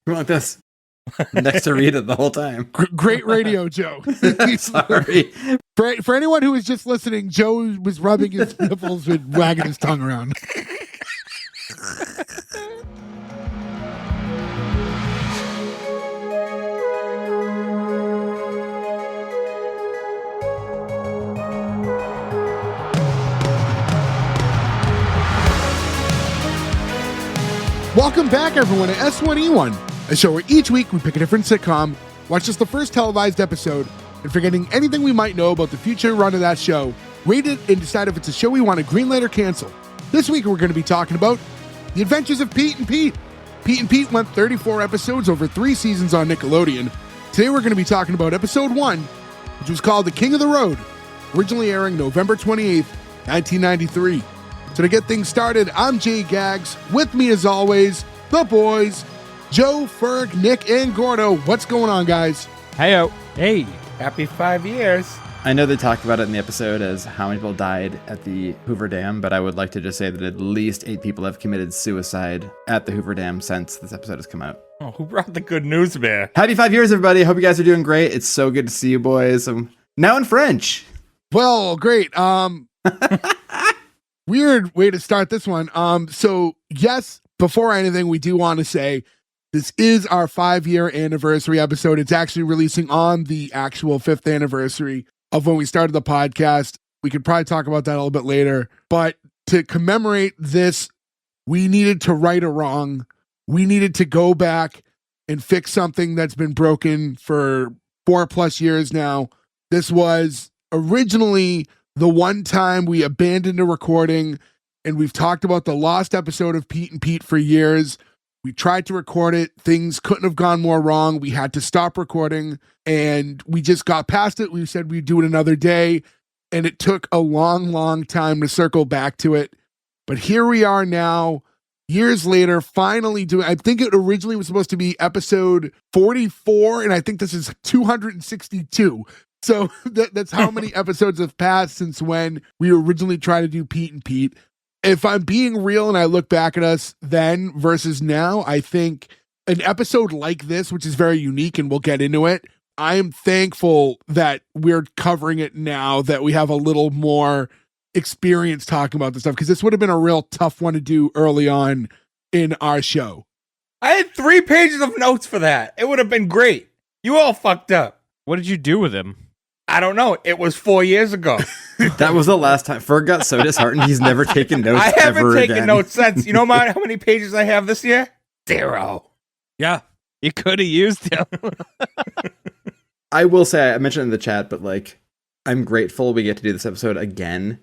We want this. Next to read it the whole time. Great radio, Joe. Sorry. For anyone who was just listening, Joe was rubbing his nipples and wagging his tongue around. Welcome back, everyone, to S1E1, a show where each week we pick a different sitcom, watch just the first televised episode, and forgetting anything we might know about the future run of that show, rate it and decide if it's a show we want to greenlight or cancel. This week we're going to be talking about The Adventures of Pete and Pete. Pete and Pete went 34 episodes over 3 seasons on Nickelodeon. Today we're going to be talking about episode 1, which was called The King of the Road, originally airing November 28th, 1993. So to get things started, I'm Jay Gags. With me, as always, the boys, Joe, Ferg, Nick, and Gordo. What's going on, guys? Heyo. Hey, happy 5 years. I know they talked about it in the episode as how many people died at the Hoover Dam, but I would like to just say that at least 8 people have committed suicide at the Hoover Dam since this episode has come out. Oh, who brought the good news, Bear? Happy 5 years, everybody. Hope you guys are doing great. It's so good to see you boys. Now in French. Well, great. Weird way to start this one. So yes, before anything, we do want to say this is our 5-year anniversary episode. It's actually releasing on the actual 5th anniversary of when we started the podcast. We could probably talk about that a little bit later, but to commemorate this, we needed to right a wrong. We needed to go back and fix something that's been broken for 4+ years now. This was originally the one time we abandoned a recording, and we've talked about the lost episode of Pete and Pete for years. We tried to record it. Things couldn't have gone more wrong. We had to stop recording, and we just got past it. We said we'd do it another day, and it took a long, long time to circle back to it. But here we are now, years later, finally doing, I think it originally was supposed to be episode 44, and I think this is 262. So that's how many episodes have passed since when we originally tried to do Pete and Pete. If I'm being real and I look back at us then versus now, I think an episode like this, which is very unique and we'll get into it, I am thankful that we're covering it now, that we have a little more experience talking about this stuff, because this would have been a real tough one to do early on in our show. I had 3 pages of notes for that. It would have been great. You all fucked up. What did you do with him? I don't know. It was 4 years ago. That was the last time. Ferg got so disheartened he's never taken notes I haven't ever taken again. notes since. You know how many pages I have this year? 0. Yeah, you could have used him. I will say, I mentioned in the chat, but like, I'm grateful we get to do this episode again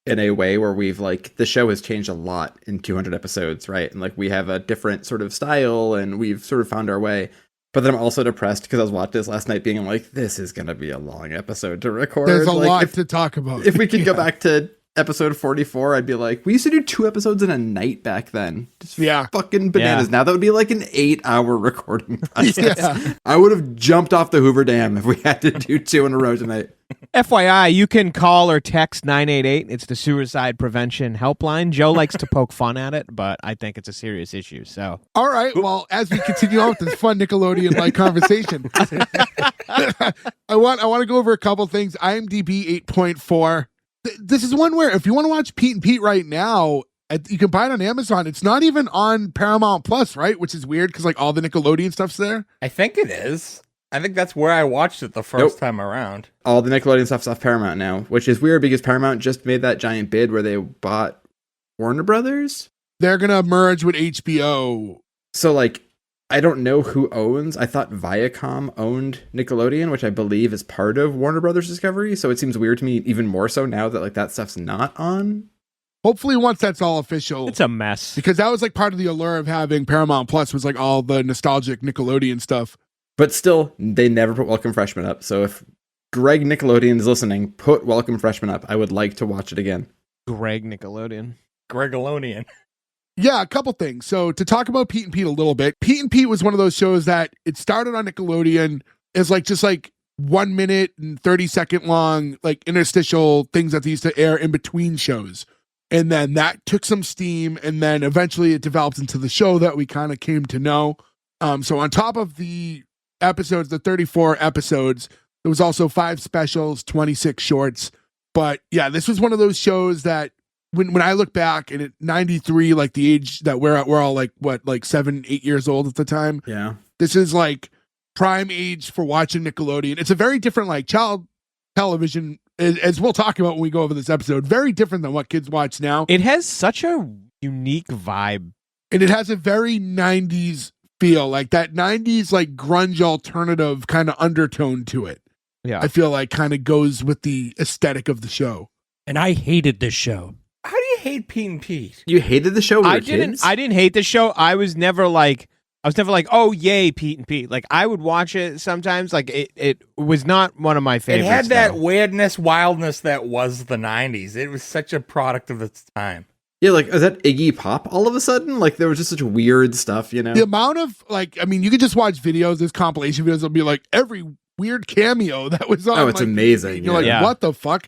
in a way where we've like, the show has changed a lot in 200 episodes, right? And like, we have a different sort of style and we've sort of found our way. But then I'm also depressed because I was watching this last night being like, this is going to be a long episode to record. There's a like, lot to talk about. If we could go back to episode 44, I'd be like, we used to do 2 episodes in a night back then. Just fucking bananas. Yeah. Now that would be like an 8-hour recording process. Yeah. I would have jumped off the Hoover Dam if we had to do 2 in a row tonight. FYI, you can call or text 988. It's the suicide prevention helpline. Joe likes to poke fun at it, but I think it's a serious issue. So, all right. Well, as we continue on with this fun Nickelodeon-like conversation, I want to go over a couple things. IMDb 8.4. This is one where if you want to watch Pete and Pete right now, you can buy it on Amazon. It's not even on Paramount Plus, right? Which is weird because like all the Nickelodeon stuff's there. I think it is. I think that's where I watched it the first time around. All the Nickelodeon stuff's off Paramount now, which is weird because Paramount just made that giant bid where they bought Warner Brothers. They're going to merge with HBO. So like, I don't know who owns. I thought Viacom owned Nickelodeon, which I believe is part of Warner Brothers Discovery. So it seems weird to me even more so now that like that stuff's not on. Hopefully once that's all official. it's a mess. Because that was like part of the allure of having Paramount Plus was like all the nostalgic Nickelodeon stuff. But still, they never put Welcome Freshmen up. So if Greg Nickelodeon is listening, put Welcome Freshmen up. I would like to watch it again. Greg Nickelodeon. Gregolonian. Yeah, a couple things. So to talk about Pete and Pete a little bit, Pete and Pete was one of those shows that it started on Nickelodeon as like just like 1 minute and 30-second long like interstitial things that they used to air in between shows. And then that took some steam, and then eventually it developed into the show that we kind of came to know. So on top of the episodes, the 34 episodes, there was also 5 specials, 26 shorts. But yeah, this was one of those shows that when I look back, and at 93, like the age that we're all like, what, like 7, 8 years old at the time. Yeah. This is like prime age for watching Nickelodeon. It's a very different like child television, as we'll talk about when we go over this episode, very different than what kids watch now. It has such a unique vibe. And it has a very 90s feel, like that 90s like grunge alternative kind of undertone to it. Yeah. I feel like kind of goes with the aesthetic of the show. And I hated this show. How do you hate Pete and Pete? You hated the show when I you were didn't kids? I didn't hate the show. I was never like, oh yay, Pete and Pete. Like I would watch it sometimes. Like it was not one of my favorites. It had that though. weirdness, wildness that was the 90s. It was such a product of its time. Yeah, like, is that Iggy Pop all of a sudden? Like, there was just such weird stuff, you know? The amount of like, I mean, you could just watch videos, there's compilation videos that'll be like every weird cameo that was on. Oh, it's like, amazing. You're like, Yeah. what the fuck?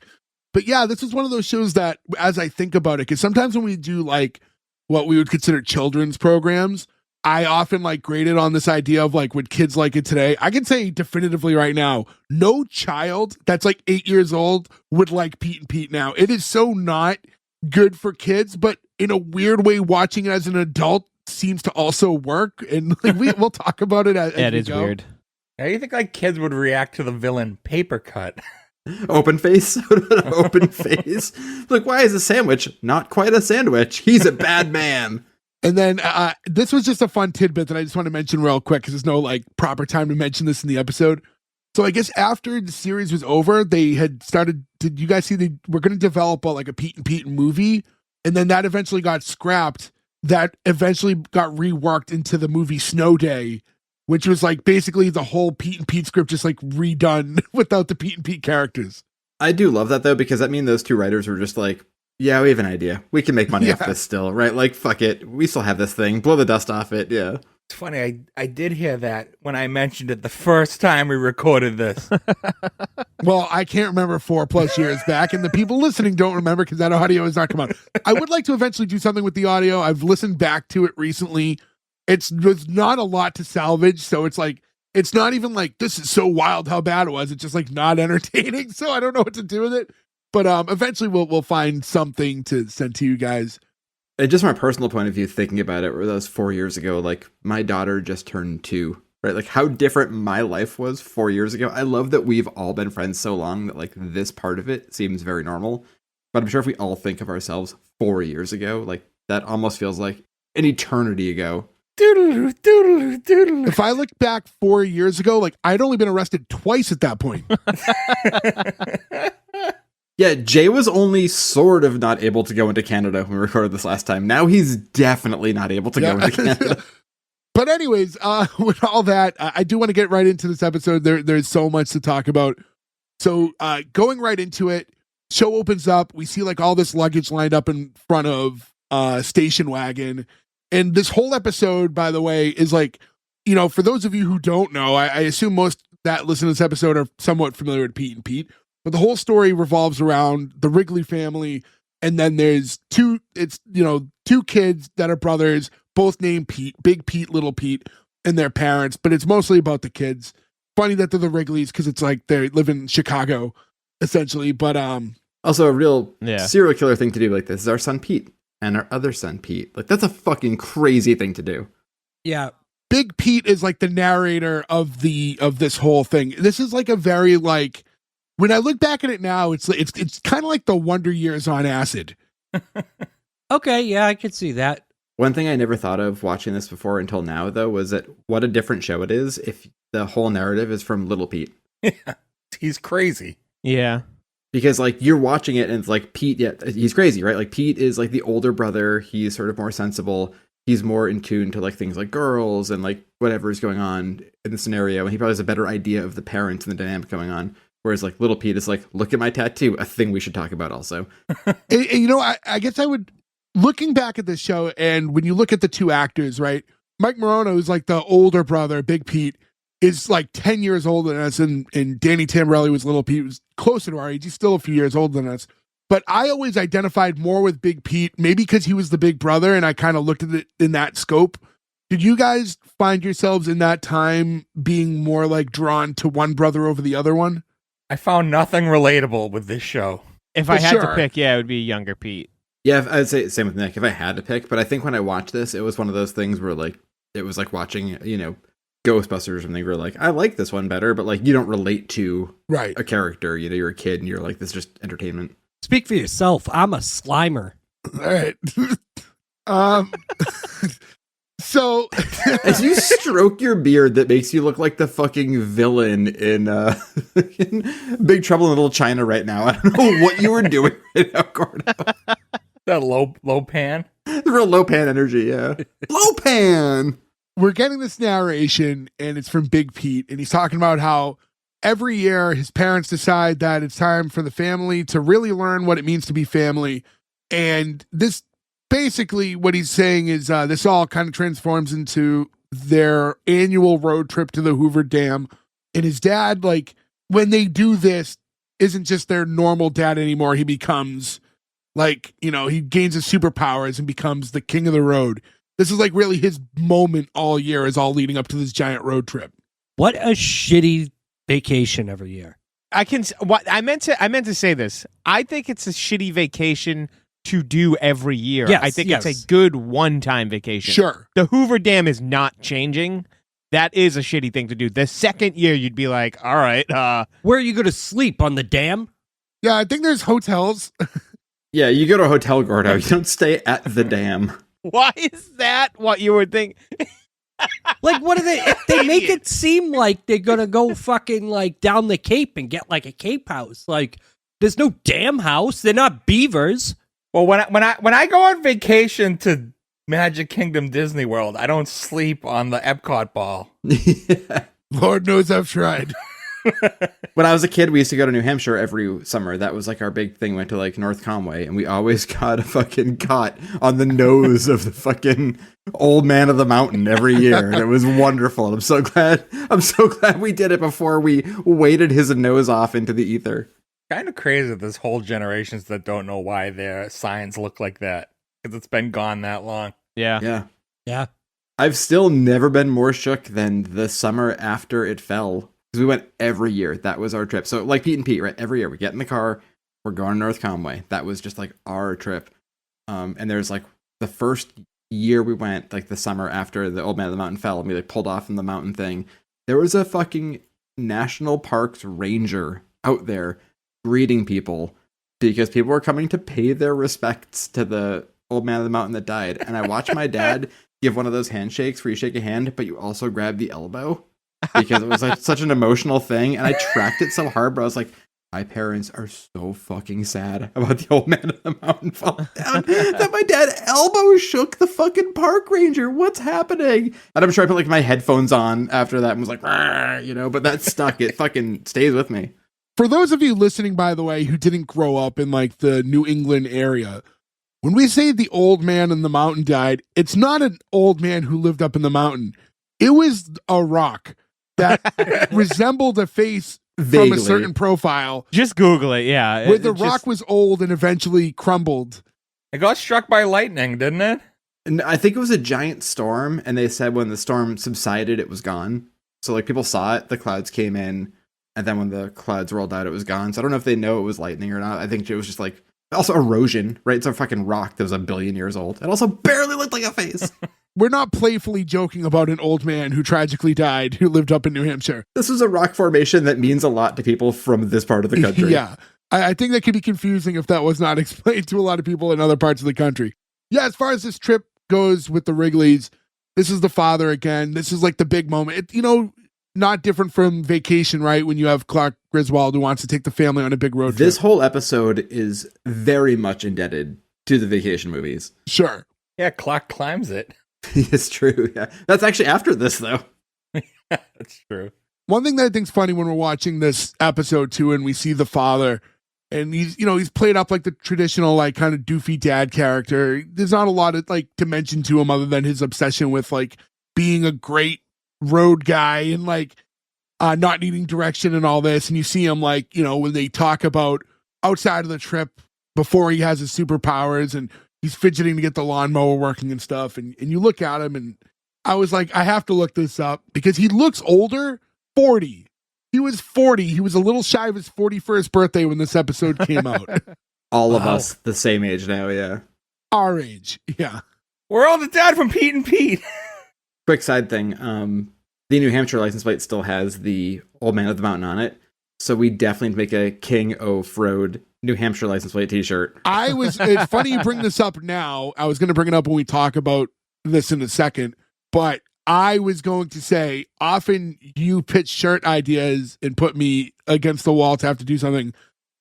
But yeah, this is one of those shows that, as I think about it, because sometimes when we do like what we would consider children's programs, I often like grade it on this idea of like, would kids like it today? I can say definitively right now, no child that's like 8 years old would like Pete and Pete now. It is so not good for kids, but in a weird way, watching it as an adult seems to also work. And like, we'll talk about it as Yeah, it we is go. weird. How do you think like kids would react to the villain Paper Cut? Open face? Open face? Like, why is a sandwich not quite a sandwich? He's a bad man. And then this was just a fun tidbit that I just want to mention real quick because there's no like proper time to mention this in the episode. So I guess after the series was over, they had started. Did you guys see they were going to develop like a Pete and Pete movie, and then that eventually got scrapped. That eventually got reworked into the movie Snow Day, which was like basically the whole Pete and Pete script just like redone without the Pete and Pete characters. I do love that, though, because that means those two writers were just like, yeah, we have an idea. We can make money off Yeah. this still, right? Like, fuck it. We still have this thing. Blow the dust off it, yeah. It's funny, I did hear that when I mentioned it the first time we recorded this. Well, I can't remember 4+ years back, and the people listening don't remember because that audio has not come out. I would like to eventually do something with the audio. I've listened back to it recently. There's not a lot to salvage, so it's like, it's not even like, this is so wild how bad it was. It's just like not entertaining, so I don't know what to do with it. But eventually we'll find something to send to you guys. And just from a personal point of view, thinking about it, where that was 4 years ago, like, my daughter just turned 2, right? Like, how different my life was 4 years ago. I love that we've all been friends so long that, like, this part of it seems very normal. But I'm sure if we all think of ourselves 4 years ago, like, that almost feels like an eternity ago. Doodle doodle doodle. If I look back 4 years ago, like, I'd only been arrested twice at that point. Yeah, Jay was only sort of not able to go into Canada when we recorded this last time. Now he's definitely not able to go into Canada. But anyways, with all that, I do want to get right into this episode. There's so much to talk about. So going right into it, show opens up. We see like all this luggage lined up in front of station wagon. And this whole episode, by the way, is like, you know, for those of you who don't know, I assume most that listen to this episode are somewhat familiar with Pete and Pete. But the whole story revolves around the Wrigley family. And then there's two kids that are brothers, both named Pete, Big Pete, Little Pete, and their parents. But it's mostly about the kids. Funny that they're the Wrigleys because it's like they live in Chicago, essentially. But Also, a real Yeah. serial killer thing to do like this is our son Pete and our other son Pete. Like, that's a fucking crazy thing to do. Yeah. Big Pete is like the narrator of this whole thing. This is like a very like, when I look back at it now, it's kind of like the Wonder Years on acid. Okay, yeah, I could see that. One thing I never thought of watching this before until now, though, was that what a different show it is if the whole narrative is from Little Pete. He's crazy. Yeah. Because, like, you're watching it and it's like, Pete, yeah, he's crazy, right? Like, Pete is, like, the older brother. He's sort of more sensible. He's more in tune to, like, things like girls and, like, whatever is going on in the scenario. And he probably has a better idea of the parents and the dynamic going on. Whereas, like, Little Pete is like, look at my tattoo, a thing we should talk about also. And, you know, I guess I would, looking back at this show, and when you look at the two actors, right? Mike Morono is like the older brother, Big Pete, is like 10 years older than us, and Danny Tamborelli was Little Pete, was closer to our age. He's still a few years older than us. But I always identified more with Big Pete, maybe because he was the big brother, and I kind of looked at it in that scope, Did you guys find yourselves in that time being more like drawn to one brother over the other one? I found nothing relatable with this show. If Well, I had sure. to pick, yeah, it would be younger Pete. Yeah, I'd say same with Nick if I had to pick. But I think when I watched this, it was one of those things where like it was like watching, Ghostbusters or something. Where like I like this one better, but like you don't relate to Right. a character. You're a kid and you're like, this is just entertainment. Speak for yourself. I'm a Slimer. All right. So As you stroke your beard, that makes you look like the fucking villain in Big Trouble in Little China right now. I don't know what you were doing right now, Gordon. That low pan. Real low pan energy, yeah. Low pan. we're getting this narration, and it's from Big Pete, and he's talking about how every year his parents decide that it's time for the family to really learn what it means to be family. And this basically what he's saying is this all kind of transforms into their annual road trip to the Hoover Dam. And his dad, like, when they do this, isn't just their normal dad anymore. He becomes like, he gains his superpowers and becomes the king of the road. This is like really his moment all year, is all leading up to this giant road trip. What a shitty vacation every year. I meant to say this. I think it's a shitty vacation to do every year. Yes, I think yes. it's a good one-time vacation. Sure. The Hoover Dam is not changing. That is a shitty thing to do. The second year, you'd be like, all right, Where are you going to sleep? On the dam? Yeah, I think there's hotels. Yeah, you go to a hotel, Gordo. You don't stay at the dam. why is that what you would think? Like, what are they? They make it seem like they're going to go fucking, like, down the Cape and get, like, a Cape house. Like, there's no damn house. They're not beavers. Well, when I go on vacation to Magic Kingdom Disney World, I don't sleep on the Epcot ball. Yeah. Lord knows I've tried. When I was a kid, we used to go to New Hampshire every summer. That was like our big thing. We went to like North Conway, and we always got a fucking cot on the nose of the fucking old man of the mountain every year. And it was wonderful. And I'm so glad we did it before we waded his nose off into the ether. Kind of crazy that there's whole generations that don't know why their signs look like that, because it's been gone that long. Yeah. Yeah. Yeah. I've still never been more shook than the summer after it fell. Because we went every year. That was our trip. So like Pete and Pete, right? Every year we get in the car, we're going to North Conway. That was just like our trip. And there's like the first year we went, like the summer after the old man of the mountain fell, and we like pulled off from the mountain thing. There was a fucking national parks ranger out there greeting people because people were coming to pay their respects to the old man of the mountain that died. And I watched my dad give one of those handshakes where you shake a hand, but you also grab the elbow. Because it was like such an emotional thing, and I tracked it so hard, but I was like, my parents are so fucking sad about the old man of the mountain falling down that my dad elbow shook the fucking park ranger. What's happening? And I'm sure I put like my headphones on after that and was like, but that stuck. It fucking stays with me. For those of you listening, by the way, who didn't grow up in like the New England area, when we say the old man in the mountain died, it's not an old man who lived up in the mountain. It was a rock that resembled a face Vaguely. from a certain profile, Just Google it. Yeah. where the rock was old and eventually crumbled. It got struck by lightning, didn't it? And I think it was a giant storm, and they said when the storm subsided, it was gone. So like people saw it, the clouds came in, and then when the clouds rolled out, it was gone. So I don't know if they know it was lightning or not. I think it was just like also erosion, right? It's a fucking rock that was 1 billion years old. It also barely looked like a face. We're not playfully joking about an old man who tragically died who lived up in New Hampshire. This was a rock formation that means a lot to people from this part of the country. Yeah. I think that could be confusing if that was not explained to a lot of people in other parts of the country. Yeah, as far as this trip goes with the Wrigleys, this is the father again. This is like the big moment. Not different from Vacation, right? When you have Clark Griswold who wants to take the family on a big road trip. This whole episode is very much indebted to the Vacation movies. Sure. Yeah, Clock climbs it. It's true. Yeah, that's actually after this though. That's true. One thing that I think's funny when we're watching this episode too, and we see the father, and he's played up like the traditional like kind of doofy dad character. There's not a lot of like dimension to him other than his obsession with like being a great road guy and like not needing direction and all this. And you see him like when they talk about outside of the trip before he has his superpowers and he's fidgeting to get the lawnmower working and stuff. And you look at him and I was like, I have to look this up because he looks older. 40. He was 40. He was a little shy of his 41st birthday when this episode came out. All of us the same age now, yeah. Our age. Yeah. We're all the dad from Pete and Pete. Quick side thing, the New Hampshire license plate still has the Old Man of the Mountain on it, so we definitely need to make a King O' Frode New Hampshire license plate t-shirt. It's funny you bring this up now. I was going to bring it up when we talk about this in a second, but I was going to say, often you pitch shirt ideas and put me against the wall to have to do something.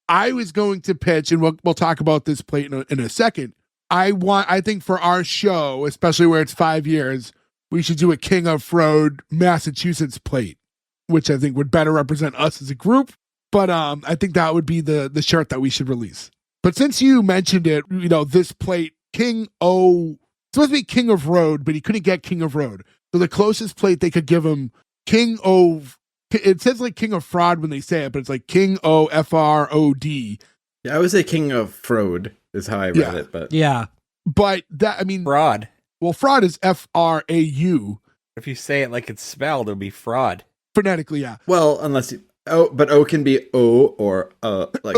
I was going to pitch, and we'll talk about this plate in a second. I think for our show, especially where it's 5 years, we should do a King of Frode, Massachusetts plate, which I think would better represent us as a group. But I think that would be the shirt that we should release. But since you mentioned it, this plate, it's supposed to be King of Road, but he couldn't get King of Road. So the closest plate they could give him, it says like King of Fraud when they say it, but it's like King O-F-R-O-D. Yeah, I would say King of Frode is how I read it, but Yeah. But Fraud. Well, fraud is F-R-A-U. If you say it like it's spelled, it'll be fraud. Phonetically, yeah. well, unless you but O can be O or like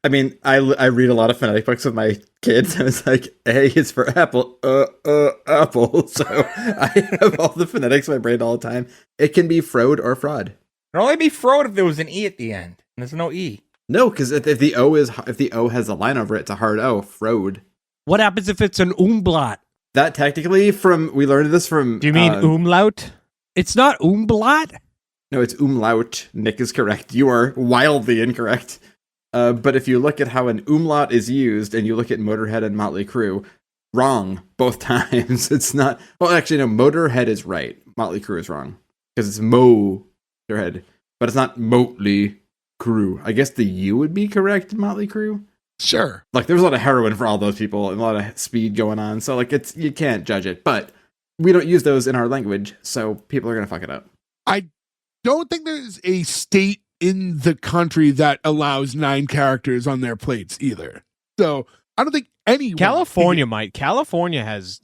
I mean, I read a lot of phonetic books with my kids, and it's like A is for apple, apple. So I have all the phonetics in my brain all the time. It can be Frode or fraud. It'll only be fraud if there was an E at the end. And there's no E. No, because if the O has a line over it, it's a hard O. Frode. What happens if it's an umlaut? That technically we learned this from. Do you mean umlaut? It's not umlaut? No, it's umlaut. Nick is correct. You are wildly incorrect. But if you look at how an umlaut is used, and you look at Motorhead and Motley Crue, wrong both times. It's not. Well, actually, no. Motorhead is right. Motley Crue is wrong because it's Motorhead, but it's not Motley Crue. I guess the U would be correct in Motley Crue. Sure. Like, there's a lot of heroin for all those people and a lot of speed going on. So, like, you can't judge it. But we don't use those in our language, so people are going to fuck it up. I don't think there's a state in the country that allows 9 characters on their plates either. So, I don't think anyone... California might. California has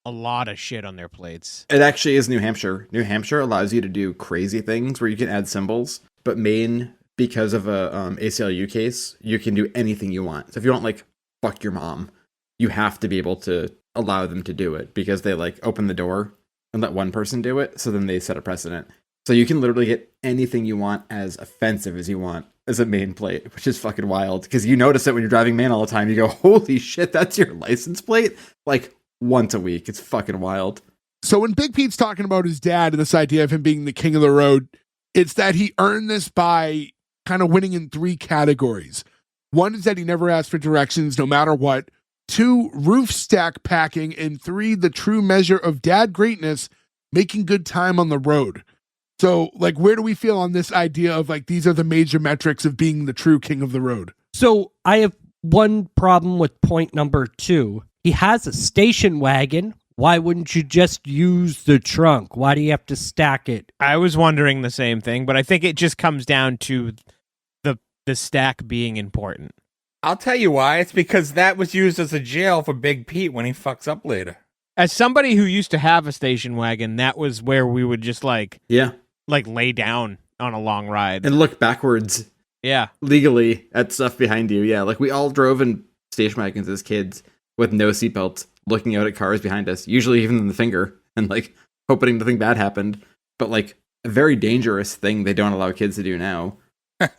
a lot of shit on their plates. It actually is New Hampshire. New Hampshire allows you to do crazy things where you can add symbols. But Maine, because of a ACLU case, you can do anything you want. So if you want, like, fuck your mom, you have to be able to allow them to do it because they, like, open the door and let one person do it. So then they set a precedent. So you can literally get anything you want as offensive as you want as a Maine plate, which is fucking wild. Because you notice it when you're driving Maine all the time. You go, holy shit, that's your license plate? Like, once a week. It's fucking wild. So when Big Pete's talking about his dad and this idea of him being the king of the road, it's that he earned this by kind of winning in 3 categories. One is that he never asked for directions no matter what. 2, roof stack packing. And 3, the true measure of dad greatness, making good time on the road. So, like, where do we feel on this idea of, like, these are the major metrics of being the true king of the road? So I have one problem with point number 2. He has a station wagon. Why wouldn't you just use the trunk? Why do you have to stack it? I was wondering the same thing, but I think it just comes down to the stack being important. I'll tell you why. It's because that was used as a jail for Big Pete when he fucks up later. As somebody who used to have a station wagon, that was where we would just like lay down on a long ride and look backwards. Yeah, legally at stuff behind you. Yeah, like we all drove in station wagons as kids with no seatbelts, looking out at cars behind us, usually even in the finger, and like hoping nothing bad happened. But like a very dangerous thing they don't allow kids to do now.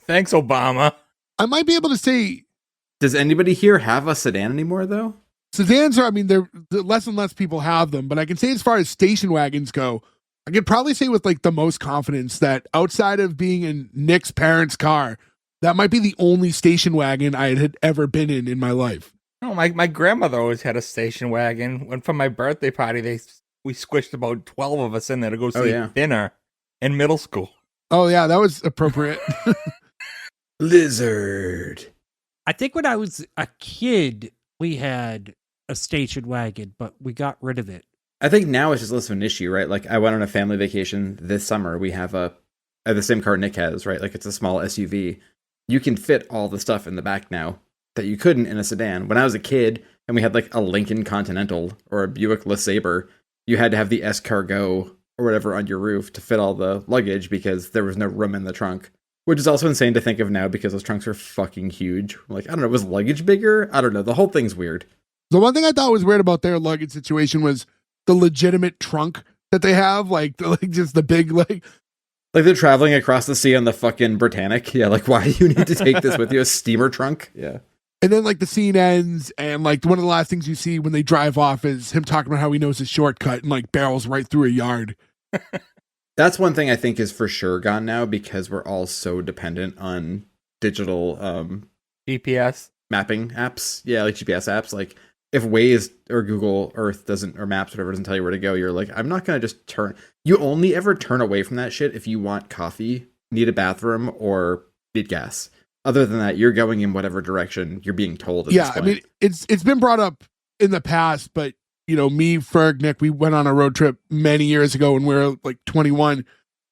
Thanks, Obama. I might be able to say, does anybody here have a sedan anymore though? Sedans are, I mean, they're less and less people have them, but I can say as far as station wagons go, I could probably say with like the most confidence that outside of being in Nick's parents' car, that might be the only station wagon I had ever been in my life. No, my grandmother always had a station wagon. When for my birthday party, we squished about 12 of us in there to go see dinner in middle school. Oh yeah, that was appropriate. Lizard. I think when I was a kid, we had a station wagon, but we got rid of it. I think now it's just less of an issue, right? Like I went on a family vacation this summer. We have the same car Nick has, right? Like it's a small SUV. You can fit all the stuff in the back now that you couldn't in a sedan. When I was a kid and we had like a Lincoln Continental or a Buick LeSabre, you had to have the escargot or whatever on your roof to fit all the luggage because there was no room in the trunk. Which is also insane to think of now because those trunks are fucking huge. Like, I don't know, was luggage bigger? I don't know. The whole thing's weird. The one thing I thought was weird about their luggage situation was the legitimate trunk that they have. Like just the big, like they're traveling across the sea on the fucking Britannic. Yeah, like, why do you need to take this with you? A steamer trunk? Yeah. And then, like, the scene ends, and, like, one of the last things you see when they drive off is him talking about how he knows his shortcut and, like, barrels right through a yard. That's one thing I think is for sure gone now because we're all so dependent on digital GPS mapping apps. Yeah, like GPS apps. Like if Waze or Google Earth doesn't, or Maps, whatever, doesn't tell you where to go, you're like, I'm not going to just turn. You only ever turn away from that shit if you want coffee, need a bathroom, or need gas. Other than that, you're going in whatever direction you're being told. At this point. I mean, it's been brought up in the past, but you know, me, Ferg, Nick, we went on a road trip many years ago when we were like 21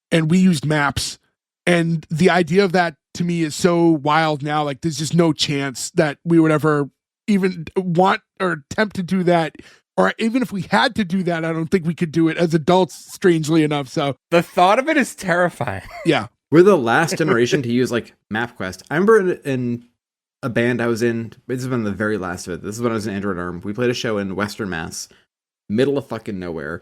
and we used maps. And the idea of that to me is so wild now. Like there's just no chance that we would ever even want or attempt to do that. Or even if we had to do that, I don't think we could do it as adults, strangely enough. So the thought of it is terrifying. Yeah. We're the last generation to use like MapQuest. I remember in a band I was in, this has been the very last of it. This is when I was in Android Arm. We played a show in Western Mass, middle of fucking nowhere.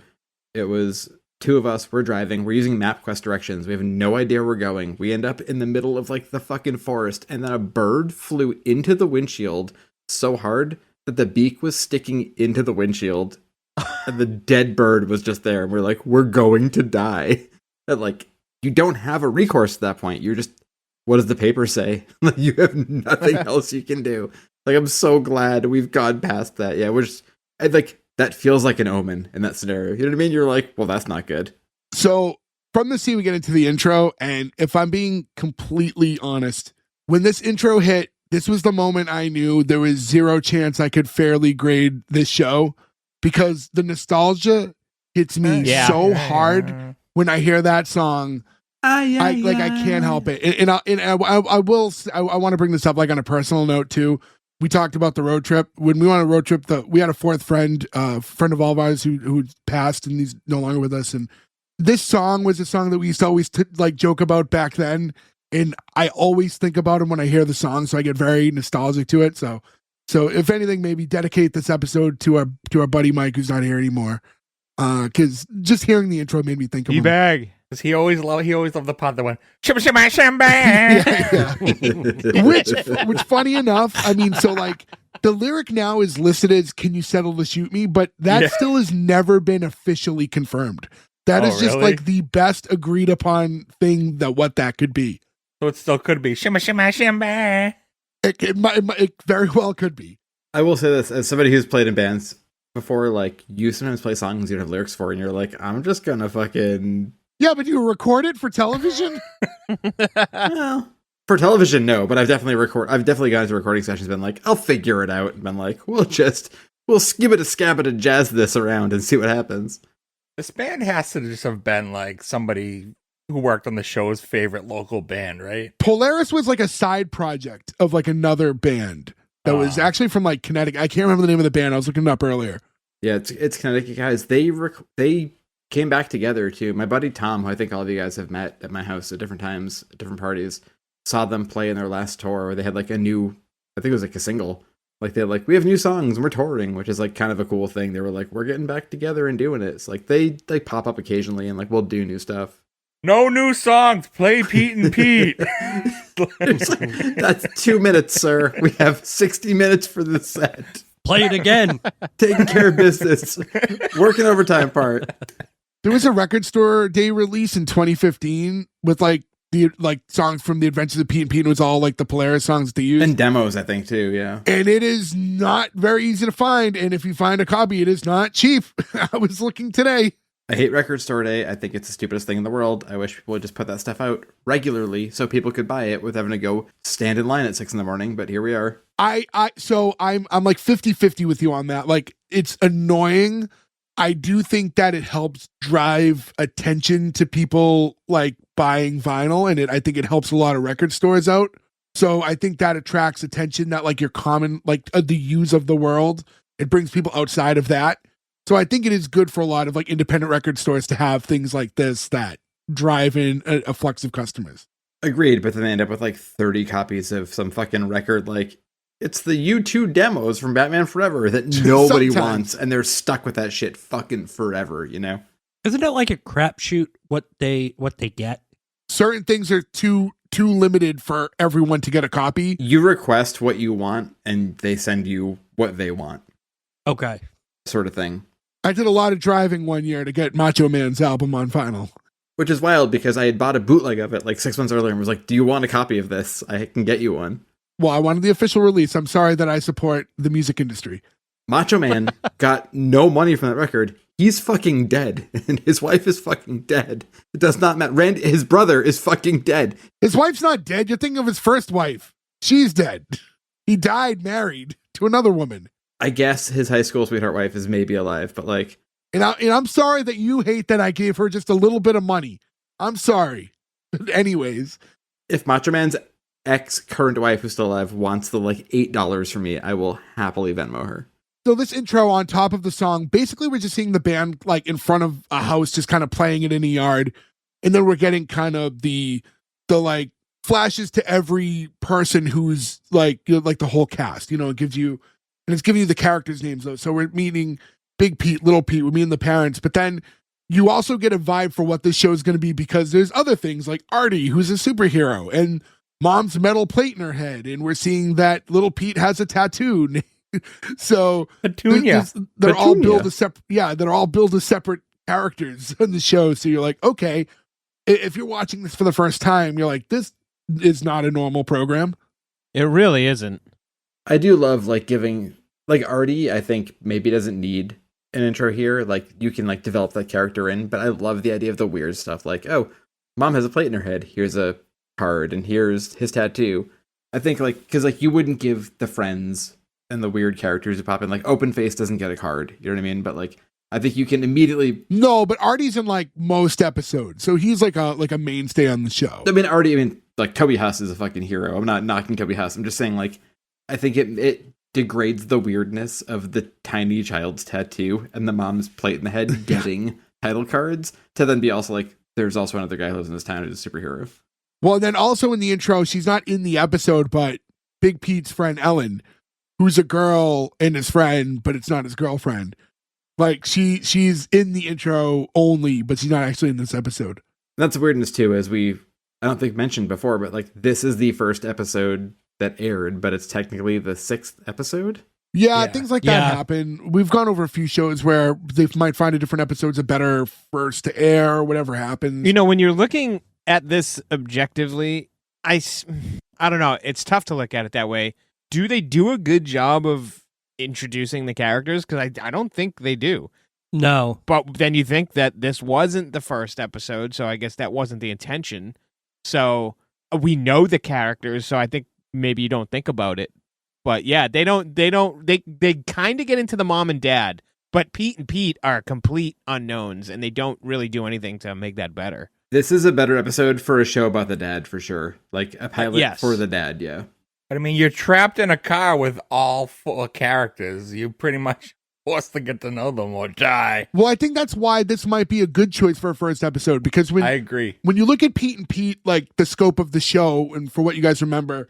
It was two of us, we're driving, we're using MapQuest directions. We have no idea where we're going. We end up in the middle of like the fucking forest, and then a bird flew into the windshield so hard that the beak was sticking into the windshield, and the dead bird was just there. And we're like, we're going to die. And like, you don't have a recourse at that point. You're just, what does the paper say? You have nothing else you can do. Like, I'm so glad we've gone past that. Yeah, we're just, like, that feels like an omen in that scenario. You know what I mean? You're like, well, that's not good. So from the scene, we get into the intro. And if I'm being completely honest, when this intro hit, this was the moment I knew there was zero chance I could fairly grade this show because the nostalgia hits me so hard when I hear that song. I can't help it. And I want to bring this up like on a personal note too. We talked about the road trip. When we went on a road trip, we had a fourth friend of all of ours who passed and he's no longer with us. And this song was a song that we used to always like joke about back then. And I always think about him when I hear the song. So I get very nostalgic to it. So if anything, maybe dedicate this episode to our buddy Mike, who's not here anymore. Cause just hearing the intro made me think of him. E-bag. Because he always loved the part that went shimma shimma shimma. which funny enough, I mean, so like the lyric now is listed as "Can you settle to shoot me?" But that still has never been officially confirmed. That is just like the best agreed upon thing that what that could be. So it still could be shimma shimma shimma. It very well could be. I will say this as somebody who's played in bands before. Like, you sometimes play songs you don't have lyrics for, and you're like, I'm just gonna fucking. Yeah, but you record it for television? Well, for television, no. But I've definitely gone to recording sessions, been like, I'll figure it out, and been like, we'll skip it a scab it and jazz this around and see what happens. This band has to just have been like somebody who worked on the show's favorite local band, right? Polaris was like a side project of like another band that was actually from like Connecticut. I can't remember the name of the band. I was looking it up earlier. Yeah, it's Connecticut guys. They came back together too. My buddy Tom, who I think all of you guys have met at my house at different times, at different parties, saw them play in their last tour where they had like a new, I think it was like a single. Like they had like, we have new songs and we're touring, which is like kind of a cool thing. They were like, we're getting back together and doing it. It's like they pop up occasionally and like we'll do new stuff. No new songs. Play Pete and Pete. Like, that's 2 minutes, sir. We have 60 minutes for the set. Play it again. Taking care of business. Working overtime part. There was a record store day release in 2015 with like the songs from the Adventures of Pete and Pete. And it was all like the Polaris songs they used. And demos, I think, too, yeah. And it is not very easy to find. And if you find a copy, it is not cheap. I was looking today. I hate Record Store Day. I think it's the stupidest thing in the world. I wish people would just put that stuff out regularly so people could buy it without having to go stand in line at 6 a.m, but here we are. I'm like 50-50 with you on that. Like, it's annoying. I do think that it helps drive attention to people like buying vinyl, and I think it helps a lot of record stores out. So I think that attracts attention, that like your common, like the use of the world. It brings people outside of that. So I think it is good for a lot of like independent record stores to have things like this that drive in a flux of customers. Agreed, but then they end up with like 30 copies of some fucking record like it's the U2 demos from Batman Forever that nobody wants, and they're stuck with that shit fucking forever, you know? Isn't it like a crapshoot what they get? Certain things are too limited for everyone to get a copy. You request what you want, and they send you what they want. Okay. Sort of thing. I did a lot of driving one year to get Macho Man's album on vinyl. Which is wild because I had bought a bootleg of it like 6 months earlier and was like, do you want a copy of this? I can get you one. Well, I wanted the official release. I'm sorry that I support the music industry. Macho Man got no money from that record. He's fucking dead. And his wife is fucking dead. It does not matter. His brother is fucking dead. His wife's not dead. You're thinking of his first wife. She's dead. He died married to another woman. I guess his high school sweetheart wife is maybe alive, but like... And I'm sorry that you hate that I gave her just a little bit of money. I'm sorry. Anyways. If Macho Man's ex-current wife who's still alive wants the like $8 from me, I will happily Venmo her. So this intro on top of the song, basically we're just seeing the band like in front of a house, just kind of playing it in a yard. And then we're getting kind of the like flashes to every person who's like the whole cast, it gives you, and it's giving you the characters' names though. So we're meeting Big Pete, Little Pete, we're meeting the parents, but then you also get a vibe for what this show is going to be because there's other things like Artie, who's a superhero, and Mom's metal plate in her head. And we're seeing that Little Pete has a tattoo. So they're all billed as separate. Yeah, they're all billed as separate characters in the show. So you're like, okay, if you're watching this for the first time, you're like, this is not a normal program. It really isn't. I do love like giving like Artie. I think maybe doesn't need an intro here. Like you can like develop that character in, but I love the idea of the weird stuff. Like, oh, Mom has a plate in her head. Here's a card, and here's his tattoo. I think like because like you wouldn't give the friends and the weird characters who pop in, like Open Face doesn't get a card, you know what I mean? But like, I think you can immediately... No, but Artie's in like most episodes, so he's like a mainstay on the show. I mean, like Toby Huss is a fucking hero. I'm not knocking Toby Huss. I'm just saying like, I think it degrades the weirdness of the tiny child's tattoo and the mom's plate in the head getting title cards to then be also like, there's also another guy who lives in this town who's a superhero. Well, then also in the intro, she's not in the episode, but Big Pete's friend Ellen, who's a girl and his friend, but it's not his girlfriend. Like she's in the intro only, but she's not actually in this episode. That's weirdness too, as I don't think mentioned before, but like this is the first episode that aired, but it's technically the 6th episode. Yeah, things like that happen. We've gone over a few shows where they might find a different episode's a better first to air, whatever happens. When you're looking at this objectively, I don't know. It's tough to look at it that way. Do they do a good job of introducing the characters? Because I don't think they do. No. But then you think that this wasn't the first episode, so I guess that wasn't the intention. So we know the characters, so I think maybe you don't think about it. But yeah, they kind of get into the mom and dad, but Pete and Pete are complete unknowns, and they don't really do anything to make that better. This is a better episode for a show about the dad, for sure. Like a pilot for the dad, yeah. But I mean, you're trapped in a car with all 4 characters. You pretty much forced to get to know them or die. Well, I think that's why this might be a good choice for a first episode, because I agree. When you look at Pete and Pete, like the scope of the show, and for what you guys remember,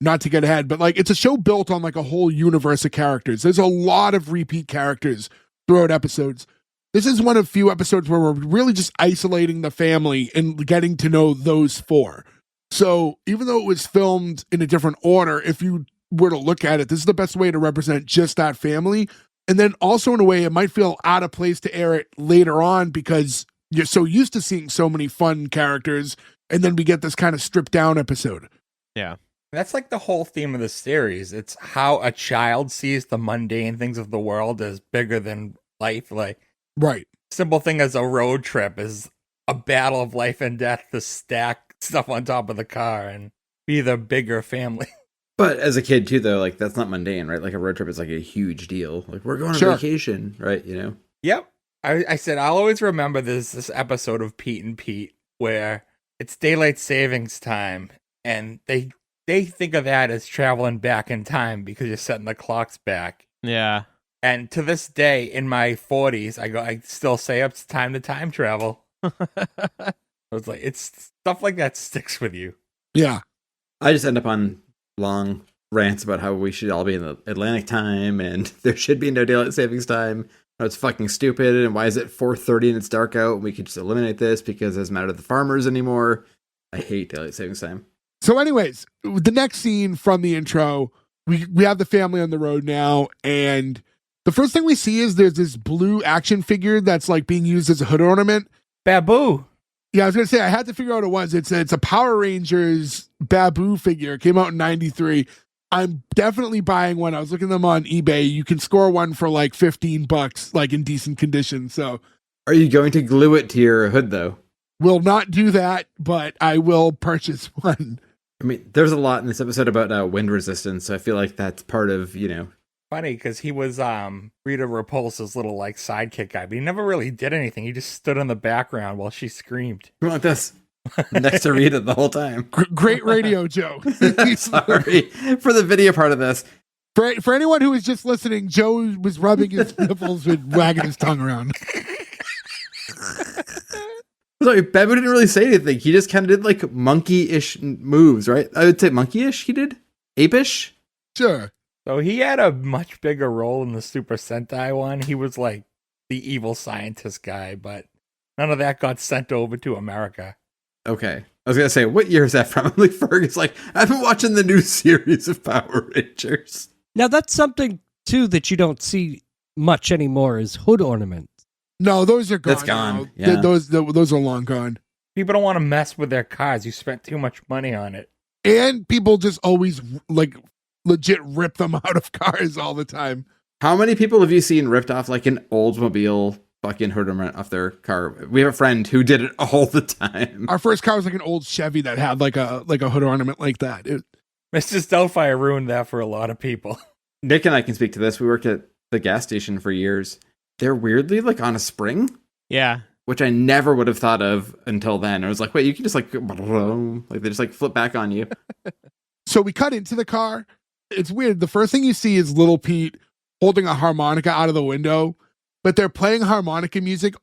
not to get ahead, but like it's a show built on like a whole universe of characters. There's a lot of repeat characters throughout episodes. This is one of few episodes where we're really just isolating the family and getting to know those 4. So even though it was filmed in a different order, if you were to look at it, this is the best way to represent just that family. And then also in a way, it might feel out of place to air it later on because you're so used to seeing so many fun characters. And then we get this kind of stripped down episode. Yeah. That's like the whole theme of the series. It's how a child sees the mundane things of the world as bigger than life. Like, right. Simple thing as a road trip is a battle of life and death to stack stuff on top of the car and be the bigger family. But as a kid too, though, like that's not mundane, right? Like a road trip is like a huge deal. Like we're going on vacation, right? Yep. I said I'll always remember this episode of Pete and Pete where it's daylight savings time, and they think of that as traveling back in time because you're setting the clocks back. Yeah. And to this day, in my 40s, I still say it's time to time travel. It's like it's stuff like that sticks with you. Yeah. I just end up on long rants about how we should all be in the Atlantic time and there should be no daylight savings time. Oh, it's fucking stupid, and why is it 4:30 and it's dark out? And we could just eliminate this because it doesn't matter to the farmers anymore. I hate daylight savings time. So anyways, the next scene from the intro, we have the family on the road now, and the first thing we see is there's this blue action figure that's like being used as a hood ornament. Babu. Yeah, I was gonna say I had to figure out what it was. It's a Power Rangers Babu figure. It came out in '93. I'm definitely buying one. I was looking at them on eBay. You can score one for like $15, like in decent condition. So, are you going to glue it to your hood though? Will not do that, but I will purchase one. I mean, there's a lot in this episode about wind resistance, so I feel like that's part of, Funny, because he was Rita Repulsa's little like sidekick guy, but he never really did anything. He just stood in the background while she screamed. Come on, this next to Rita the whole time. Great radio, Joe. Sorry for the video part of this. For anyone who is just listening, Joe was rubbing his nipples and wagging his tongue around. Sorry, Babu didn't really say anything. He just kind of did like monkey-ish moves, right? I would say monkey-ish he did? Ape-ish? Sure. So he had a much bigger role in the Super Sentai one. He was like the evil scientist guy, but none of that got sent over to America. Okay. I was going to say, what year is that from? I'm like, Fergus, like, I've been watching the new series of Power Rangers. Now, that's something, too, that you don't see much anymore is hood ornaments. No, those are gone. That's gone. Now. Yeah. Those are long gone. People don't want to mess with their cars. You spent too much money on it. And people just always like legit rip them out of cars all the time. How many people have you seen ripped off like an Oldsmobile fucking hood ornament off their car? We have a friend who did it all the time. Our first car was like an old Chevy that had like a hood ornament like that. Mr. Doubtfire ruined that for a lot of people. Nick and I can speak to this. We worked at the gas station for years. They're weirdly like on a spring. Yeah. Which I never would have thought of until then. I was like, wait, you can just like they just like flip back on you. So we cut into the car. It's weird. The first thing you see is Little Pete holding a harmonica out of the window, but they're playing harmonica music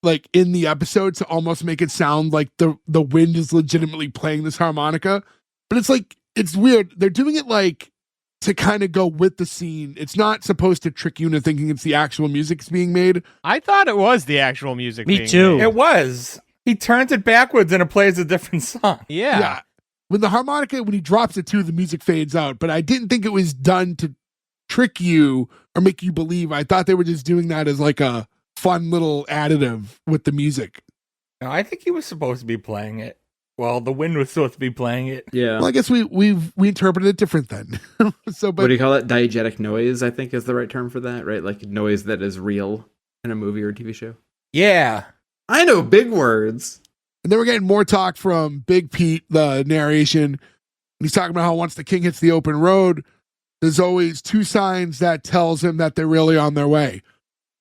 like in the episode to almost make it sound like the wind is legitimately playing this harmonica. But it's like, it's weird. They're doing it like to kind of go with the scene. It's not supposed to trick you into thinking it's the actual music that's being made. I thought it was the actual music. Me being too. made. It was. He turns it backwards and it plays a different song. Yeah. When the harmonica, when he drops it too, the music fades out. But I didn't think it was done to trick you or make you believe. I thought they were just doing that as like a fun little additive with the music. No, I think he was supposed to be playing it. Well, the wind was supposed to be playing it. Yeah. Well, I guess we interpreted it different then. So, but what do you call it? Diegetic noise, I think is the right term for that, right? Like noise that is real in a movie or a TV show. Yeah. I know big words. And then we're getting more talk from Big Pete, the narration. He's talking about how once the king hits the open road, there's always two signs that tells him that they're really on their way.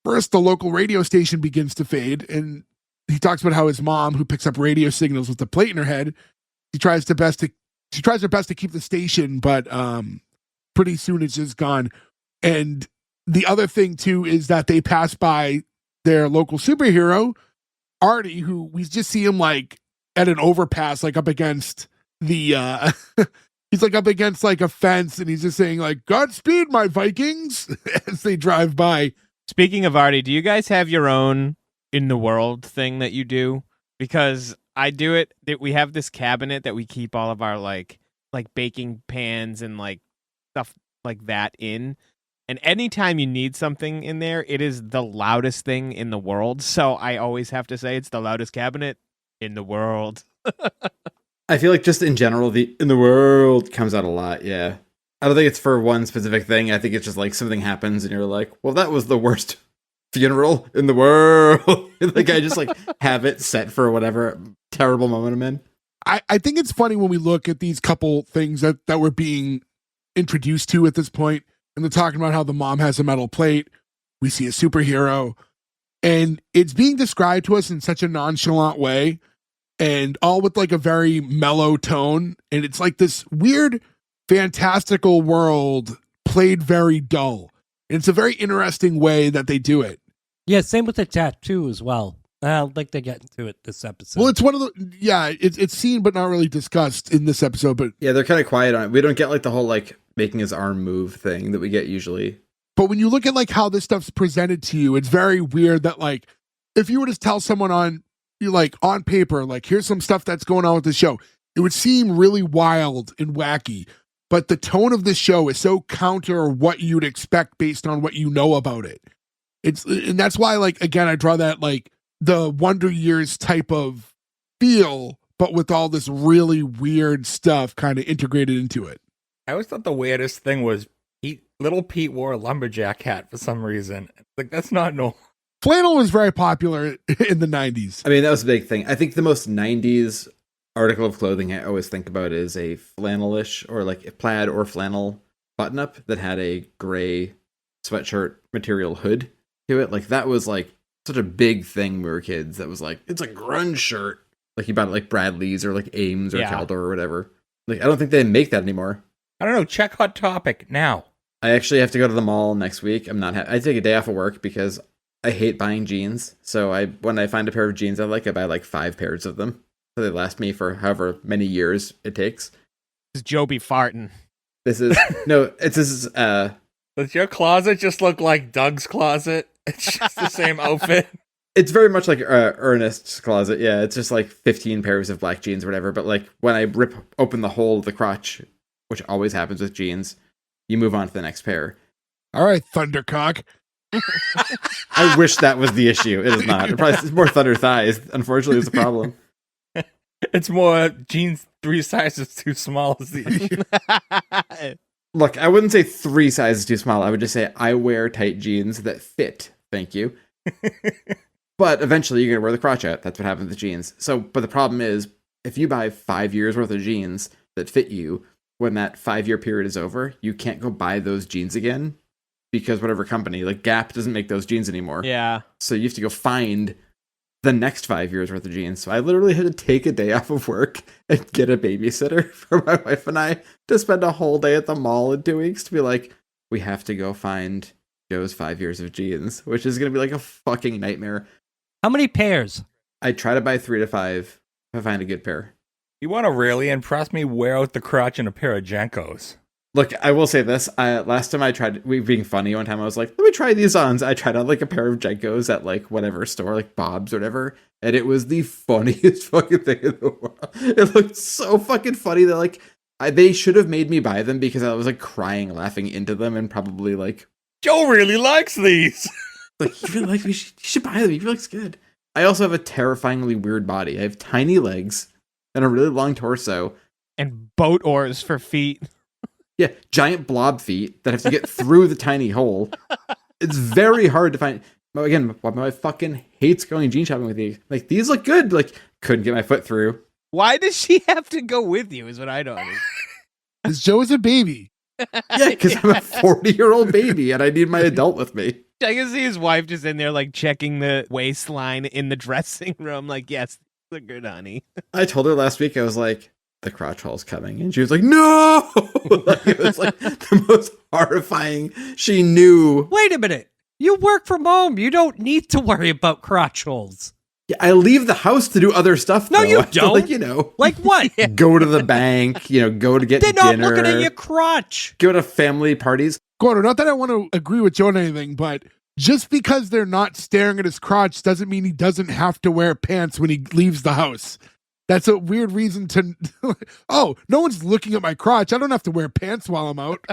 First, the local radio station begins to fade, and he talks about how his mom, who picks up radio signals with the plate in her head, she tries her best to keep the station, but pretty soon it's just gone. And the other thing too is that they pass by their local superhero, Artie, who we just see him like at an overpass, like up against the he's like up against like a fence, and he's just saying like "Godspeed, my Vikings" as they drive by. Speaking of Artie, do you guys have your own in the world thing that you do? Because I do it. We have this cabinet that we keep all of our like baking pans and like stuff like that in. And anytime you need something in there, it is the loudest thing in the world. So I always have to say it's the loudest cabinet in the world. I feel like just in general, the in the world comes out a lot. Yeah. I don't think it's for one specific thing. I think it's just like something happens and you're like, well, that was the worst funeral in the world. Like I just like have it set for whatever terrible moment I'm in. I think it's funny when we look at these couple things that we're being introduced to at this point, and they're talking about how the mom has a metal plate. We see a superhero, and it's being described to us in such a nonchalant way, and all with like a very mellow tone. And it's like this weird, fantastical world played very dull. And it's a very interesting way that they do it. Yeah, same with the tattoo as well. I don't think they get into it this episode. Well, it's one of the it's seen but not really discussed in this episode. But yeah, they're kind of quiet on it. We don't get like the whole like making his arm move thing that we get usually. But when you look at like how this stuff's presented to you, it's very weird that like if you were to tell someone on paper, like here's some stuff that's going on with the show, it would seem really wild and wacky. But the tone of the show is so counter what you'd expect based on what you know about it. And that's why, like, again, I draw that like the Wonder Years type of feel, but with all this really weird stuff kind of integrated into it. I always thought the weirdest thing was little Pete wore a lumberjack hat for some reason. Like, that's not normal. Flannel was very popular in the 90s. I mean, that was a big thing. I think the most 90s article of clothing I always think about is a flannelish or like a plaid or flannel button-up that had a gray sweatshirt material hood to it. Like, that was like such a big thing when we were kids. That was like, it's a grunge shirt. Like, you bought it like Bradley's or like Ames or Caldor or whatever. Like, I don't think they make that anymore. I don't know. Check Hot Topic now. I actually have to go to the mall next week. I take a day off of work because I hate buying jeans. So when I find a pair of jeans I like, I buy like 5 pairs of them. So they last me for however many years it takes. Is Joe be farting? This is Does your closet just look like Doug's closet? It's just the same outfit. It's very much like Ernest's closet. Yeah, it's just like 15 pairs of black jeans or whatever. But like when I rip open the hole of the crotch, which always happens with jeans, you move on to the next pair. All right, Thundercock. I wish that was the issue. It is not. It's more thunder thighs. Unfortunately, it's a problem. It's more jeans 3 sizes too small is the issue. Look, I wouldn't say 3 sizes too small. I would just say I wear tight jeans that fit. Thank you. But eventually you're going to wear the crotch out. That's what happens with jeans. But the problem is, if you buy 5 years worth of jeans that fit you, when that 5-year period is over, you can't go buy those jeans again because whatever company, like Gap, doesn't make those jeans anymore. Yeah. So you have to go find the next 5 years worth of jeans. So I literally had to take a day off of work and get a babysitter for my wife and I to spend a whole day at the mall in 2 weeks to be like, we have to go find Joe's 5 years of jeans, which is going to be like a fucking nightmare. How many pairs? I try to buy 3 to 5 if I find a good pair. You want to really impress me? Wear out the crotch in a pair of Jenkos. Look, I will say this. Last time I tried, we being funny one time, I was like, let me try these on. I tried on like a pair of Jenkos at like whatever store, like Bob's or whatever. And it was the funniest fucking thing in the world. It looked so fucking funny that like, they should have made me buy them because I was like crying, laughing into them and probably like, Joe really likes these. like, you really like, you should buy them. He really looks good. I also have a terrifyingly weird body. I have tiny legs and a really long torso. And boat oars for feet. Yeah, giant blob feet that have to get through the tiny hole. It's very hard to find. Again, my wife fucking hates going jean shopping with you. Like, these look good. Like, couldn't get my foot through. Why does she have to go with you is what I don't understand. Because Joe is a baby. Yeah, because I'm a 40-year-old baby and I need my adult with me. I can see his wife just in there, like, checking the waistline in the dressing room. Like, yes, look good, honey. I told her last week, I was like, the crotch hole's coming. And she was like, no! Like, it was like the most horrifying. She knew. Wait a minute. You work from home. You don't need to worry about crotch holes. Yeah, I leave the house to do other stuff, No, though. you I feel don't. like, you know. Like what? Go to the bank, go to get They're dinner. not looking at your crotch. Go to family parties. Gordo, not that I want to agree with Joe on anything, but just because they're not staring at his crotch doesn't mean he doesn't have to wear pants when he leaves the house. That's a weird reason to, oh, no one's looking at my crotch. I don't have to wear pants while I'm out.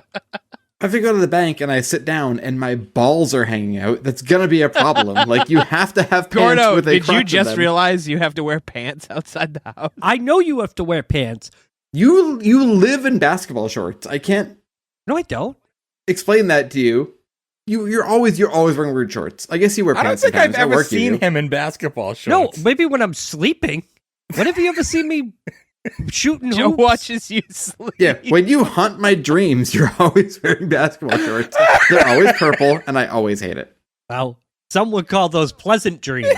If I go to the bank and I sit down and my balls are hanging out, that's going to be a problem. Like, you have to have pants Gordo, with a did crotch you in just them. realize you have to wear pants outside the house? I know you have to wear pants. You live in basketball shorts. I can't No, I don't. explain that to you. You're always wearing weird shorts. I guess you wear I don't pants think I've sometimes. At ever work you seen do. him in basketball No, shorts. maybe when I'm sleeping. When have you ever seen me shooting Joe hoops? watches you sleep. Yeah, when you haunt my dreams, you're always wearing basketball shorts. They're always purple, and I always hate it. Well, some would call those pleasant dreams.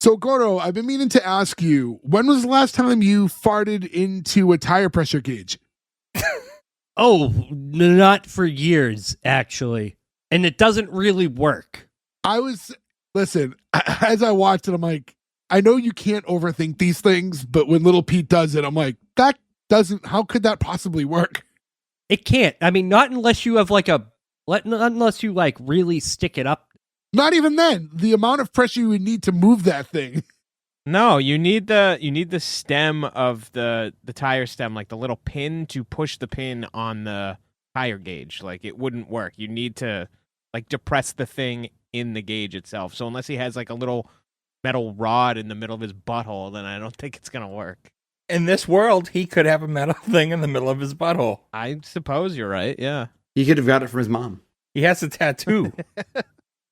So, Gordo, I've been meaning to ask you, when was the last time you farted into a tire pressure gauge? Not for years, actually. And it doesn't really work. Listen, as I watched it, I'm like, I know you can't overthink these things, but when Little Pete does it, I'm like, how could that possibly work? It can't. I mean, not unless you have unless you really stick it up. Not even then. The amount of pressure you would need to move that thing. No, you need the stem of the tire stem, like the little pin to push the pin on the tire gauge. Like it wouldn't work. You need to depress the thing in the gauge itself. So unless he has like a little metal rod in the middle of his butthole, then I don't think it's gonna work. In this world, he could have a metal thing in the middle of his butthole. I suppose you're right. Yeah, he could have got it from his mom. He has a tattoo.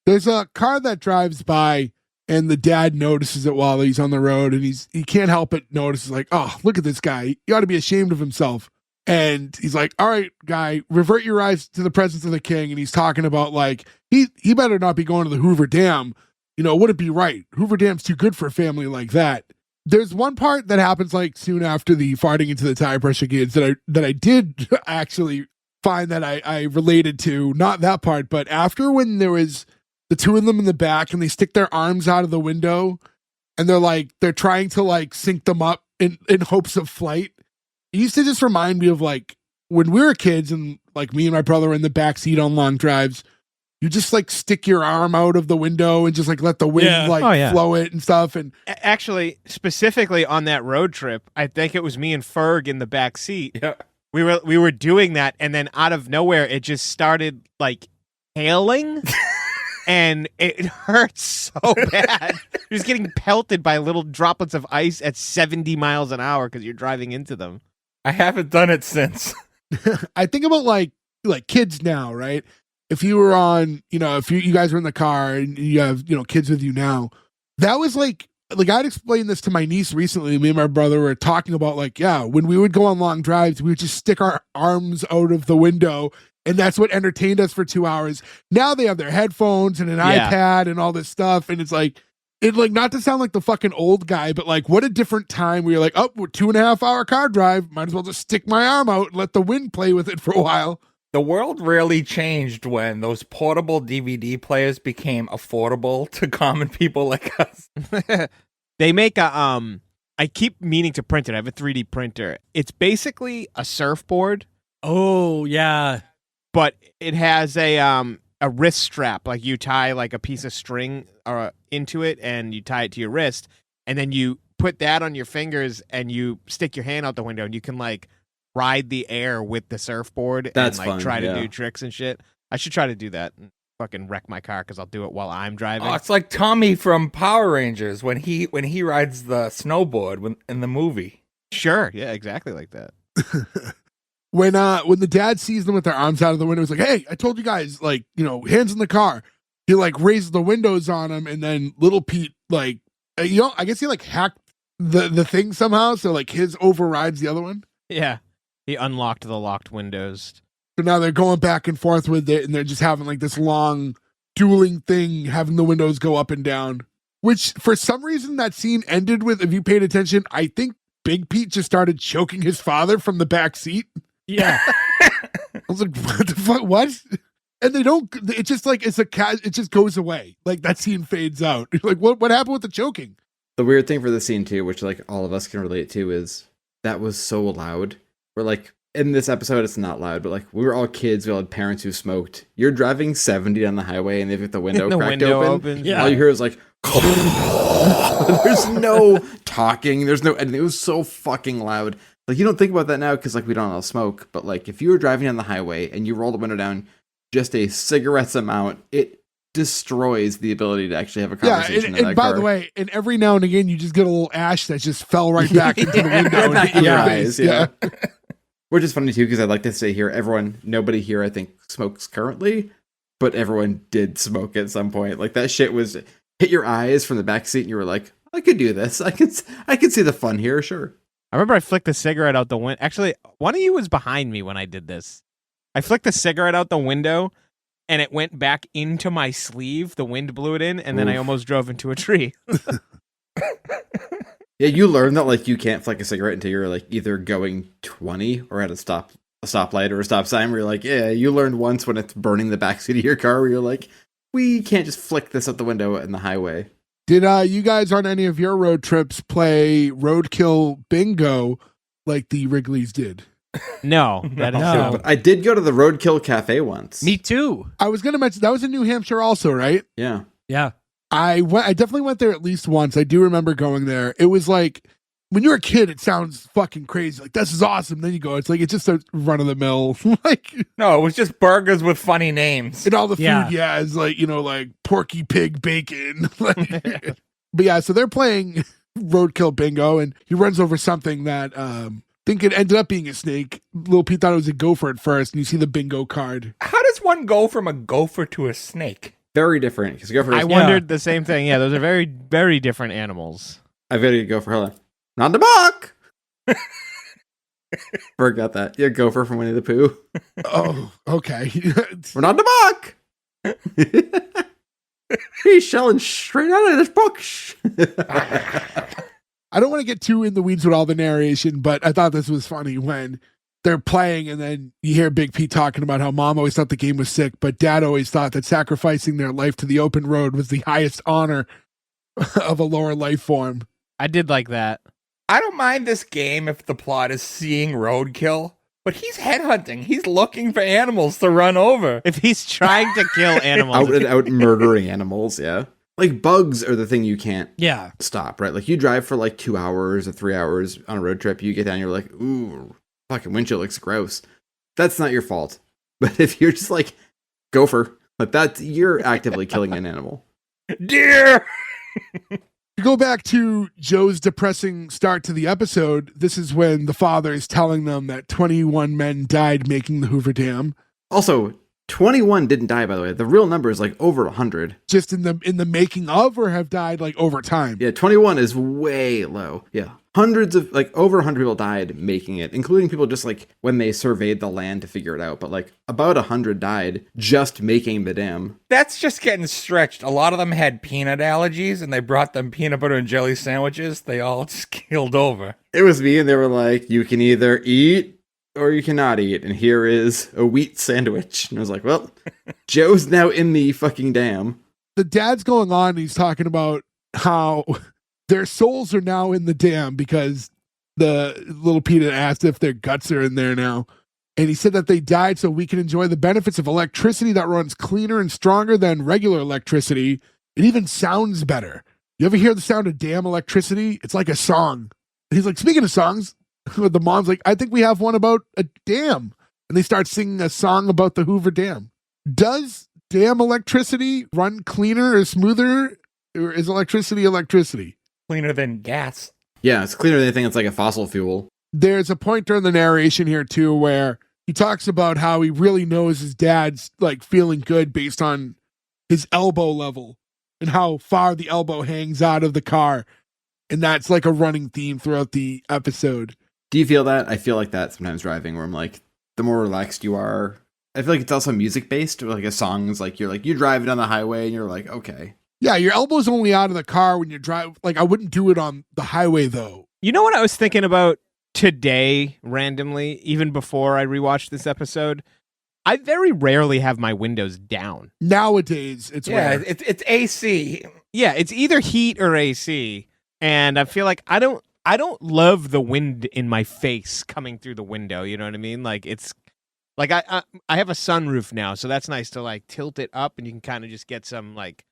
There's a car that drives by, and the dad notices it while he's on the road, and he can't help but notice, like, oh, look at this guy. He ought to be ashamed of himself. And he's like, all right, guy, revert your eyes to the presence of the king. And he's talking about, like, he better not be going to the Hoover Dam. Would it be right? Hoover Dam's too good for a family like that. There's one part that happens, like, soon after the farting into the tire pressure gauge that I did actually find that I related to. Not that part, but after, when there was the two of them in the back and they stick their arms out of the window and they're trying to like sync them up in hopes of flight. It used to just remind me of like when we were kids and like me and my brother were in the back seat on long drives, you just like stick your arm out of the window and just like let the wind flow it and stuff. And actually, specifically on that road trip, I think it was me and Ferg in the back seat. Yeah. We were doing that, and then out of nowhere it just started like hailing. And it hurts so bad. You're just getting pelted by little droplets of ice at 70 miles an hour because you're driving into them. I haven't done it since. I think about like kids now, right? If you were on, if you guys were in the car and you have, kids with you now, that was like I'd explained this to my niece recently. Me and my brother were talking about when we would go on long drives, we would just stick our arms out of the window. And that's what entertained us for 2 hours. Now they have their headphones and an iPad and all this stuff. And it's like, not to sound like the fucking old guy, but like, what a different time where you're like, we're 2.5 hour car drive. Might as well just stick my arm out and let the wind play with it for a while. The world really changed when those portable DVD players became affordable to common people like us. They make I keep meaning to print it. I have a 3D printer. It's basically a surfboard. Oh, yeah. But it has a wrist strap, like you tie like a piece of string into it and you tie it to your wrist, and then you put that on your fingers and you stick your hand out the window and you can like ride the air with the surfboard. That's and like fun, try to do tricks and shit. I should try to do that and fucking wreck my car because I'll do it while I'm driving. Oh, it's like Tommy from Power Rangers when he rides the snowboard in the movie. Sure, yeah, exactly like that. When the dad sees them with their arms out of the window, he's like, hey, I told you guys, like, hands in the car. He like raised the windows on him, and then Little Pete, like, I guess he like hacked the thing somehow, so like his overrides the other one. Yeah, he unlocked the locked windows. So now they're going back and forth with it, and they're just having like this long dueling thing, having the windows go up and down. Which for some reason that scene ended with, if you paid attention, I think Big Pete just started choking his father from the back seat. Yeah. I was like, what the fuck? What? And they don't, it's just like, it just goes away. Like that scene fades out. Like, what happened with the choking? The weird thing for the scene too, which like all of us can relate to, is that was so loud. We're like, in this episode, it's not loud, but like we were all kids. We all had parents who smoked. You're driving 70 on the highway and they've got the window cracked open. Yeah. All you hear is like, there's no talking. There's no editing. It was so fucking loud. Like, you don't think about that now because, like, we don't all smoke. But, like, if you were driving on the highway and you roll the window down just a cigarette's amount, it destroys the ability to actually have a conversation in that by car. the way, and every now and again, you just get a little ash that just fell right back into the window and hit in your your face. eyes. Yeah. Which is funny, too, because I'd like to say here, nobody here, I think, smokes currently, but everyone did smoke at some point. Like, that shit was hit your eyes from the back seat and you were like, I could do this. I could see the fun here, sure. I remember I flicked the cigarette out the window. Actually, one of you was behind me when I did this. I flicked the cigarette out the window, and it went back into my sleeve. The wind blew it in, and then I almost drove into a tree. Yeah, you learn that like you can't flick a cigarette until you're like either going 20 or at a stop a stoplight or a stop sign where you're like, yeah, you learned once when it's burning the backseat of your car where you're like, we can't just flick this out the window in the highway. Did you guys on any of your road trips play roadkill bingo like the Wrigleys did? No, that is No. But I did go to the Roadkill Cafe once. Me too. I was going to mention that was in New Hampshire also, right? Yeah. Yeah. I definitely went there at least once. I do remember going there. It was like, when you're a kid, it sounds fucking crazy. Like, this is awesome. Then you go, it's like, it's just a run of the mill. Like, No, it was just burgers with funny names. and all the food, Yeah. is like, like Porky Pig Bacon. Like, but yeah, so they're playing roadkill bingo, and he runs over something that I think it ended up being a snake. Little Pete thought it was a gopher at first, and you see the bingo card. How does one go from a gopher to a snake? Very different. Because Gopher I wondered the same thing. Yeah, those are very, very different animals. I've got to go for Helen. Not the buck! Forgot that. Yeah, Gopher from Winnie the Pooh. Oh, okay. We're not the buck! He's shelling straight out of this book. I don't want to get too in the weeds with all the narration, but I thought this was funny when they're playing and then you hear Big Pete talking about how mom always thought the game was sick, but dad always thought that sacrificing their life to the open road was the highest honor of a lower life form. I did like that. I don't mind this game if the plot is seeing roadkill, but he's headhunting. He's looking for animals to run over. If he's trying to kill animals, Out and out murdering animals, yeah. Like, bugs are the thing you can't Yeah. stop, right? Like, you drive for like 2 hours or 3 hours on a road trip, you get down, you're like, ooh, fucking windshield looks gross. That's not your fault. But if you're just like, gopher, like that's, you're actively killing an animal. Deer! To go back to Joe's depressing start to the episode, this is when the father is telling them that 21 men died making the Hoover Dam. Also, 21 didn't die, by the way. The real number is like over 100. Just in the making of, or have died like over time. Yeah, 21 is way low. Yeah. Hundreds of, like, over 100 people died making it, including people just, like, when they surveyed the land to figure it out. But, like, about 100 died just making the dam. That's just getting stretched. A lot of them had peanut allergies, and they brought them peanut butter and jelly sandwiches. They all just killed over. It was me, and they were like, you can either eat or you cannot eat, and here is a wheat sandwich. And I was like, well, Joe's now in the fucking dam. The dad's going on, and he's talking about how their souls are now in the dam because the little Peter asked if their guts are in there now. And he said that they died so we can enjoy the benefits of electricity that runs cleaner and stronger than regular electricity. It even sounds better. You ever hear the sound of dam electricity? It's like a song. And he's like, speaking of songs, the mom's like, I think we have one about a dam. And they start singing a song about the Hoover Dam. Does dam electricity run cleaner or smoother? Or is electricity? Cleaner than gas. Yeah, it's cleaner than anything. It's like a fossil fuel. There's a point during the narration here too where he talks about how he really knows his dad's like feeling good based on his elbow level and how far the elbow hangs out of the car. And that's like a running theme throughout the episode. Do you feel that? I feel like that sometimes driving where I'm like, the more relaxed you are. I feel like it's also music based, like a song's like you're driving down the highway and you're like, okay. Yeah, your elbow's only out of the car when you drive. Like, I wouldn't do it on the highway, though. You know what I was thinking about today, randomly, even before I rewatched this episode? I very rarely have my windows down. Nowadays, it's rare. It's AC. Yeah, it's either heat or AC, and I feel like I don't love the wind in my face coming through the window. You know what I mean? Like it's like I have a sunroof now, so that's nice to like tilt it up, and you can kind of just get some like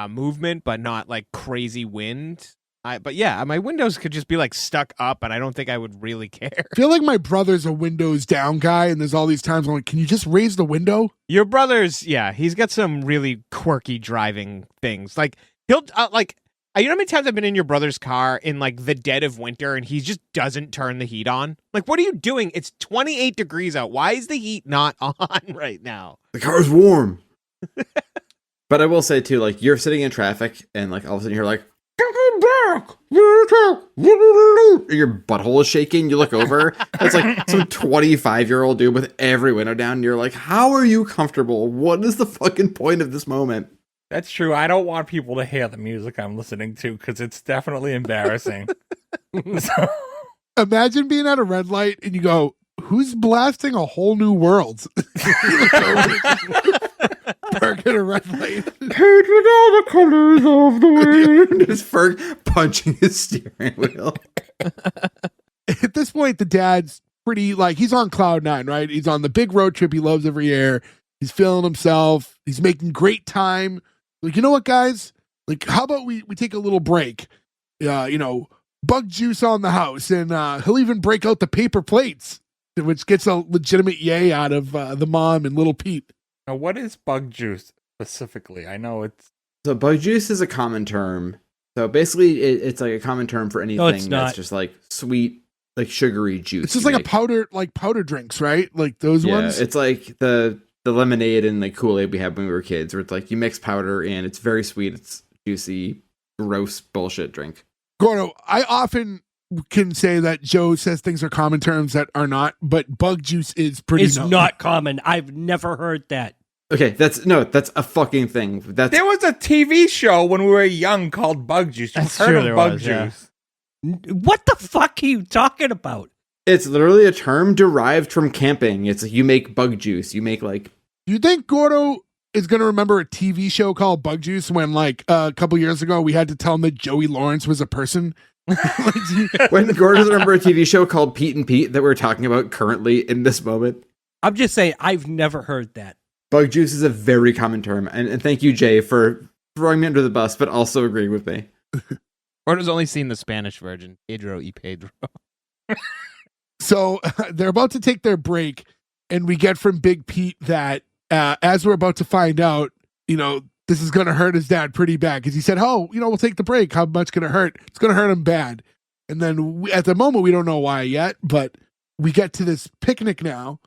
movement, but not like crazy wind. But yeah, my windows could just be like stuck up, and I don't think I would really care. I feel like my brother's a windows down guy, and there's all these times I'm like, can you just raise the window? Your brother's, yeah, he's got some really quirky driving things. Like he'll you know how many times I've been in your brother's car in like the dead of winter and he just doesn't turn the heat on? Like, what are you doing? It's 28 degrees out. Why is the heat not on right now? The car's warm. But I will say too, like you're sitting in traffic and like all of a sudden you're like, your butthole is shaking. You look over, it's like some 25-year-old dude with every window down. And you're like, how are you comfortable? What is the fucking point of this moment? That's true. I don't want people to hear the music I'm listening to because it's definitely embarrassing. So, Imagine being at a red light and you go, who's blasting A Whole New World? Ferg in a red light. Paint with all the colors of the wind. Is Ferg punching his steering wheel? At this point, the dad's pretty, like, he's on cloud nine, right? He's on the big road trip he loves every year. He's feeling himself. He's making great time. Like, you know what, guys? Like, how about we take a little break? Bug juice on the house, and he'll even break out the paper plates, which gets a legitimate yay out of the mom and little Pete. Now, what is bug juice specifically? I know it's... So bug juice is a common term. So basically, it's like a common term for anything that's just like sweet, like sugary juice. It's just like a powder, like powder drinks, right? Like those ones. It's like the lemonade and like Kool-Aid we had when we were kids, where it's like you mix powder and it's very sweet, it's juicy, gross bullshit drink. Gordo, I often can say that Joe says things are common terms that are not, but bug juice is pretty. It's not common. I've never heard that. Okay, that's a fucking thing. There was a TV show when we were young called Bug Juice. You've heard of Bug Juice? Yeah. What the fuck are you talking about? It's literally a term derived from camping. It's you make bug juice. You make like. You think Gordo is going to remember a TV show called Bug Juice when, like, a couple years ago we had to tell him that Joey Lawrence was a person? When Gordo doesn't remember a TV show called Pete and Pete that we're talking about currently in this moment. I'm just saying, I've never heard that. Bug juice is a very common term, and thank you, Jay, for throwing me under the bus, but also agreeing with me. Gordo's only seen the Spanish version, Pedro y Pedro. So they're about to take their break, and we get from Big Pete that as we're about to find out, this is going to hurt his dad pretty bad, because he said, we'll take the break. How much going to hurt? It's going to hurt him bad. And then at the moment, we don't know why yet, but we get to this picnic now.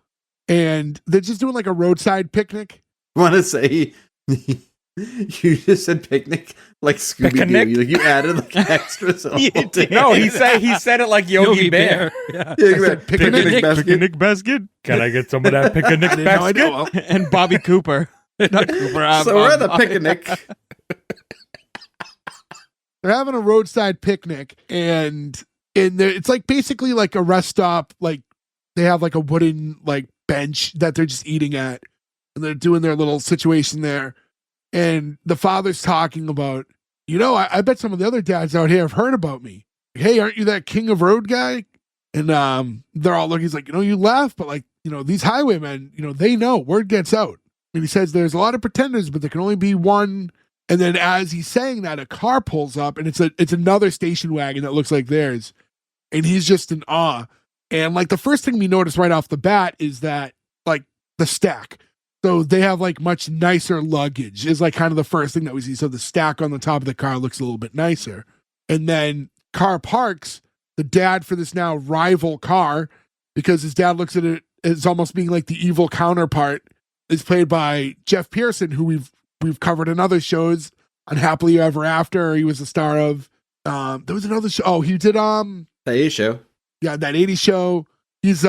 And they're just doing like a roadside picnic. I want to say, you just said picnic like Scooby-Doo. Like you added like extra syllables. No, he said it like Yogi Bear. Yeah. Picnic basket. Can I get some of that picnic basket? And Bobby Cooper. Not Cooper. So we're at the picnic. They're having a roadside picnic, and it's like basically like a rest stop. Like they have like a wooden like bench that they're just eating at, and they're doing their little situation there. And the father's talking about, I bet some of the other dads out here have heard about me. Hey, aren't you that king of road guy? And they're all looking. He's like, you laugh, but like, these highwaymen, they know word gets out. And he says there's a lot of pretenders, but there can only be one. And then as he's saying that, a car pulls up, and it's another station wagon that looks like theirs. And he's just in awe. And like the first thing we notice right off the bat is that like the stack. So they have like much nicer luggage is like kind of the first thing that we see. So the stack on the top of the car looks a little bit nicer. And then car parks, the dad for this now rival car, because his dad looks at it as almost being like the evil counterpart, is played by Jeff Pearson, who we've covered in other shows. Unhappily Ever After, he was the star of. There was another show. Oh, he did the 80s show. Yeah, that 80s show. He's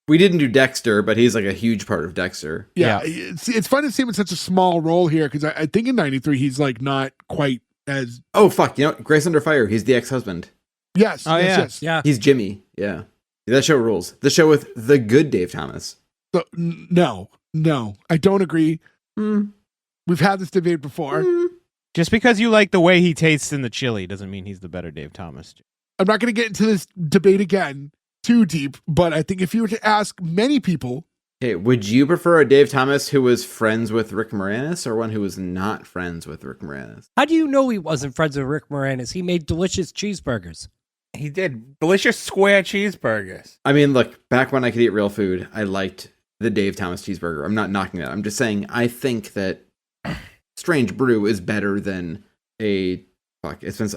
we didn't do Dexter, but he's like a huge part of Dexter. Yeah. It's fun to see him in such a small role here, because I think in 93 he's like not quite as. Oh fuck! Grace Under Fire. He's the ex-husband. Yes. Oh yes. Yeah. He's Jimmy. Yeah. That show rules. The show with the good Dave Thomas. So, no, I don't agree. We've had this debate before. Just because you like the way he tastes in the chili doesn't mean he's the better Dave Thomas. I'm not going to get into this debate again too deep, but I think if you were to ask many people. Okay, would you prefer a Dave Thomas who was friends with Rick Moranis or one who was not friends with Rick Moranis? How do you know he wasn't friends with Rick Moranis? He made delicious cheeseburgers. He did. Delicious square cheeseburgers. I mean, look, back when I could eat real food, I liked the Dave Thomas cheeseburger. I'm not knocking that. I'm just saying I think that Strange Brew is better than a... Fuck, it's been...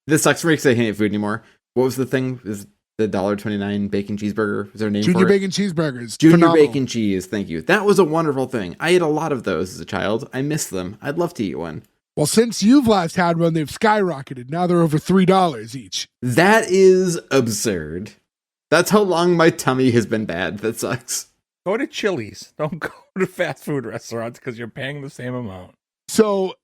this sucks for me because I can't eat food anymore. What was the thing? Is the $1.29 bacon cheeseburger? Is there a name Junior for it? Bacon Cheeseburgers. Junior Phenomenal. Bacon Cheese, thank you. That was a wonderful thing. I ate a lot of those as a child. I miss them. I'd love to eat one. Well, since you've last had one, they've skyrocketed. Now they're over $3 each. That is absurd. That's how long my tummy has been bad. That sucks. Go to Chili's. Don't go to fast food restaurants because you're paying the same amount. So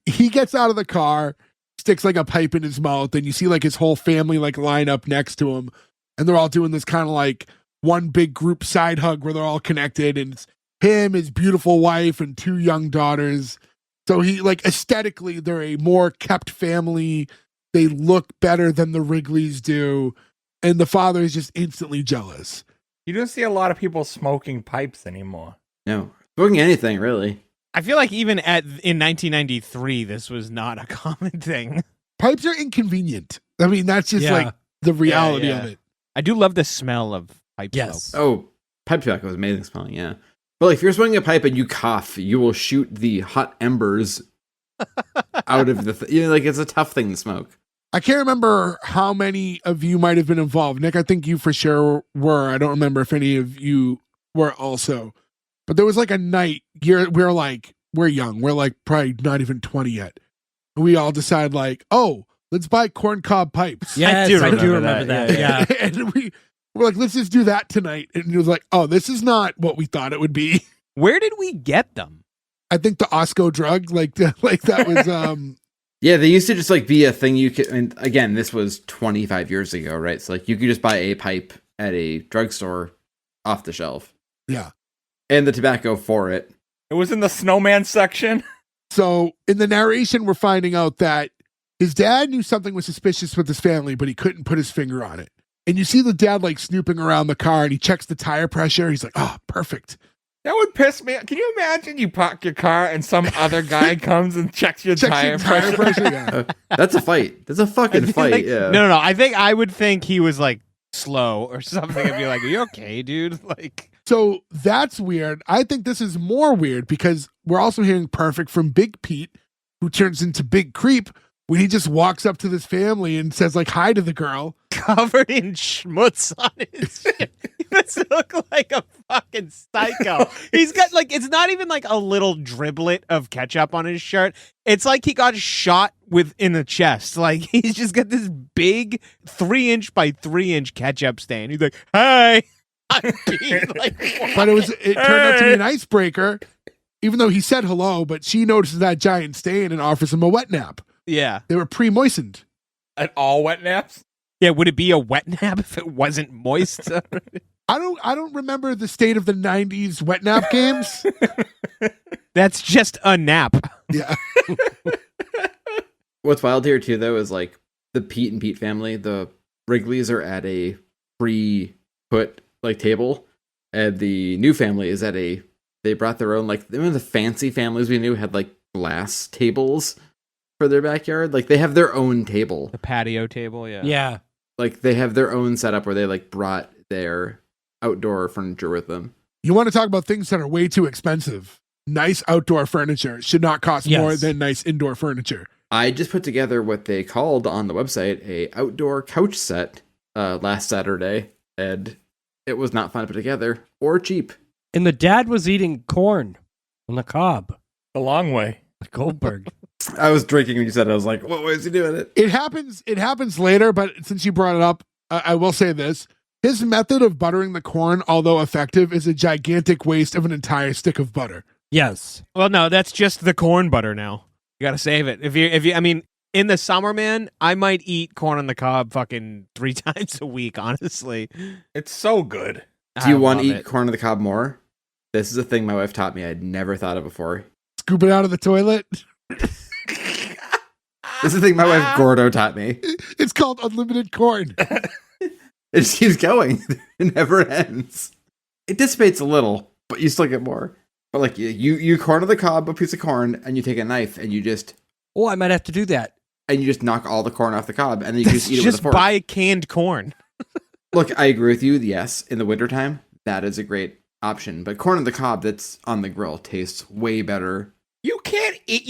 he gets out of the car, sticks like a pipe in his mouth, and you see like his whole family like line up next to him, and they're all doing this kind of like one big group side hug where they're all connected, and it's him, his beautiful wife, and 2 young daughters. So he, like, aesthetically, they're a more kept family. They look better than the Wrigleys do. And the father is just instantly jealous. You don't see a lot of people smoking pipes anymore. No, smoking anything really. I feel like even in 1993, this was not a common thing. Pipes are inconvenient. I mean, that's just like the reality of it. I do love the smell of pipe smoke. Oh, pipe tobacco is amazing smelling, yeah. But like, if you're smoking a pipe and you cough, you will shoot the hot embers out of the like, it's a tough thing to smoke. I can't remember how many of you might have been involved. Nick, I think you for sure were. I don't remember if any of you were also. But there was like a night, we're young. We're like probably not even 20 yet. And we all decide like, oh, let's buy corncob pipes. Yes, I do remember that. Yeah. And we're like, let's just do that tonight. And it was like, oh, this is not what we thought it would be. Where did we get them? I think the Osco drug, like that was Yeah, they used to just like be a thing you could, and again, this was 25 years ago, right? So like you could just buy a pipe at a drugstore off the shelf. Yeah. And the tobacco for it. It was in the snowman section. So in the narration, we're finding out that his dad knew something was suspicious with his family, but he couldn't put his finger on it. And you see the dad like snooping around the car, and he checks the tire pressure. He's like, oh, perfect. That would piss me. Can you imagine you park your car and some other guy comes and checks your tire pressure? Yeah. That's a fight. That's a fucking fight. Like, yeah. No. I would think he was like slow or something. I'd be like, are you okay, dude? Like, so that's weird. I think this is more weird because we're also hearing perfect from Big Pete, who turns into Big Creep when he just walks up to this family and says like hi to the girl. Covered in schmutz on his shit. He must look like a fucking psycho. He's got like, it's not even like a little driblet of ketchup on his shirt. It's like he got shot in the chest. Like he's just got this big 3-inch by 3-inch ketchup stain. He's like, hi. I'm Pete. Like, but it turned out to be an icebreaker, even though he said hello, but she notices that giant stain and offers him a wet nap. Yeah. They were pre-moistened. At all wet naps? Yeah, would it be a wet nap if it wasn't moist? I don't remember the state of the 90s wet nap games. That's just a nap. Yeah. What's wild here too, though, is like the Pete and Pete family, the Wrigleys are at a pre-put like table, and the new family is they brought their own, like, the fancy families we knew had like glass tables for their backyard. Like they have their own table. The patio table, yeah. Yeah. Like they have their own setup where they like brought their outdoor furniture with them. You want to talk about things that are way too expensive. Nice outdoor furniture should not cost more than nice indoor furniture. I just put together what they called on the website a outdoor couch set last Saturday, and it was not fun to put together or cheap. And the dad was eating corn on the cob. The long way. Like Goldberg. I was drinking when you said it. I was like, what was he doing it? It happens later, but since you brought it up, I will say this. His method of buttering the corn, although effective, is a gigantic waste of an entire stick of butter. Yes. Well, no, that's just the corn butter now. You got to save it. If you, I mean, in the summer, man, I might eat corn on the cob fucking 3 times a week, honestly. It's so good. Do you want to eat corn on the cob more? This is a thing my wife taught me I'd never thought of before. Scoop it out of the toilet. This is the thing my wife Gordo taught me. It's called unlimited corn. It just keeps going. It never ends. It dissipates a little, but you still get more. But like you corn on the cob a piece of corn, and you take a knife and you just I might have to do that. And you just knock all the corn off the cob, and then you can just eat it with a fork. Just buy canned corn. Look, I agree with you. Yes, in the wintertime, that is a great option. But corn on the cob that's on the grill tastes way better. You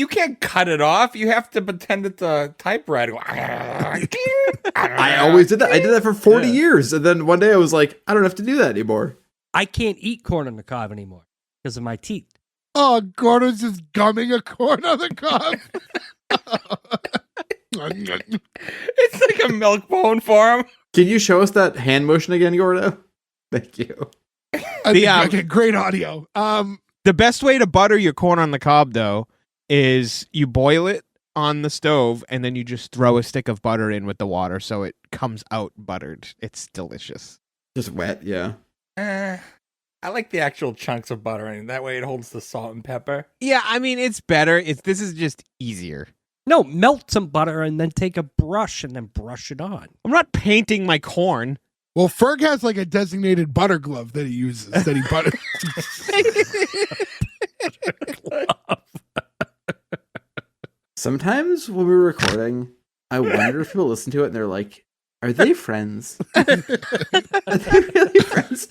can't cut it off. You have to pretend it's a typewriter. I always did that. I did that for 40 years. And then one day I was like, I don't have to do that anymore. I can't eat corn on the cob anymore because of my teeth. Oh, Gordon's just gumming a corn on the cob. It's like a milk bone for him. Can you show us that hand motion again, Gordo? Thank you. Okay, great audio. The best way to butter your corn on the cob, though, is you boil it on the stove and then you just throw a stick of butter in with the water so it comes out buttered. It's delicious. Just wet, yeah. I like the actual chunks of butter, and that way it holds the salt and pepper. Yeah, I mean, it's better. This is just easier. No, melt some butter and then take a brush and then brush it on. I'm not painting my corn. Well, Ferg has like a designated butter glove that he uses that he butter. Sometimes when we're recording, I wonder if people listen to it and they're like, are they friends? Are they really friends?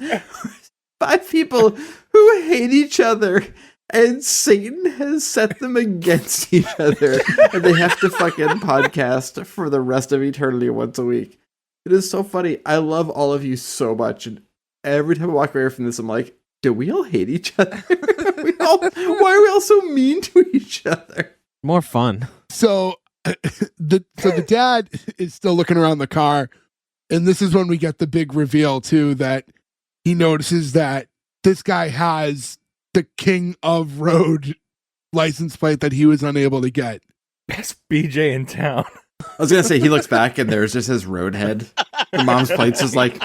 5 people who hate each other and Satan has set them against each other and they have to fucking podcast for the rest of eternity once a week. It is so funny. I love all of you so much. And every time I walk away from this, I'm like, do we all hate each other? Why are we all so mean to each other? More fun. So the dad is still looking around the car. And this is when we get the big reveal, too, that he notices that this guy has the King of Road license plate that he was unable to get. Best BJ in town. I was going to say, he looks back and there's just his roadhead. The mom's plates is like...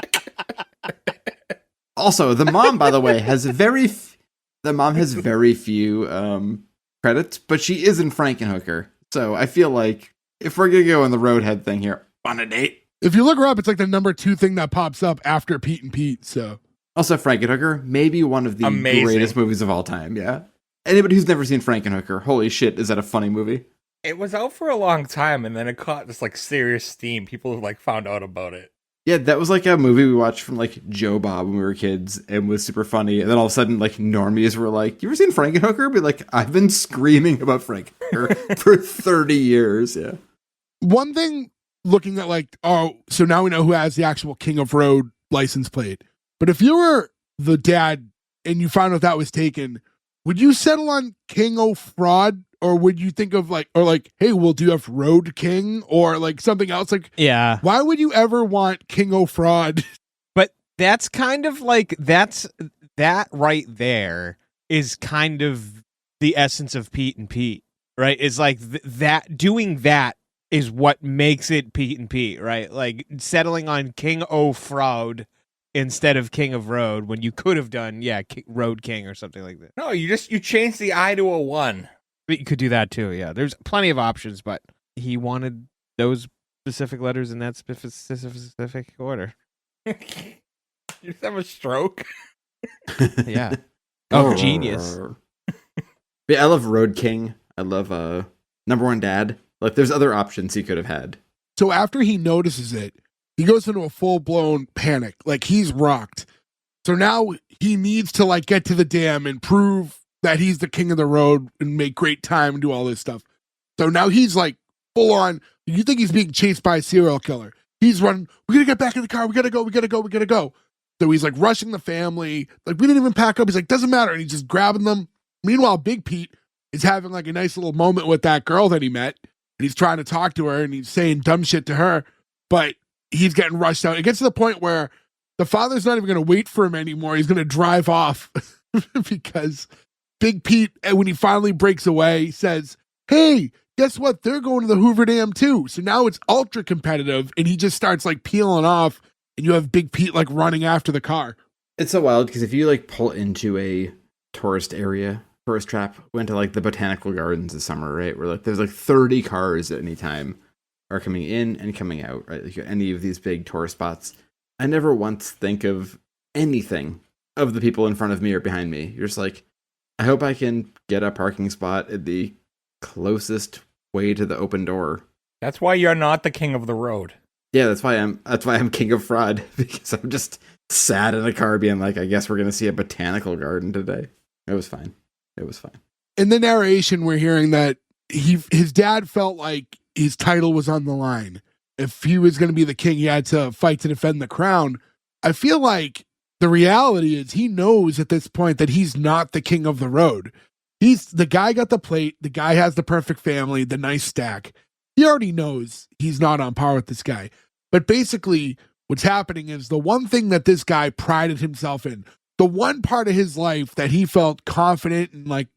Also, the mom, by the way, has very few credits, but she is in Frankenhooker. So I feel like if we're going to go on the roadhead thing here, on a date. If you look her up, it's like the number 2 thing that pops up after Pete and Pete. So also, Frankenhooker, maybe one of the greatest movies of all time. Yeah. Anybody who's never seen Frankenhooker, holy shit, is that a funny movie? It was out for a long time, and then it caught this like serious steam. People have like found out about it. Yeah, that was like a movie we watched from like Joe Bob when we were kids and was super funny. And then all of a sudden, like normies were like, "You ever seen Frankenhooker?" Be like, "I've been screaming about Frankenhooker for 30 years." Yeah. One thing, looking at like, oh, so now we know who has the actual King of Road license plate. But if you were the dad and you found out that was taken, would you settle on King O' Fraud? Or would you think of like, hey, well, do you have Road King or like something else? Like, yeah. Why would you ever want King O' Fraud? But that's kind of like, that right there is kind of the essence of Pete and Pete, right? It's like that doing that is what makes it Pete and Pete, right? Like settling on King O' Fraud instead of King of Road when you could have done, Road King or something like that. No, you change the I to a 1. But you could do that too, yeah. There's plenty of options, but he wanted those specific letters in that specific order. You just have a stroke? Yeah. Oh, genius. Yeah, I love Road King. I love Number One Dad. Like, there's other options he could have had. So after he notices it, he goes into a full-blown panic. Like, he's rocked. So now he needs to, like, get to the dam and prove that he's the king of the road and make great time and do all this stuff. So now he's like full on. You think he's being chased by a serial killer. He's running. We gotta get back in the car. We gotta go. So he's like rushing the family. Like, we didn't even pack up. He's like, doesn't matter. And he's just grabbing them. Meanwhile, Big Pete is having like a nice little moment with that girl that he met. And he's trying to talk to her and he's saying dumb shit to her. But he's getting rushed out. It gets to the point where the father's not even going to wait for him anymore. He's going to drive off because Big Pete, when he finally breaks away, says, hey, guess what? They're going to the Hoover Dam too. So now it's ultra competitive and he just starts like peeling off and you have Big Pete like running after the car. It's so wild because if you like pull into a tourist trap, went to like the botanical gardens this summer, right? Where like there's like 30 cars at any time are coming in and coming out, right? Like any of these big tourist spots. I never once think of anything of the people in front of me or behind me. You're just like, I hope I can get a parking spot at the closest way to the open door. That's why you're not the king of the road. Yeah, that's why I'm king of fraud, because I'm just sat in a car being like, I guess we're going to see a botanical garden today. It was fine. In the narration, we're hearing that his dad felt like his title was on the line. If he was going to be the king, he had to fight to defend the crown. I feel like the reality is he knows at this point that he's not the king of the road. He's the guy got the plate. The guy has the perfect family, the nice stack. He already knows he's not on par with this guy. But basically what's happening is the one thing that this guy prided himself in, the one part of his life that he felt confident and like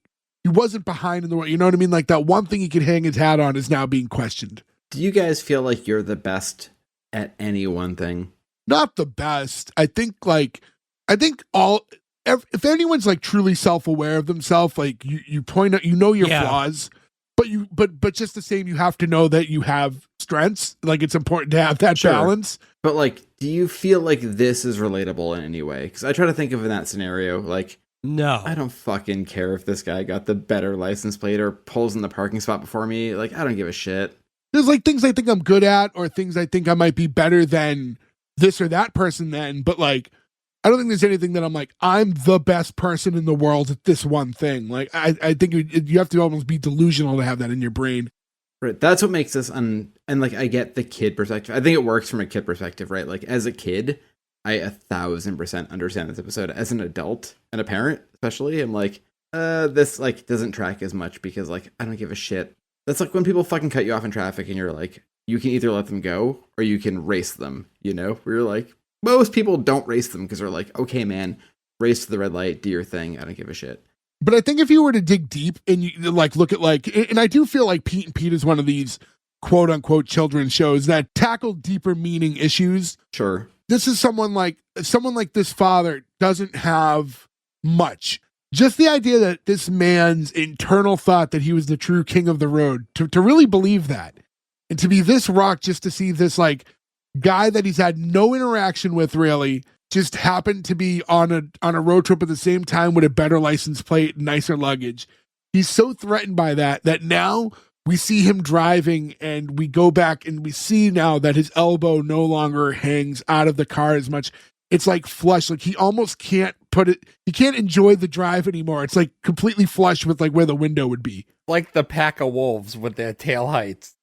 he wasn't behind in the world. You know what I mean? Like that one thing he could hang his hat on is now being questioned. Do you guys feel like you're the best at any one thing? Not the best. I think I think if anyone's like truly self-aware of themselves, like you point out, your flaws, but just the same, you have to know that you have strengths. Like it's important to have that balance. But like, do you feel like this is relatable in any way? Because I try to think of in that scenario, like, no, I don't fucking care if this guy got the better license plate or pulls in the parking spot before me. Like, I don't give a shit. There's like things I think I'm good at, or things I think I might be better than this or that person then, but like, I don't think there's anything that I'm like, I'm the best person in the world at this one thing. Like, I think you have to almost be delusional to have that in your brain. Right. That's what makes this and like, I get the kid perspective. I think it works from a kid perspective, right? Like, as a kid, I 1,000% understand this episode. As an adult and a parent, especially, I'm like, this like doesn't track as much because like, I don't give a shit. That's like when people fucking cut you off in traffic and you're like, you can either let them go or you can race them, you know? We're like, most people don't race them because they're like, okay, man, race to the red light, do your thing. I don't give a shit. But I think if you were to dig deep and you like look at like, and I do feel like Pete and Pete is one of these quote unquote children's shows that tackle deeper meaning issues. Sure. This is someone like this father doesn't have much. Just the idea that this man's internal thought that he was the true king of the road, to really believe that, and to be this rock, just to see this like guy that he's had no interaction with really, just happened to be on a road trip at the same time with a better license plate, nicer luggage. He's so threatened by that now we see him driving and we go back and we see now that his elbow no longer hangs out of the car as much. It's like flush. Like he almost can't he can't enjoy the drive anymore. It's like completely flush with like where the window would be. Like the pack of wolves with their tail heights.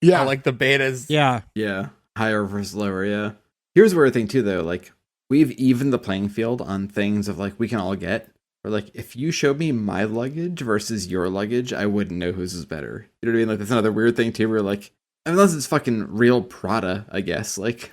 Yeah. Or like the betas. Yeah. Yeah. Higher versus lower. Yeah. Here's a weird thing too, though. Like, we've evened the playing field on things of like, we can all get. Or like, if you showed me my luggage versus your luggage, I wouldn't know whose is better. You know what I mean? Like, that's another weird thing too, where like, unless it's fucking real Prada, I guess. Like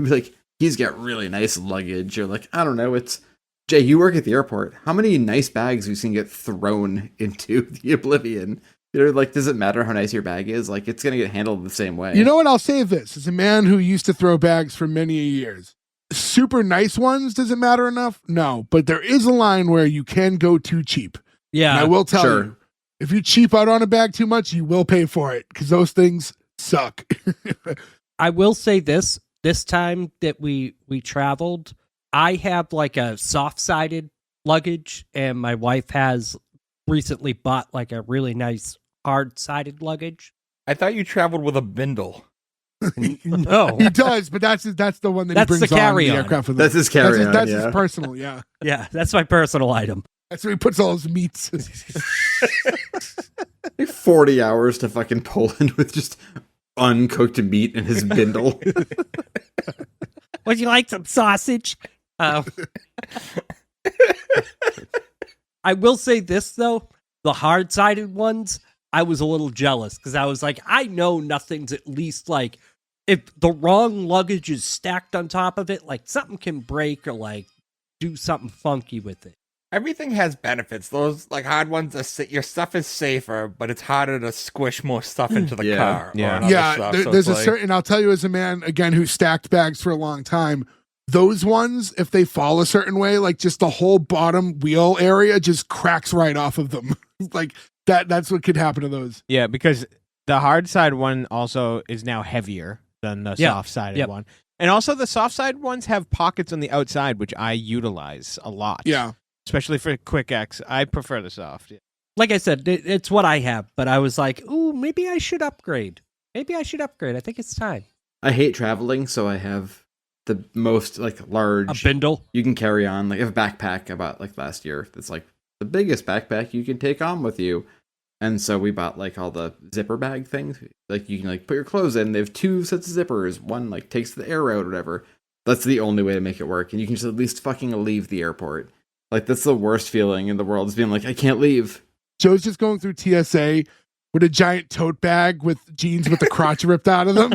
he's got really nice luggage. Or like, I don't know, it's Jay, you work at the airport. How many nice bags we've seen get thrown into the oblivion? You know, like, does it matter how nice your bag is? Like, it's gonna get handled the same way. You know what? I'll say this. As a man who used to throw bags for many years, super nice ones, does it matter enough? No, but there is a line where you can go too cheap. Yeah. And I will tell you, if you cheap out on a bag too much, you will pay for it because those things suck. I will say this time that we traveled, I have like a soft-sided luggage and my wife has recently bought like a really nice hard-sided luggage. I thought you traveled with a bindle. No. He does, but that's the one that That's he brings the carry-on. on the aircraft with That's his carry-on, That's yeah. his personal, yeah. Yeah, that's my personal item. That's where he puts all his meats. Like 40 hours to fucking Poland with just uncooked meat in his bindle. Would you like some sausage? I will say this, though. The hard-sided ones, I was a little jealous because I was like, I know nothing's at least like, if the wrong luggage is stacked on top of it, like something can break or like do something funky with it. Everything has benefits. Those like hard ones, your stuff is safer, but it's harder to squish more stuff into the car. Yeah, there's a certain, I'll tell you as a man, again, who stacked bags for a long time, those ones, if they fall a certain way, like just the whole bottom wheel area just cracks right off of them. Like that's what could happen to those. Yeah, because the hard side one also is now heavier than the soft sided one. And also the soft side ones have pockets on the outside, which I utilize a lot. Yeah. Especially for quick X. I prefer the soft. Yeah. Like I said, it's what I have, but I was like, ooh, maybe I should upgrade. I think it's time. I hate traveling, so I have the most like large A bindle? you can carry on. Like, I have a backpack I bought like last year that's like the biggest backpack you can take on with you. And so we bought like all the zipper bag things. Like, you can like put your clothes in. They have 2 sets of zippers. One like takes the air out or whatever. That's the only way to make it work. And you can just at least fucking leave the airport. Like, that's the worst feeling in the world, is being like, I can't leave. Joe's just going through TSA with a giant tote bag with jeans with the crotch ripped out of them.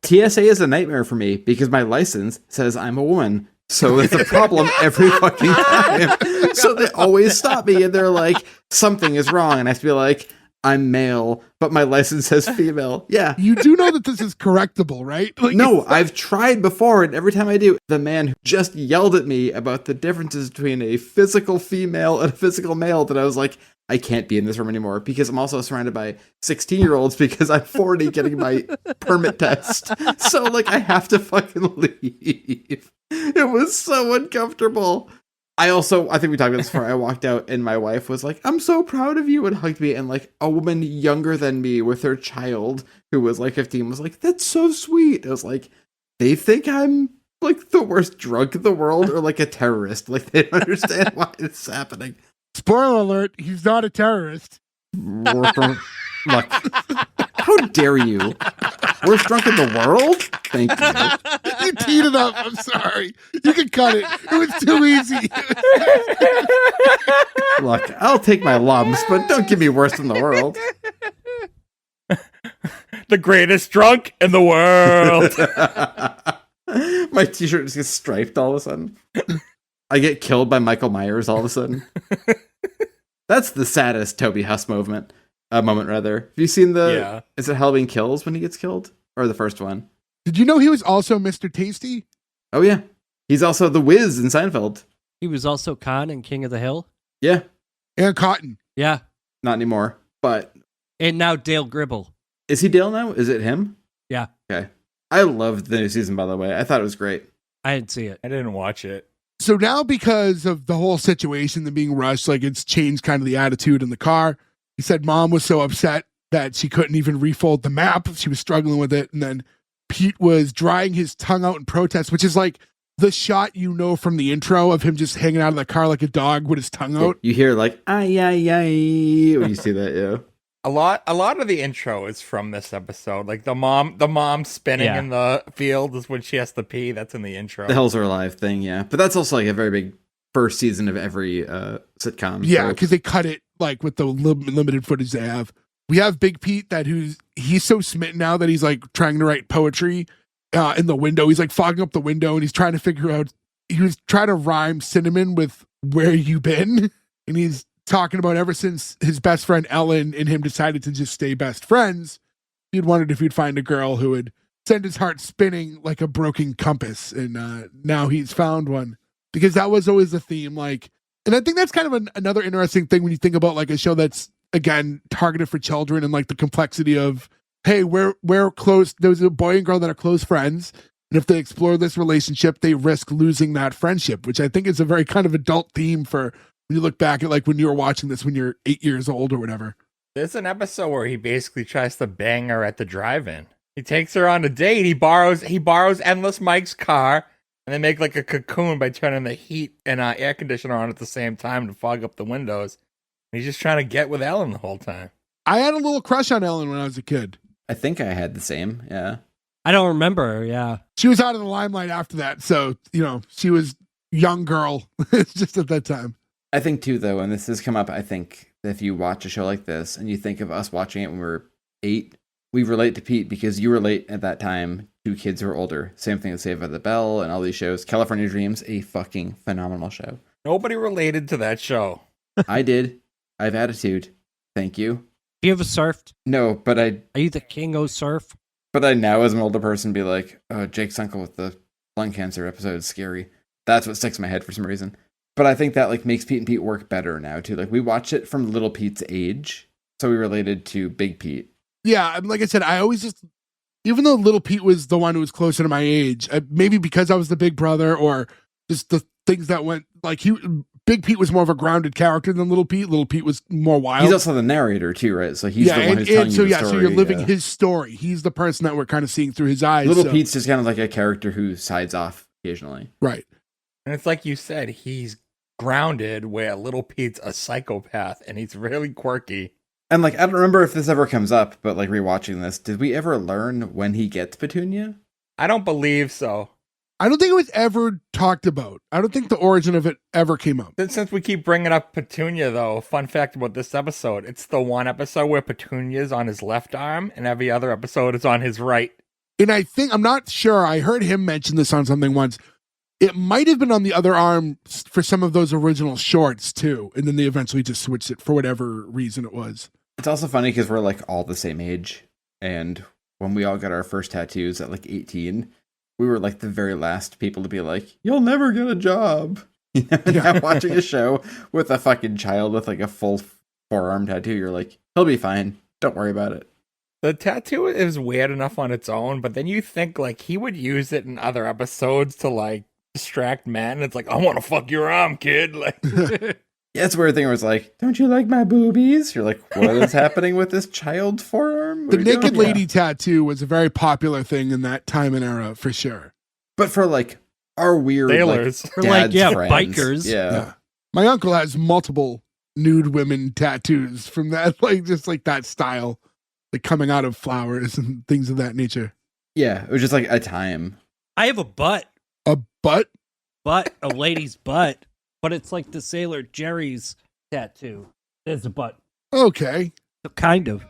TSA is a nightmare for me because my license says I'm a woman. So it's a problem every fucking time. So they always stop me and they're like, something is wrong. And I have to be like, I'm male, but my license says female. Yeah. You do know that this is correctable, right? Like, No, I've tried before, and every time I do, the man who just yelled at me about the differences between a physical female and a physical male, that I was like, I can't be in this room anymore, because I'm also surrounded by 16-year-olds because I'm 40 getting my permit test. So, like, I have to fucking leave. It was so uncomfortable. I think we talked about this before. I walked out and my wife was like, I'm so proud of you, and hugged me. And like a woman younger than me with her child who was like 15 was like, that's so sweet. I was like, they think I'm like the worst drunk in the world or like a terrorist. Like they don't understand why it's happening. Spoiler alert, he's not a terrorist. Look, how dare you? Worst drunk in the world? Thank you. You teed it up. I'm sorry. You can cut it. It was too easy. Look, I'll take my lumps, but don't give me worst in the world. The greatest drunk in the world. My t-shirt just gets striped all of a sudden. I get killed by Michael Myers all of a sudden. That's the saddest Toby Huss moment. Have you seen the? Is it Halloween Kills when he gets killed, or the first one? Did you know he was also Mr. Tasty? Oh yeah, he's also the Wiz in Seinfeld. He was also Khan in King of the Hill. Yeah, And Cotton. Yeah, not anymore. But and now Dale Gribble. Is he Dale now? Is it him? Yeah. Okay. I loved the new season, by the way. I thought it was great. I didn't see it. I didn't watch it. So now, because of the whole situation, them being rushed, like it's changed kind of the attitude in the car. He said mom was so upset that she couldn't even refold the map. She was struggling with it. And then Pete was drying his tongue out in protest, which is like the shot from the intro of him just hanging out of the car like a dog with his tongue out. You hear like, ay, ay, ay, when you see that, yeah. A lot of the intro is from this episode. Like the mom spinning in the field is when she has to pee. That's in the intro. The Hells Are Alive thing, yeah. But that's also like a very big first season of every sitcom. Yeah, because they cut it like with the limited footage they have. We have Big Pete he's so smitten now that he's like trying to write poetry in the window. He's like fogging up the window and he's trying to figure out, he was trying to rhyme cinnamon with where you been. And he's talking about ever since his best friend Ellen and him decided to just stay best friends, he'd wondered if he'd find a girl who would send his heart spinning like a broken compass. And now he's found one, because that was always the theme. Like, and I think that's kind of another interesting thing when you think about like a show that's, again, targeted for children, and like the complexity of, hey, we're close. There's a boy and girl that are close friends. And if they explore this relationship, they risk losing that friendship, which I think is a very kind of adult theme for when you look back at like when you were watching this when you're 8 years old or whatever. There's an episode where he basically tries to bang her at the drive-in. He takes her on a date. He borrows Endless Mike's car, and they make like a cocoon by turning the heat and air conditioner on at the same time to fog up the windows. And he's just trying to get with Ellen the whole time. I had a little crush on Ellen when I was a kid. I think I had the same, yeah. I don't remember her, yeah. She was out of the limelight after that, so, she was young girl. It's just at that time. I think, too, though, and this has come up, I think, that if you watch a show like this, and you think of us watching it when we were 8, we relate to Pete because you relate at that time to kids who are older. Same thing with Saved by the Bell and all these shows. California Dreams, a fucking phenomenal show. Nobody related to that show. I did. I have attitude. Thank you. Do you ever surfed? No, but Are you the king of surf? But I now, as an older person, be like, oh, Jake's uncle with the lung cancer episode is scary. That's what sticks in my head for some reason. But I think that like makes Pete and Pete work better now too. Like we watched it from Little Pete's age, so we related to Big Pete. Yeah, like I said, I always just, even though Little Pete was the one who was closer to my age, maybe because I was the big brother or just the things that went like Big Pete was more of a grounded character than Little Pete. Little Pete was more wild. He's also the narrator too, right? So he's the one who's telling you the story. So you're living his story. He's the person that we're kind of seeing through his eyes. Little Pete's just kind of like a character who sides off occasionally. Right. And it's like you said, he's grounded where Little Pete's a psychopath and he's really quirky. And like, I don't remember if this ever comes up, but like rewatching this, did we ever learn when he gets Petunia? I don't believe so. I don't think it was ever talked about. I don't think the origin of it ever came up. Since we keep bringing up Petunia, though, fun fact about this episode, it's the one episode where Petunia's on his left arm and every other episode is on his right. And I'm not sure, I heard him mention this on something once. It might have been on the other arm for some of those original shorts, too. And then they eventually just switched it for whatever reason it was. It's also funny because we're like all the same age. And when we all got our first tattoos at like 18, we were like the very last people to be like, you'll never get a job. You know, now watching a show with a fucking child with like a full forearm tattoo, you're like, he'll be fine. Don't worry about it. The tattoo is weird enough on its own, but then you think like he would use it in other episodes to like distract men. It's like, I want to fuck your arm, kid. Like, Yeah, it's a weird thing where it's like, don't you like my boobies? You're like, what is happening with this child forearm? What The are you doing? naked lady tattoo was a very popular thing in that time and era for sure. But for like our weird Sailors. like, For, like, dad's yeah, friends. bikers. Yeah. My uncle has multiple nude women tattoos from that, like just like that style, like coming out of flowers and things of that nature. Yeah, it was just like a time. I have a butt, A butt? a lady's butt, but it's like the Sailor Jerry's tattoo. There's a butt. Okay. So kind of.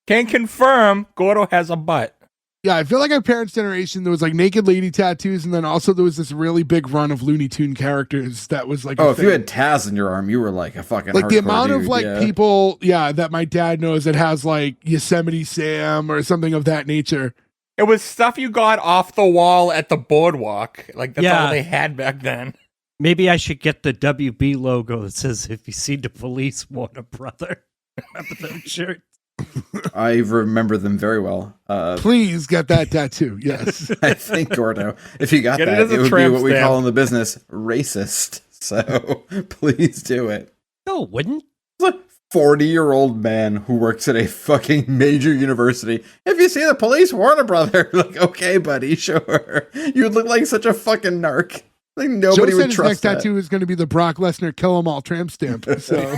Can confirm Gordo has a butt. Yeah, I feel like our parents' generation, there was like naked lady tattoos, and then also there was this really big run of Looney Tune characters that was like, Oh, a if you thing. had Taz in your arm, you were like a fucking Like the hardcore amount of dude, like yeah. people, that my dad knows that has like Yosemite Sam or something of that nature. It was stuff you got off the wall at the boardwalk. Like, that's Yeah. all they had back then. Maybe I should get the WB logo that says, if you see the police, warn a brother. Remember those shirts? I remember them very well. Please get that tattoo. Yes. I think, Gordo, if you got Get it that, as a it would be tramp what we stamp. call in the business racist. So please do it. No, it wouldn't. It's a 40-year-old man who works at a fucking major university. If you see the police, warn a brother. Like, okay, buddy, sure. You would look like such a fucking narc. Like nobody Joe would said his trust next that. tattoo is going to be the Brock Lesnar kill 'em all tramp stamp. So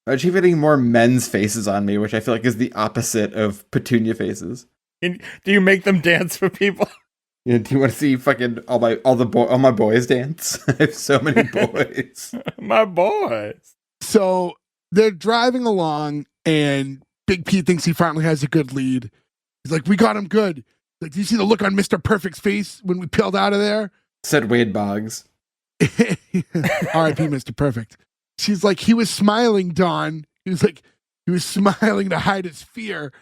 I keep getting more men's faces on me, which I feel like is the opposite of petunia faces. Do you make them dance for people? You know, do you want to see fucking all my boys dance? I have so many boys. My boys. So they're driving along, and Big Pete thinks he finally has a good lead. He's like, "We got him good." Like, do you see the look on Mr. Perfect's face when we peeled out of there? Said Wade Boggs. R.I.P. Mr. Perfect. She's like, he was smiling, Don. He was smiling to hide his fear.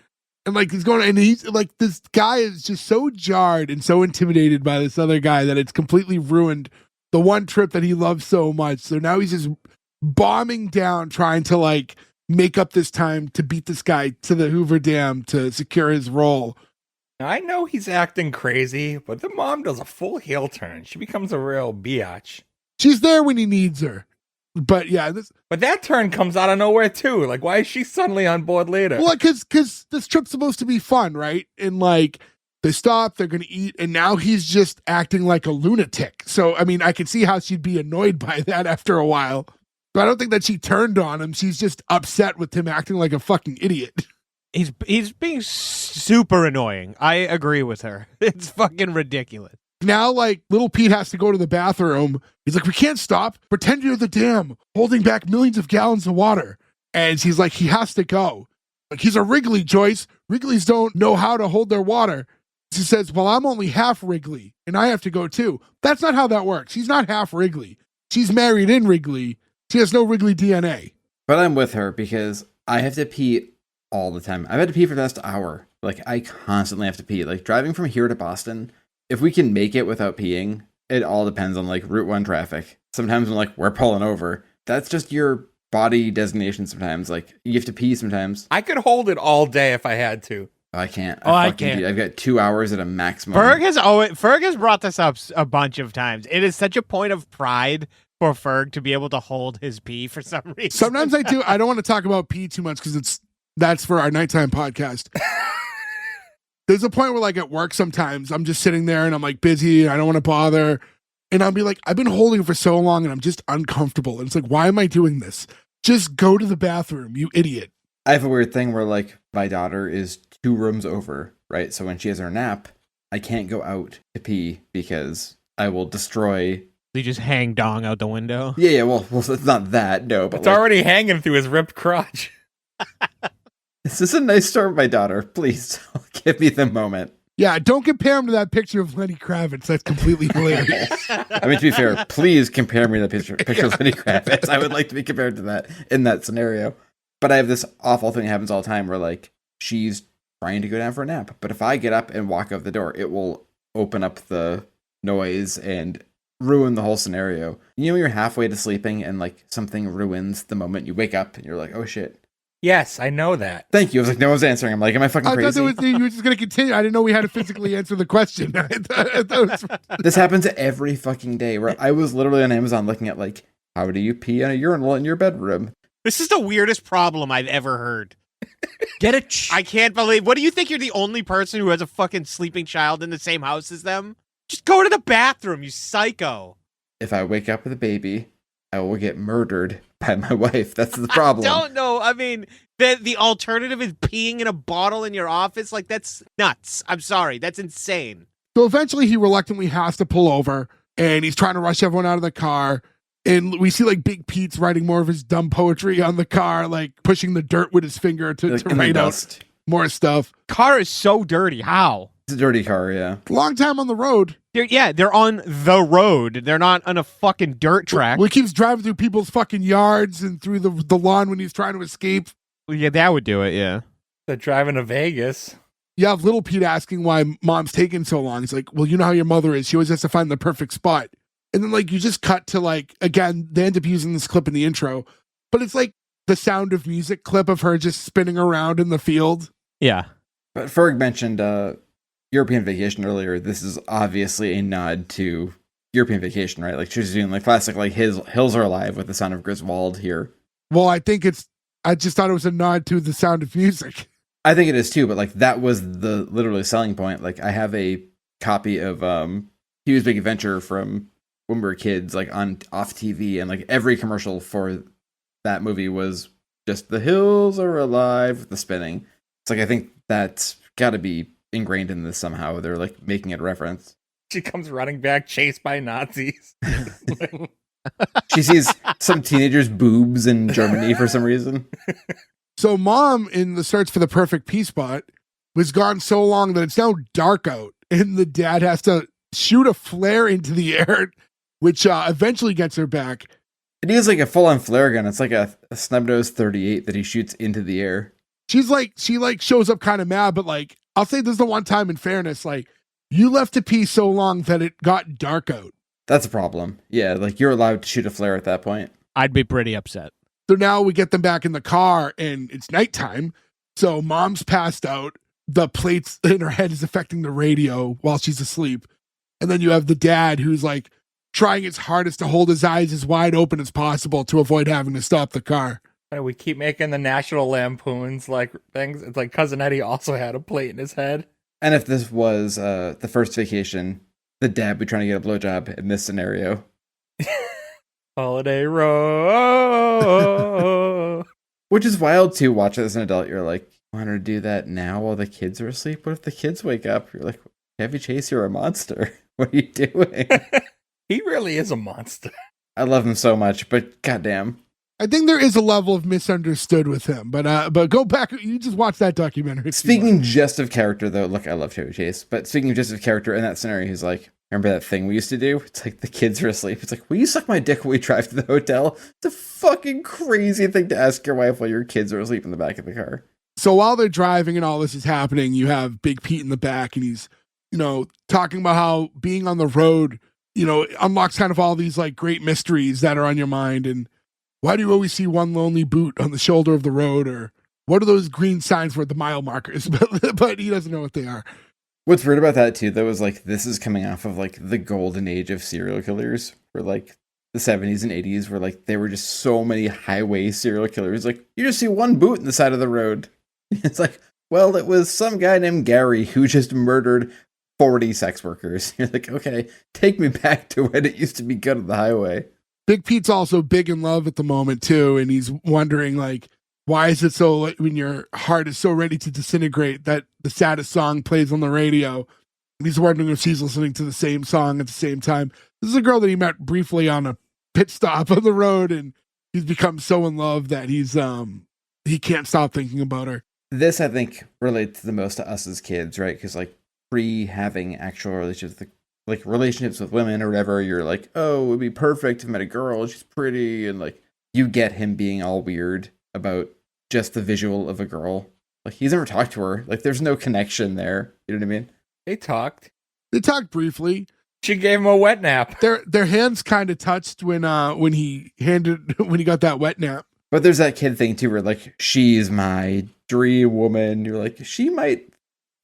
And like he's going, and he's like, this guy is just so jarred and so intimidated by this other guy that it's completely ruined the one trip that he loves so much. So now he's just bombing down, trying to like make up this time to beat this guy to the Hoover Dam to secure his role. Now, I know he's acting crazy, but the mom does a full heel turn. She becomes a real biatch. She's there when he needs her. But yeah, But that turn comes out of nowhere too. Like, why is she suddenly on board later? well, because this trip's supposed to be fun, right? And like they stop, they're gonna eat, and now he's just acting like a lunatic. So I mean, I could see how she'd be annoyed by that after a while. But I don't think that she turned on him. She's just upset with him acting like a fucking idiot. He's being super annoying. I agree with her. It's fucking ridiculous. Now, like, little Pete has to go to the bathroom. He's like, we can't stop. Pretend you're the dam, holding back millions of gallons of water. And she's like, he has to go. Like, he's a Wrigley, Joyce. Wrigleys don't know how to hold their water. She says, well, I'm only half Wrigley, and I have to go too. That's not how that works. She's not half Wrigley. She's married in Wrigley. She has no Wrigley DNA. But I'm with her because I have to pee all the time. I've had to pee for the last hour. Like, I constantly have to pee. Like, driving from here to Boston, if we can make it without peeing, it all depends on, like, Route 1 traffic. Sometimes when, like, we're pulling over, that's just your body designation sometimes. Like, you have to pee sometimes. I could hold it all day if I had to. I can't. I fucking can't. do. I've got 2 hours at a maximum. Ferg has brought this up a bunch of times. It is such a point of pride for Ferg to be able to hold his pee for some reason. Sometimes I do. I don't want to talk about pee too much because that's for our nighttime podcast. There's a point where, like, at work sometimes I'm just sitting there and I'm like busy and I don't want to bother. And I'll be like, I've been holding it for so long and I'm just uncomfortable. And it's like, why am I doing this? Just go to the bathroom, you idiot. I have a weird thing where, like, my daughter is 2 rooms over, right? So when she has her nap, I can't go out to pee because I will destroy. You just hang dong out the window. Yeah, well, it's not that, no. But It's like, already hanging through his ripped crotch. this is a nice story of my daughter. Please give me the moment. Yeah, don't compare him to that picture of Lenny Kravitz. That's completely hilarious. I mean, to be fair, please compare me to the picture of Lenny Kravitz. I would like to be compared to that in that scenario. But I have this awful thing that happens all the time where like she's trying to go down for a nap, but if I get up and walk out the door, it will open up the noise and ruin the whole scenario. You know, you're halfway to sleeping and like something ruins the moment you wake up and you're like, oh shit. Yes, I know that. Thank you. I was like, no one's answering. I'm like, am I fucking crazy? I thought you were just going to continue. I didn't know we had to physically answer the question. I thought it was... This happens every fucking day where I was literally on Amazon looking at like, how do you pee on a urinal in your bedroom? This is the weirdest problem I've ever heard. Get it? I can't believe. What do you think? You're the only person who has a fucking sleeping child in the same house as them? Just go to the bathroom, you psycho. If I wake up with a baby, I will get murdered by my wife. That's the problem. I don't know. I mean, the alternative is peeing in a bottle in your office. Like, that's nuts. I'm sorry. That's insane. So eventually he reluctantly has to pull over and he's trying to rush everyone out of the car. And we see like Big Pete's writing more of his dumb poetry on the car, like pushing the dirt with his finger to write out more stuff. Car is so dirty. How? It's a dirty car, yeah. Long time on the road. They're on the road. They're not on a fucking dirt track. Well, he keeps driving through people's fucking yards and through the lawn when he's trying to escape. Well, yeah, that would do it, yeah. They're driving to Vegas. You have little Pete asking why mom's taking so long. He's like, well, you know how your mother is. She always has to find the perfect spot. And then, like, you just cut to, like, again, they end up using this clip in the intro, but it's like the Sound of Music clip of her just spinning around in the field. Yeah. But Ferg mentioned European Vacation earlier. This is obviously a nod to European Vacation, right? Like, she's doing, like, classic, like, Hills Are Alive with the Sound of Griswold here. Well, I just thought it was a nod to the Sound of Music. I think it is, too, but, like, that was the literally selling point. Like, I have a copy of Hugh's Big Adventure from when we were kids, like off TV, and like every commercial for that movie was just the hills are alive with the spinning. It's like, I think that's got to be ingrained in this somehow. They're like making it a reference. She comes running back, chased by Nazis. She sees some teenagers' boobs in Germany for some reason. So mom, in the search for the perfect pee spot, was gone so long that it's now dark out, and the dad has to shoot a flare into the air, which eventually gets her back. And he has like a full-on flare gun. It's like a snub-nosed 38 that he shoots into the air. She shows up kind of mad, but like, I'll say this is the one time in fairness, like, you left to pee so long that it got dark out. That's a problem. Yeah, like you're allowed to shoot a flare at that point. I'd be pretty upset. So now we get them back in the car and it's nighttime. So mom's passed out. The plates in her head is affecting the radio while she's asleep. And then you have the dad who's like, trying his hardest to hold his eyes as wide open as possible to avoid having to stop the car. We keep making the National Lampoons like things. It's like Cousin Eddie also had a plate in his head. And if this was the first vacation, the dad would be trying to get a blowjob in this scenario. Holiday Row. Which is wild to watch as an adult. You're like, I want her to do that now while the kids are asleep? What if the kids wake up? You're like, Chevy Chase, you're a monster. What are you doing? He really is a monster. I love him so much, but goddamn. I think there is a level of misunderstood with him, but go back. You just watch that documentary. Speaking just of character, though, look, I love Chevy Chase, but speaking just of character in that scenario, he's like, remember that thing we used to do? It's like the kids are asleep. It's like, will you suck my dick when we drive to the hotel? It's a fucking crazy thing to ask your wife while your kids are asleep in the back of the car. So while they're driving and all this is happening, you have Big Pete in the back, and he's, talking about how being on the road, unlocks kind of all these like great mysteries that are on your mind. And why do you always see one lonely boot on the shoulder of the road? Or what are those green signs for the mile markers? But he doesn't know what they are. What's weird about that too, though, is like this is coming off of like the golden age of serial killers, where like the 70s and 80s, where like there were just so many highway serial killers. Like you just see one boot in the side of the road. It's like, well, it was some guy named Gary who just murdered 40 sex workers. You're like, okay, take me back to when it used to be good on the highway. Big Pete's also big in love at the moment too, and he's wondering like, why is it so like, when your heart is so ready to disintegrate that the saddest song plays on the radio? And he's wondering if she's listening to the same song at the same time. This is a girl that he met briefly on a pit stop on the road, and he's become so in love that he can't stop thinking about her. This, I think, relates the most to us as kids, right? Because like pre-having actual relationships with women or whatever, you're like, oh, it would be perfect if I met a girl, she's pretty, and like you get him being all weird about just the visual of a girl. Like, he's never talked to her. Like, there's no connection there. You know what I mean? They talked. They talked briefly. She gave him a wet nap. Their hands kind of touched when he got that wet nap. But there's that kid thing too, where like, she's my dream woman. You're like, she might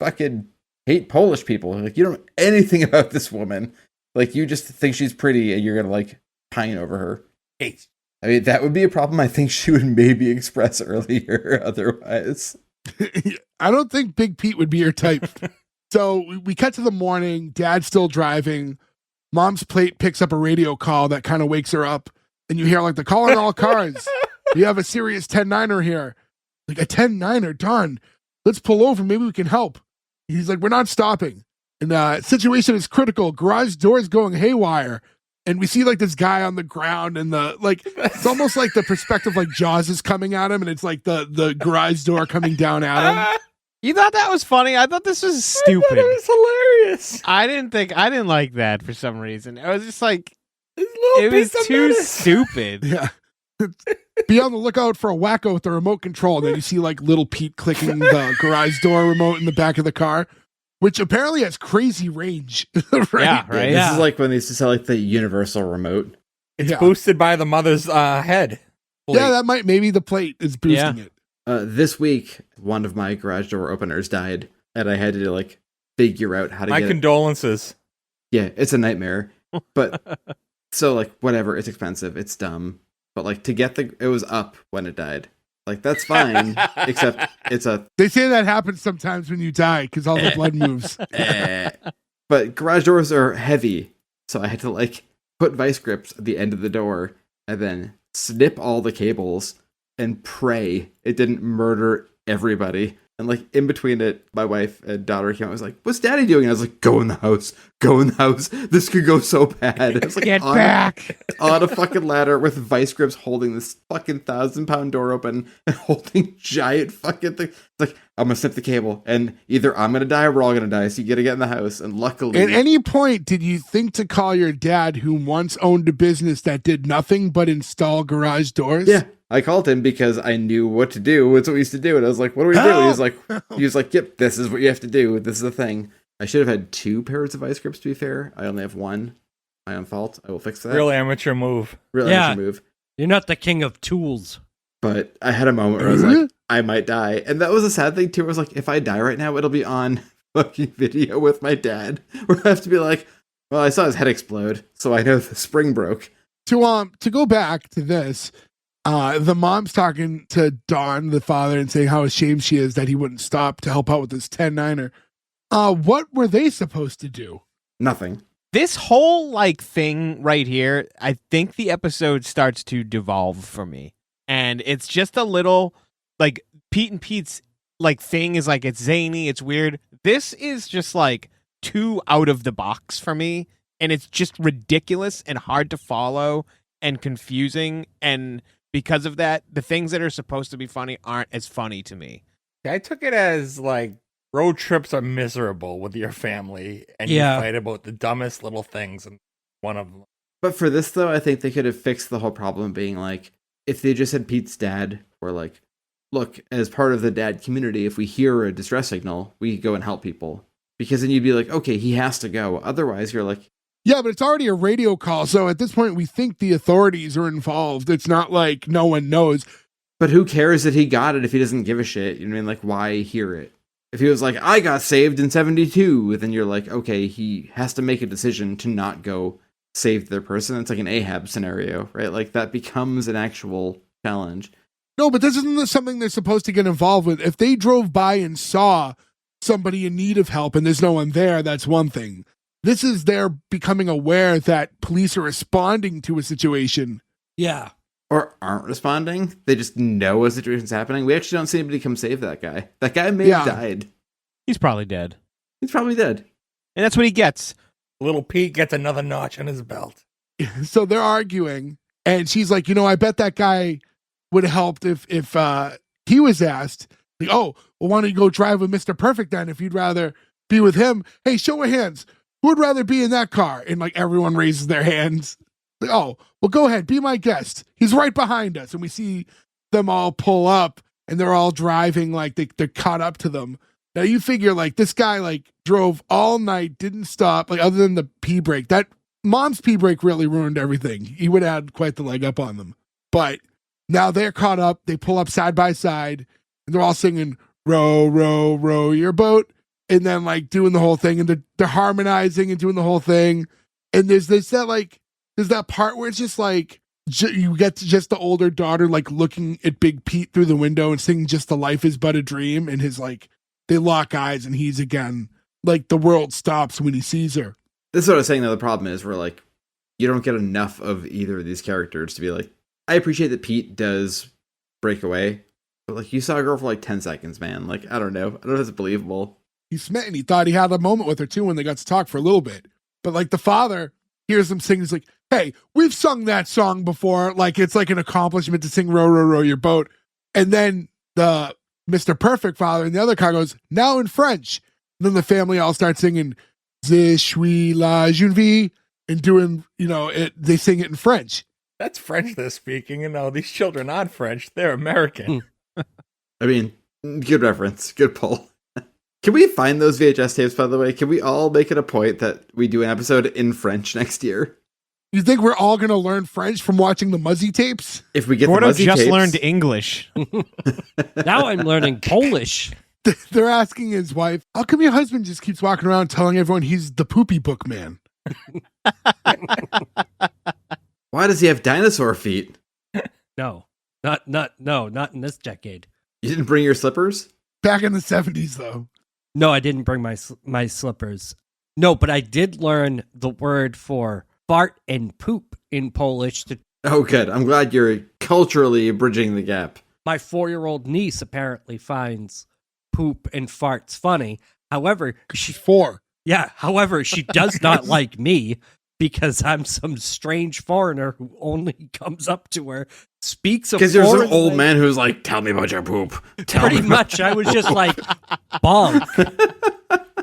fucking hate Polish people. Like, you don't know anything about this woman. Like, you just think she's pretty and you're gonna like pine over her. Hate. I mean, that would be a problem I think she would maybe express earlier otherwise. I don't think Big Pete would be your type. So we cut to the morning. Dad's still driving. Mom's plate picks up a radio call that kind of wakes her up. And you hear like the calling all cars. You have a serious 10-9er here. Like, a 10-9er, darn. Let's pull over. Maybe we can help. He's like, we're not stopping. And the situation is critical. Garage doors going haywire. And we see like this guy on the ground and it's almost like the perspective like Jaws is coming at him and it's like the garage door coming down at him. You thought that was funny? I thought this was stupid. I thought it was hilarious. I didn't like that for some reason. It was just like, This little it was piece of too menace. stupid. Yeah. Be on the lookout for a wacko with the remote control. And then you see like little Pete clicking the garage door remote in the back of the car, which apparently has crazy range. Right? Yeah, right. This is like when they used to sell like the universal remote. It's Yeah. boosted by the mother's head. Yeah, that might, maybe the plate is boosting it. This week, one of my garage door openers died, and I had to like figure out how to My get condolences. Yeah, it's a nightmare. But so like whatever, it's expensive, it's dumb. But like to get it was up when it died. Like that's fine, except it's a They say that happens sometimes when you die because all the blood moves. But garage doors are heavy, so I had to like put vice grips at the end of the door and then snip all the cables and pray it didn't murder everybody. And like in between it, my wife and daughter came out and was like, "What's Daddy doing?" And I was like, "Go in the house. Go in the house. This could go so bad." I was like, Get back. on a fucking ladder with vice grips holding this fucking 1,000-pound door open and holding giant fucking thing. It's like, I'm gonna snip the cable and either I'm gonna die or we're all gonna die. So you gotta get in the house. And luckily, At any point, did you think to call your dad, who once owned a business that did nothing but install garage doors? yeah, I called him because I knew what to do. It's what we used to do. And I was like, "What do we do?" He was like, "Yep, this is what you have to do. This is the thing." I should have had 2 pairs of vice grips, to be fair. I only have 1. My own fault. I will fix that. Real amateur move. Real Yeah. amateur move. You're not the king of tools. But I had a moment where I was like, I might die. And that was a sad thing too. I was like, if I die right now, it'll be on fucking video with my dad. Where I have to be like, well, I saw his head explode, so I know the spring broke. To go back to this, the mom's talking to Don, the father, and saying how ashamed she is that he wouldn't stop to help out with this 10-9er. What were they supposed to do? Nothing. This whole like thing right here, I think the episode starts to devolve for me. And it's just a little like Pete and Pete's like thing is like it's zany, it's weird. This is just like too out of the box for me, and it's just ridiculous and hard to follow and confusing, and because of that, the things that are supposed to be funny aren't as funny to me. I took it as like road trips are miserable with your family and Yeah. you fight about the dumbest little things, and one of them. But for this though, I think they could have fixed the whole problem being like, if they just had Pete's dad, or like, look, as part of the dad community, if we hear a distress signal, we go and help people. Because then you'd be like, okay, he has to go. Otherwise, you're like, Yeah, but it's already a radio call. So at this point, we think the authorities are involved. It's not like no one knows. but who cares that he got it if he doesn't give a shit? You know what I mean? Like, why hear it? If he was like, I got saved in 72, then you're like, okay, he has to make a decision to not go save their person. It's like an Ahab scenario, right? Like, that becomes an actual challenge. No, but this isn't something they're supposed to get involved with. If they drove by and saw somebody in need of help and there's no one there, that's one thing. This is they're becoming aware that police are responding to a situation. Yeah. Or aren't responding. They just know a situation's happening. We actually don't see anybody come save that guy. That guy may have died. He's probably dead. He's probably dead. And that's what he gets. Little Pete gets another notch on his belt. So they're arguing, and she's like, I bet that guy would have helped if he was asked. Like, oh, well, why don't you go drive with Mr. Perfect then if you'd rather be with him? Hey, show of hands. Who would rather be in that car? And like everyone raises their hands. Like, oh, well, go ahead, be my guest. He's right behind us. And we see them all pull up. and they're all driving like they're caught up to them. Now you figure like this guy like drove all night, didn't stop, like other than the pee break. That mom's pee break really ruined everything. He would have had quite the leg up on them. But now they're caught up. They pull up side by side, and they're all singing "Row, row, row your boat," and then like doing the whole thing, and they're harmonizing and doing the whole thing. And there's that part where it's just like you get to just the older daughter like looking at Big Pete through the window and singing just the "Life is but a dream," and his like they lock eyes, and he's again like the world stops when he sees her. This is what I was saying, though. The problem is we're like, you don't get enough of either of these characters to be like, I appreciate that Pete does break away, but like you saw a girl for like 10 seconds, man. Like, I don't know if it's believable. He's smitten. He thought he had a moment with her too when they got to talk for a little bit. But like the father hears them sing, he's like, hey, we've sung that song before. Like it's like an accomplishment to sing "Row, row, row your boat." And then the Mr. Perfect father in the other car goes, now in French. And then the family all starts singing "Je suis la jeune vie" and doing, they sing it in French. That's French they're speaking, and these children aren't French. They're American. I mean, good reference. Good pull. Can we find those VHS tapes, by the way? Can we all make it a point that we do an episode in French next year? You think we're all going to learn French from watching the Muzzy tapes? If we get Gordo the Muzzy just tapes, learned English. Now I'm learning Polish. They're asking his wife, how come your husband just keeps walking around telling everyone he's the poopy book man? why does he have dinosaur feet? No, not in this decade. You didn't bring your slippers? Back in the 70s, though. No, I didn't bring my slippers. No, but I did learn the word for fart and poop in Polish. Oh, good. I'm glad you're culturally bridging the gap. My 4-year-old niece apparently finds poop and farts funny. However, She's 4. Yeah, however, she does not like me because I'm some strange foreigner who only comes up to her, speaks a Because you're some foreign old language. man who's like, tell me about your poop. Pretty much, I was just like, bonk.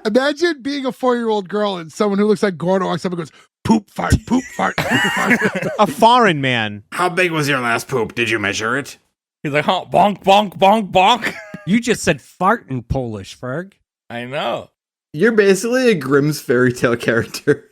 Imagine being a 4-year-old girl and someone who looks like Gordo walks up and goes, poop, fart, poop, fart, poop, fart. A foreign man. How big was your last poop? Did you measure it? He's like, huh, bonk, bonk, bonk, bonk. You just said fart in Polish, Ferg. I know. You're basically a Grimm's fairy tale character.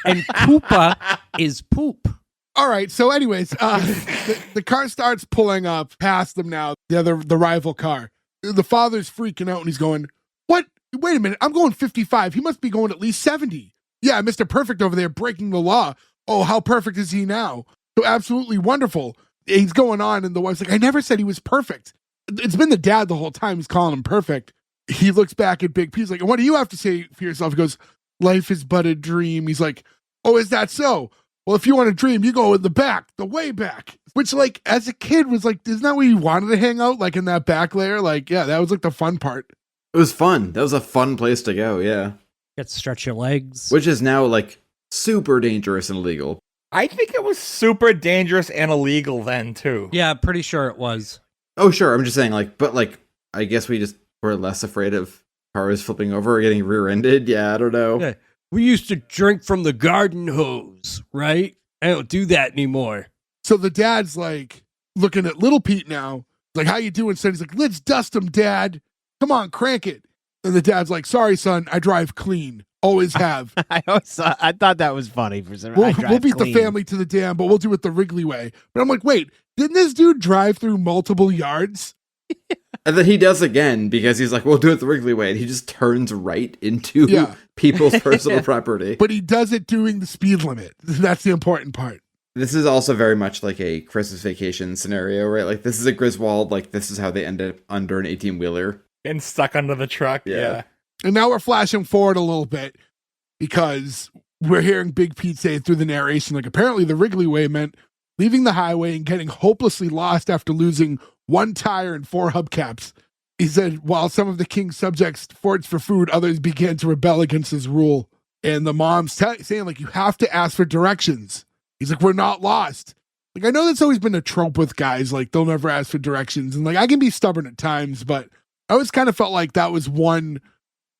And poopa is poop. All right. So, anyways, the car starts pulling up past them now. The rival car. The father's freaking out and he's going, "What? Wait a minute! I'm going 55. He must be going at least 70. Yeah, Mr. Perfect over there breaking the law. Oh, how perfect is he now? So absolutely wonderful." He's going on, and the wife's like, "I never said he was perfect. It's been the dad the whole time. He's calling him perfect." He looks back at Big P. He's like, "What do you have to say for yourself?" He goes, "Life is but a dream." He's like, "Oh, is that so? Well, if you want to dream, you go in the back, the way back." Which, like, as a kid was like, isn't that where you wanted to hang out? Like in that back layer? Like, yeah, that was like the fun part. It was fun. That was a fun place to go, yeah. Get to stretch your legs. Which is now, like, super dangerous and illegal. I think it was super dangerous and illegal then, too. Yeah, I'm pretty sure it was. Oh, sure. I'm just saying, like, but, like, I guess we just were less afraid of cars flipping over or getting rear-ended. Yeah, I don't know. Yeah. We used to drink from the garden hose, right? I don't do that anymore. So the dad's like looking at little Pete now. Like, "How you doing, son?" He's like, "Let's dust him, Dad. Come on, crank it." And the dad's like, "Sorry, son. I drive clean. Always have. I thought that was funny for some We'll beat the family to the dam, but we'll do it the Wrigley way." But I'm like, wait, didn't this dude drive through multiple yards? And then he does again because he's like, we'll do it the Wrigley way. And he just turns right into people's personal property. But he does it doing the speed limit. That's the important part. This is also very much like a Christmas Vacation scenario, right? Like, this is a Griswold. Like, this is how they end up under an 18-wheeler. And stuck under the truck. Yeah. And now we're flashing forward a little bit because we're hearing Big Pete say through the narration, like, apparently the Wrigley way meant leaving the highway and getting hopelessly lost after losing 1 tire and 4 hubcaps. He said, while some of the king's subjects foraged for food, others began to rebel against his rule. And the mom's saying, like, you have to ask for directions. He's like, "We're not lost." Like, I know that's always been a trope with guys, like, they'll never ask for directions. And, like, I can be stubborn at times, but I always kind of felt like that was one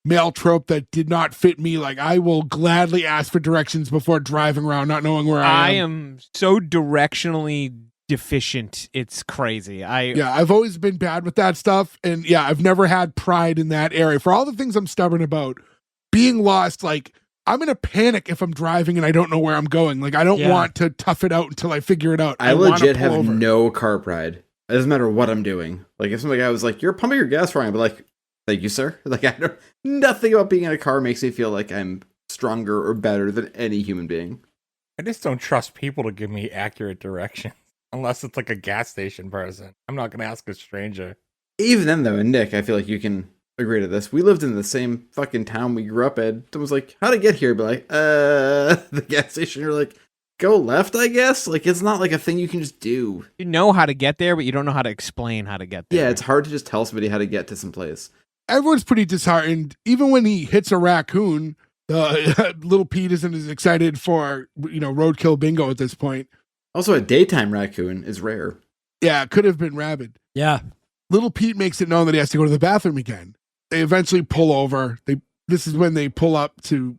male trope that did not fit me. Like, I will gladly ask for directions before driving around, not knowing where I am. I am so directionally deficient. It's crazy. I've always been bad with that stuff. And yeah, I've never had pride in that area. For all the things I'm stubborn about, being lost, like, I'm in a panic if I'm driving and I don't know where I'm going. Like, I don't want to tough it out until I figure it out. I legit have no car pride. It doesn't matter what I'm doing. Like, if some guy was like, "You're pumping your gas wrong," I'd be like, "Thank you, sir." Like, nothing about being in a car makes me feel like I'm stronger or better than any human being. I just don't trust people to give me accurate directions unless it's like a gas station person. I'm not going to ask a stranger. Even then, though, and Nick, I feel like you can agree to this. We lived in the same fucking town we grew up in. Someone's like, "How'd I get here?" Be like, the gas station. You're like, go left, I guess? Like, it's not like a thing you can just do. You know how to get there, but you don't know how to explain how to get there. Yeah, it's hard to just tell somebody how to get to some place. Everyone's pretty disheartened. Even when he hits a raccoon, little Pete isn't as excited for, roadkill bingo at this point. Also, a daytime raccoon is rare. Yeah, it could have been rabid. Yeah. Little Pete makes it known that he has to go to the bathroom again. They eventually pull over. This is when they pull up to...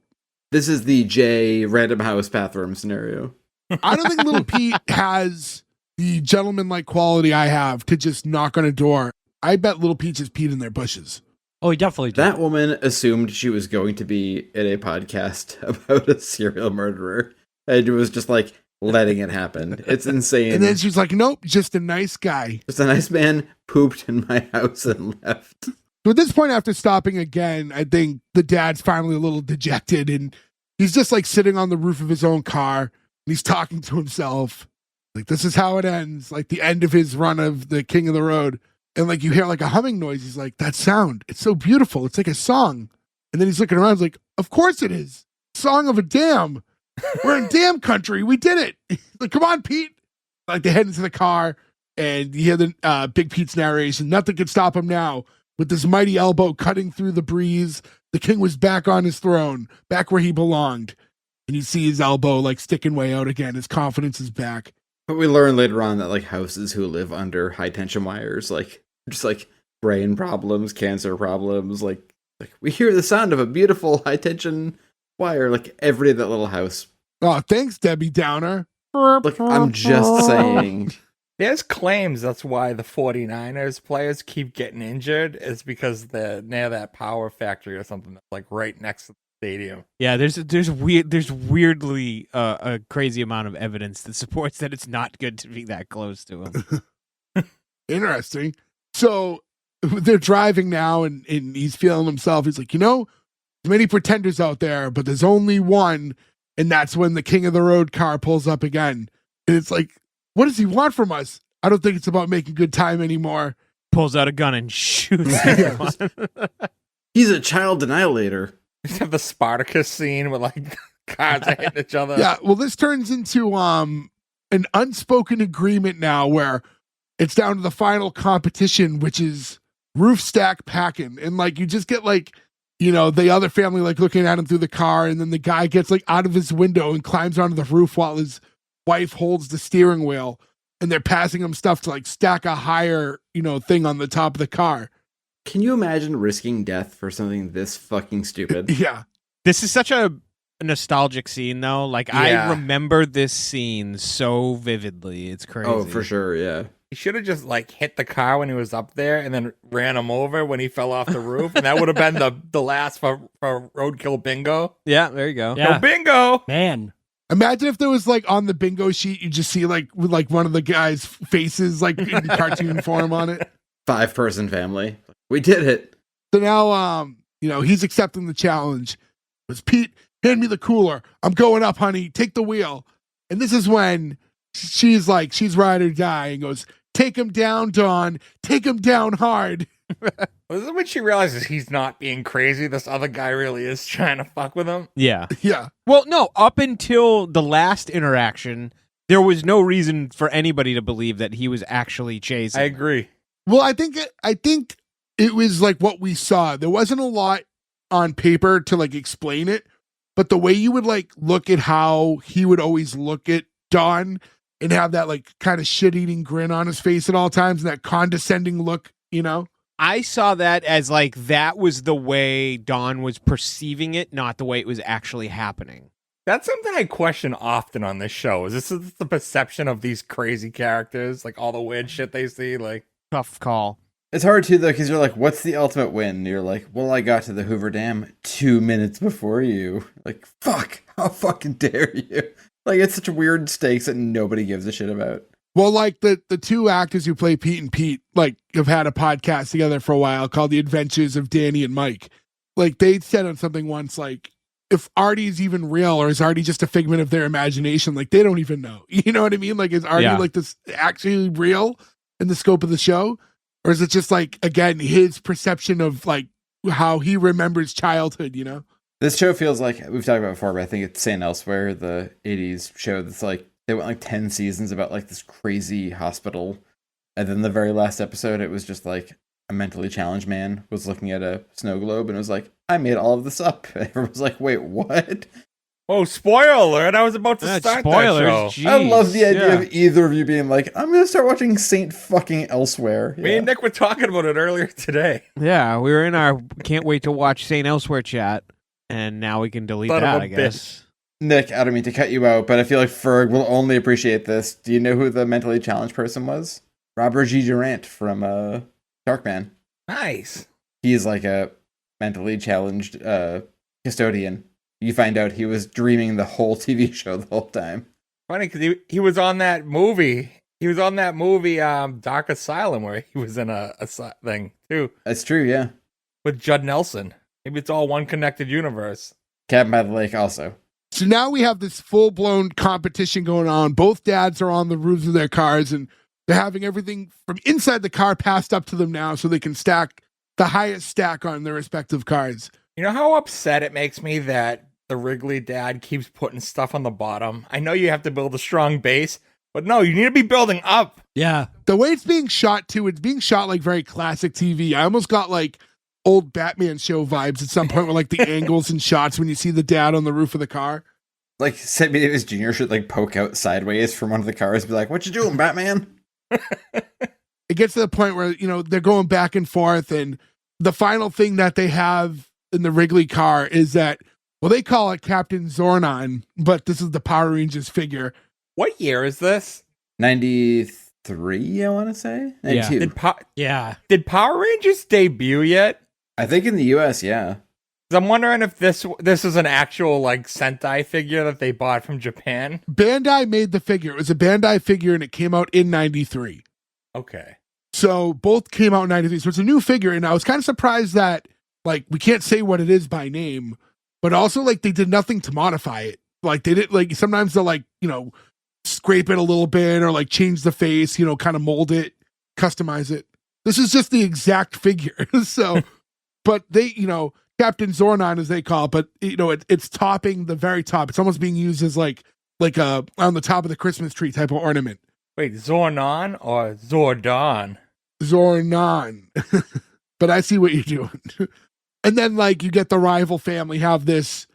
This is the J random house bathroom scenario. I don't think little Pete has the gentleman-like quality I have to just knock on a door. I bet little Pete just peed in their bushes. Oh, he definitely did. That woman assumed she was going to be in a podcast about a serial murderer and was just like letting it happen. It's insane. And then she's like, "Nope, just a nice guy. Just a nice man pooped in my house and left." So at this point, after stopping again, I think the dad's finally a little dejected and he's just like sitting on the roof of his own car and he's talking to himself. Like, this is how it ends. Like the end of his run of the King of the Road. And like you hear like a humming noise. He's like, "That sound, it's so beautiful. It's like a song." And then he's looking around. He's like, "Of course it is. Song of a dam. We're in dam country. We did it." Like, "Come on, Pete." Like they head into the car and you hear the Big Pete's narration. "Nothing could stop him now. With this mighty elbow cutting through the breeze, the king was back on his throne, back where he belonged." And you see his elbow like sticking way out again. His confidence is back. But we learn later on that like houses who live under high tension wires, like just like brain problems, cancer problems, like we hear the sound of a beautiful high tension wire, like every day that little house. Oh, thanks, Debbie Downer. Like, I'm just saying. There's claims that's why the 49ers players keep getting injured is because they're near that power factory or something that's like right next to the stadium. Yeah, there's weirdly a crazy amount of evidence that supports that it's not good to be that close to him. Interesting. So they're driving now and he's feeling himself. He's like, "There's many pretenders out there, but there's only one." And that's when the King of the Road car pulls up again. And it's like, what does he want from us? I don't think it's about making good time anymore. Pulls out a gun and shoots everyone. He's a child annihilator. Just have the Spartacus scene with like cars are hitting each other. Yeah, well, this turns into an unspoken agreement now where it's down to the final competition, which is roof stack packing. And like you just get like, the other family like looking at him through the car, and then the guy gets like out of his window and climbs onto the roof while his wife holds the steering wheel, and they're passing him stuff to like stack a higher, thing on the top of the car. Can you imagine risking death for something this fucking stupid? Yeah. This is such a nostalgic scene, though. Like, Yeah. I remember this scene so vividly. It's crazy. Oh, for sure, yeah. He should have just like hit the car when he was up there and then ran him over when he fell off the roof. And that would have been the last for roadkill bingo. Yeah, there you go. Yeah. No bingo. Man. Imagine if there was like on the bingo sheet, you just see like with like one of the guys' faces like in cartoon form on it. 5-person family. We did it. So now, he's accepting the challenge. It's Pete, hand me the cooler. I'm going up, honey. Take the wheel. And this is when she's ride or die and goes, "Take him down, Dawn. Take him down hard." This is when she realizes he's not being crazy. This other guy really is trying to fuck with him. Yeah. Yeah. Well, no, up until the last interaction, there was no reason for anybody to believe that he was actually chasing. I agree. Well, I think it was like what we saw. There wasn't a lot on paper to like explain it, but the way you would like look at how he would always look at Dawn and have that like kind of shit-eating grin on his face at all times and that condescending look, I saw that as like that was the way Dawn was perceiving it, not the way it was actually happening. That's something I question often on this show. Is this the perception of these crazy characters? Like all the weird shit they see? Like, Tough call. It's hard too though, because you're like, what's the ultimate win? And you're like, well, I got to the Hoover Dam 2 minutes before you. Like, fuck, how fucking dare you? Like, it's such weird stakes that nobody gives a shit about. Well, like the two actors who play Pete and Pete, like, have had a podcast together for a while called The Adventures of Danny and Mike. Like, they said on something once, like, if Artie is even real or is Artie just a figment of their imagination, like, they don't even know. You know what I mean? Like, is Artie like this actually real in the scope of the show? Or is it just like, again, his perception of like how he remembers childhood, you know? This show feels like, we've talked about before, but I think it's St. Elsewhere, the 80s show that's like, they went like 10 seasons about like this crazy hospital. And then the very last episode, it was just like a mentally challenged man was looking at a snow globe and was like, I made all of this up. And everyone was like, wait, what? oh, spoiler alert! I was about to start spoilers. that show. I love the idea of either of you being like, I'm going to start watching St. fucking Elsewhere. Me and Nick were talking about it earlier today. Yeah, we were in our can't wait to watch St. Elsewhere chat, and now we can delete Son of that, a I guess. Nick, I don't mean to cut you out, but I feel like Ferg will only appreciate this. Do you know who the mentally challenged person was? Robert G. Durant from Darkman. Nice. He's like a mentally challenged custodian. You find out he was dreaming the whole TV show the whole time. Funny because he was on that movie. He was on that movie, Dark Asylum, where he was in a thing too. That's true, yeah. With Judd Nelson. Maybe it's all one connected universe. Cabin by the Lake also. So now we have this full-blown competition going on. Both dads are on the roofs of their cars and they're having everything from inside the car passed up to them now so they can stack the highest stack on their respective cars. You know how upset it makes me that the Wrigley dad keeps putting stuff on the bottom? I know you have to build a strong base, but no, you need to be building up. Yeah. The way it's being shot too, it's being shot like very classic TV. I almost got like old Batman show vibes at some point with like the angles and shots when you see the dad on the roof of the car. Like Sammy Davis Jr. should like poke out sideways from one of the cars and be like, what you doing, Batman? It gets to the point where, you know, they're going back and forth, and the final thing that they have in the Wrigley car is that, well, they call it Captain Zornon, but this is the Power Rangers figure. What year is this? 93, I want to say? 92. Yeah. Did Power Rangers debut yet? I think in the US, yeah. 'Cause I'm wondering if this is an actual like Sentai figure that they bought from Japan. Bandai made the figure. It was a Bandai figure, and it came out in 93. Okay. So both came out in 93. So it's a new figure, and I was kind of surprised that, like, we can't say what it is by name, but also, like, they did nothing to modify it. Like, they did, like, sometimes they'll, like, you know, scrape it a little bit or, like, change the face, you know, kind of mold it, customize it. This is just the exact figure. So, but they, you know, Captain Zornon, as they call it, but, you know, it's topping the very top. It's almost being used as, like a on the top of the Christmas tree type of ornament. Wait, Zornon or Zordon? Zornon. But I see what you're doing. And then, like, you get the rival family have this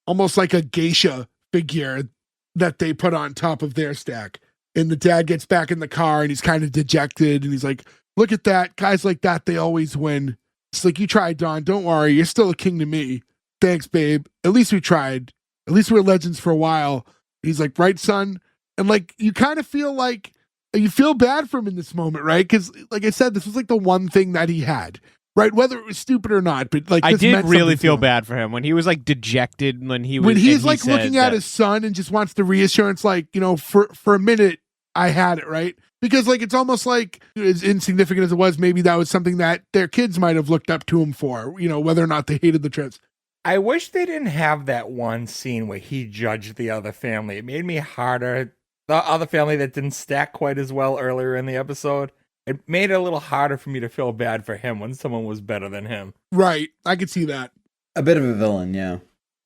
almost like a geisha figure that they put on top of their stack. And the dad gets back in the car and he's kind of dejected and he's like, look at that. Guys like that, they always win. It's like, you tried, Don. Don't worry. You're still a king to me. Thanks, babe. At least we tried. At least we're legends for a while. He's like, right, son? And, like, you kind of feel like you feel bad for him in this moment, right? Because, like I said, this was like the one thing that he had, right? Whether it was stupid or not, but like, I did really feel him. bad for him when he was like dejected when he was when he's he like looking at his son and just wants the reassurance, like, you know, for a minute I had it, right? Because, like, it's almost like, as insignificant as it was, maybe that was something that their kids might have looked up to him for, you know, whether or not they hated the trips. I wish they didn't have that one scene where he judged the other family. It made me harder. The other family that didn't stack quite as well earlier in the episode. It made it a little harder for me to feel bad for him when someone was better than him. Right. I could see that. A bit of a villain, yeah.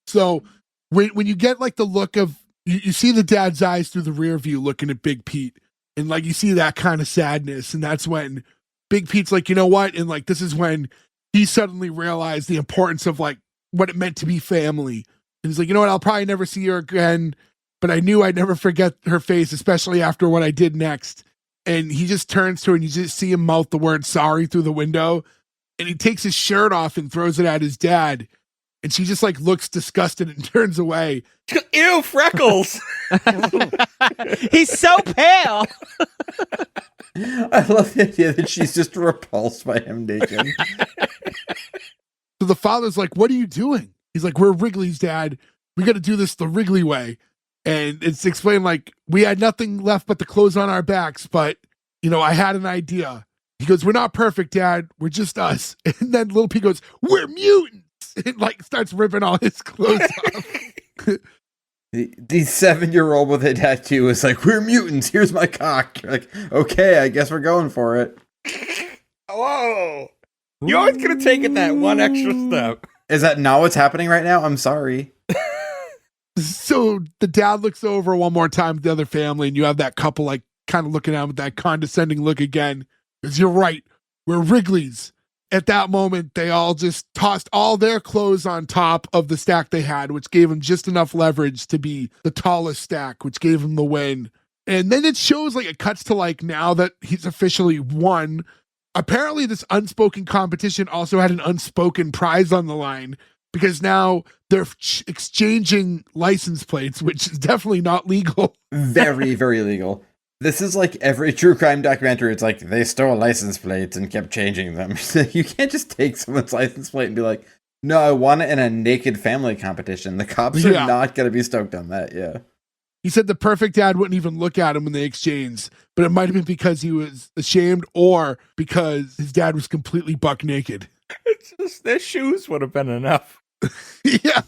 So when you get like the look of, you see the dad's eyes through the rear view looking at Big Pete, and like you see that kind of sadness, and that's when Big Pete's like, you know what? And like, this is when he suddenly realized the importance of like what it meant to be family. And he's like, you know what? I'll probably never see her again, but I knew I'd never forget her face, especially after what I did next. And he just turns to her and you just see him mouth the word sorry through the window. And he takes his shirt off and throws it at his dad. and she just like looks disgusted and turns away. Ew, freckles. He's so pale. I love the idea that she's just repulsed by him naked. So the father's like, "What are you doing?" He's like, "We're Wrigley's, Dad. We got to do this the Wrigley way." And it's explained like, we had nothing left but the clothes on our backs, but, you know, I had an idea. He goes, "We're not perfect, Dad. We're just us." And then Little P goes, "We're mutants." And like starts ripping all his clothes off. The 7-year-old with a tattoo is like, "We're mutants. Here's my cock." You're like, okay, I guess we're going for it. Whoa. You always could have taken that one extra step. Is that not what's happening right now? I'm sorry. So the dad looks over one more time at the other family, and you have that couple like kind of looking at him with that condescending look again. Because you're right, we're Wrigley's. At that moment, they all just tossed all their clothes on top of the stack they had, which gave them just enough leverage to be the tallest stack, which gave them the win. And then it shows like it cuts to like now that he's officially won. Apparently, this unspoken competition also had an unspoken prize on the line, because now they're exchanging license plates, which is definitely not legal. Very, very legal. This is like every true crime documentary. It's like they stole license plates and kept changing them. You can't just take someone's license plate and be like, "No, I won it in a naked family competition." The cops are not going to be stoked on that. Yeah. He said the perfect dad wouldn't even look at him when they exchanged, but it might have been because he was ashamed or because his dad was completely buck naked. It's just their shoes would have been enough. Yeah.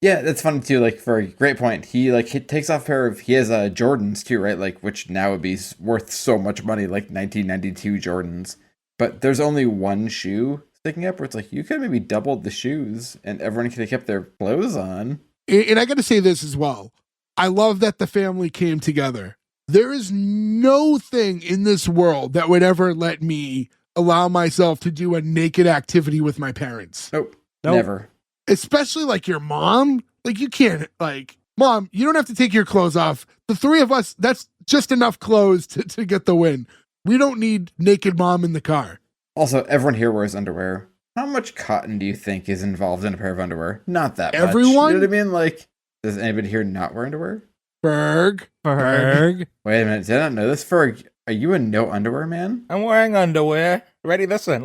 Yeah, that's funny too. Like, for a great point, he takes off a pair of, he has Jordans too, right? Like, which now would be worth so much money, like 1992 Jordans. But there's only one shoe sticking up, where it's like, you could have maybe doubled the shoes, and everyone could have kept their clothes on. And I got to say this as well. I love that the family came together. There is no thing in this world that would ever let me allow myself to do a naked activity with my parents. Nope. Never. Especially like your mom. Like, you can't, like, Mom, you don't have to take your clothes off. The three of us, that's just enough clothes to get the win. We don't need naked mom in the car. Also, everyone here wears underwear. How much cotton do you think is involved in a pair of underwear? Not that much. Everyone? You know what I mean? Like, does anybody here not wear underwear? Ferg. Wait a minute. Did I not know this? Ferg, are you a no underwear man? I'm wearing underwear. Ready? Listen.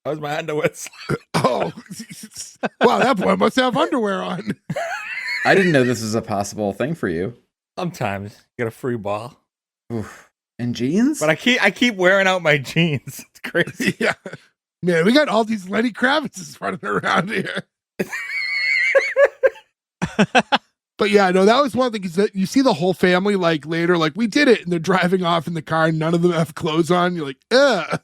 That was my underwear. Oh, wow, that boy must have underwear on. I didn't know this was a possible thing for you. Sometimes you get a free ball. Oof. And jeans? But I keep wearing out my jeans. It's crazy. Yeah. Man, we got all these Lenny Kravitzes running around here. But yeah, no, that was one thing, is that you see the whole family like later, like, we did it, and they're driving off in the car and none of them have clothes on. You're like, ugh.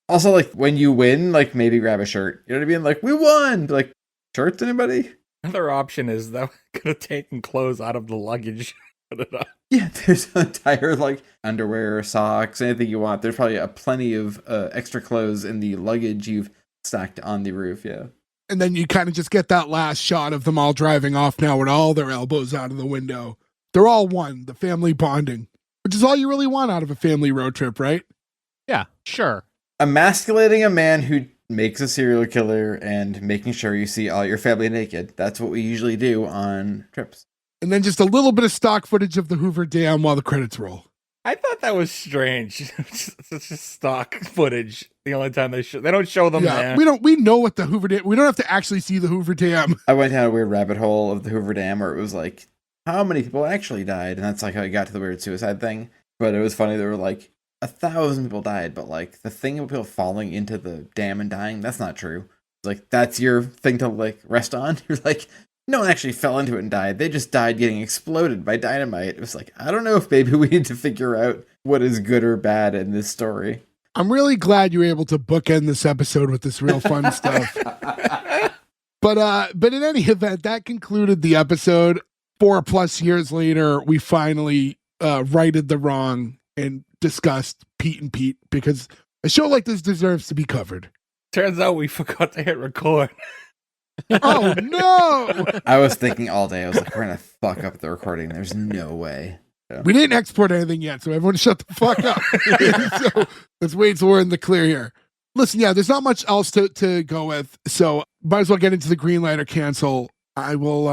Also, like, when you win, like, maybe grab a shirt. You know what I mean? Like, we won! Like, shirts, anybody? Another option is, though, could have taken clothes out of the luggage. Put it up. Yeah, there's an entire, like, underwear, socks, anything you want. There's probably plenty of extra clothes in the luggage you've stacked on the roof, yeah. And then you kind of just get that last shot of them all driving off now with all their elbows out of the window. They're all one, the family bonding, which is all you really want out of a family road trip, right? Yeah, sure. Emasculating a man who makes a serial killer and making sure you see all your family naked. That's what we usually do on trips. And then just a little bit of stock footage of the Hoover Dam while the credits roll. I thought that was strange. It's just stock footage. The only time they don't show them there. We know what the Hoover Dam, we don't have to actually see the Hoover Dam. I went down a weird rabbit hole of the Hoover Dam where it was like, how many people actually died? And that's like how I got to the weird suicide thing. But it was funny, there were like 1,000 people died, but like the thing of people falling into the dam and dying, that's not true. It's like, that's your thing to like rest on. You're like, no one actually fell into it and died. They just died getting exploded by dynamite. It was like, I don't know if maybe we need to figure out what is good or bad in this story. I'm really glad you were able to bookend this episode with this real fun stuff. But in any event, that concluded the episode. 4+ years later, we finally righted the wrong and discussed Pete and Pete, because a show like this deserves to be covered. Turns out we forgot to hit record. Oh no! I was thinking all day, I was like, we're gonna fuck up the recording. There's no way. So. We didn't export anything yet, so everyone shut the fuck up. So let's wait till we're in the clear here. Listen, yeah, there's not much else to go with, so might as well get into the green light or cancel. I will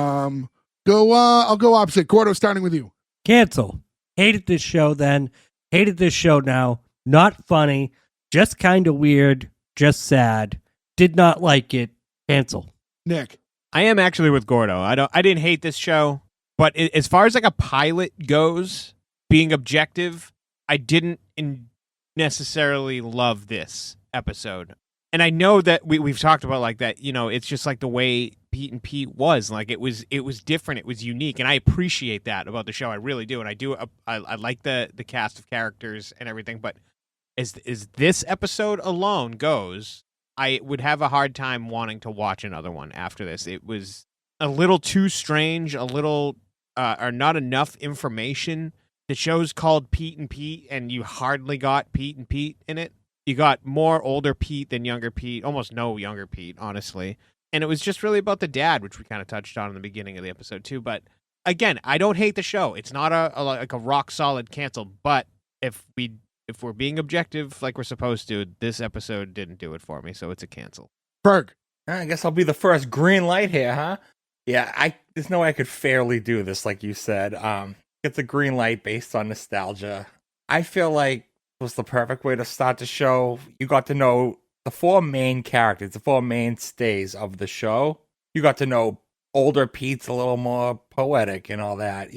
go. I'll go opposite. Gordo, starting with you. Cancel. Hated this show then. Hated this show now. Not funny. Just kind of weird. Just sad. Did not like it. Cancel. Nick. I am actually with Gordo. I didn't hate this show, but as far as like a pilot goes, being objective, I didn't necessarily love this episode. And I know that we've talked about like that, you know, it's just like the way Pete and Pete was. Like it was different, it was unique, and I appreciate that about the show. I really do. And I like the cast of characters and everything, but as this episode alone goes, I would have a hard time wanting to watch another one after this. It was a little too strange, a little or not enough information. The show's called Pete and Pete, and you hardly got Pete and Pete in it. You got more older Pete than younger Pete, almost no younger Pete, honestly. And it was just really about the dad, which we kind of touched on in the beginning of the episode too. But again, I don't hate the show. It's not a rock solid cancel. But if we're being objective like we're supposed to, this episode didn't do it for me, so it's a cancel. Berg. I guess I'll be the first green light here, huh? Yeah, there's no way I could fairly do this, like you said. It's a green light based on nostalgia. I feel like it was the perfect way to start the show. You got to know the four main characters, the four mainstays of the show. You got to know older Pete's a little more poetic and all that.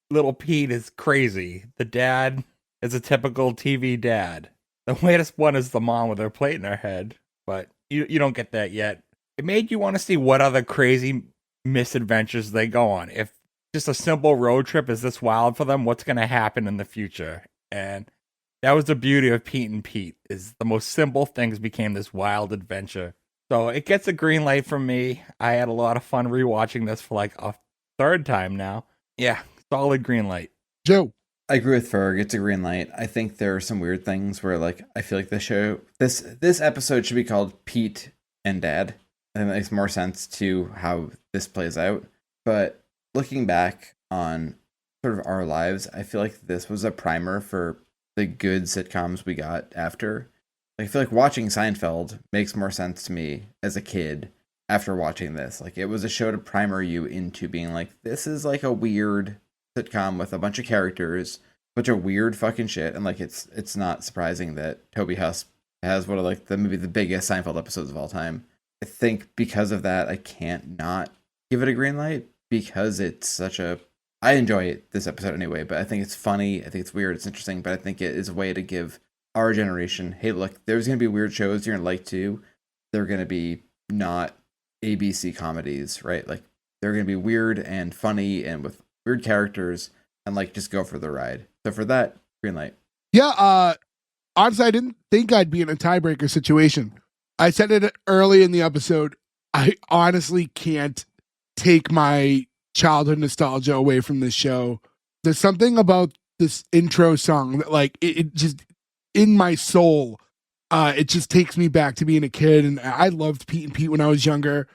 Little Pete is crazy. The dad is a typical TV dad. The latest one is the mom with her plate in her head, but you don't get that yet. It made you want to see what other crazy misadventures they go on. If just a simple road trip is this wild for them, what's going to happen in the future? And that was the beauty of Pete and Pete, is the most simple things became this wild adventure. So it gets a green light from me. I had a lot of fun rewatching this for like a third time now. Yeah, solid green light. Joe. I agree with Ferg. It's a green light. I think there are some weird things where, like, I feel like this episode should be called Pete and Dad. I think that makes more sense to how this plays out. But looking back on sort of our lives, I feel like this was a primer for the good sitcoms we got after. Like, I feel like watching Seinfeld makes more sense to me as a kid after watching this. Like, it was a show to primer you into being like, this is like a weird sitcom with a bunch of characters, bunch of weird fucking shit, and like it's not surprising that Toby Huss has one of like maybe the biggest Seinfeld episodes of all time. I think because of that, I can't not give it a green light, because it's such a I enjoy this episode anyway, but I think it's funny, I think it's weird, it's interesting, but I think it is a way to give our generation, hey look, there's gonna be weird shows you're gonna like too. They're gonna be not ABC comedies, right? Like they're gonna be weird and funny and with weird characters, and like just go for the ride. So for that, green light. Yeah, honestly, I didn't think I'd be in a tiebreaker situation. I said it early in the episode. I honestly can't take my childhood nostalgia away from this show. There's something about this intro song that like it just in my soul, it just takes me back to being a kid. And I loved Pete and Pete when I was younger.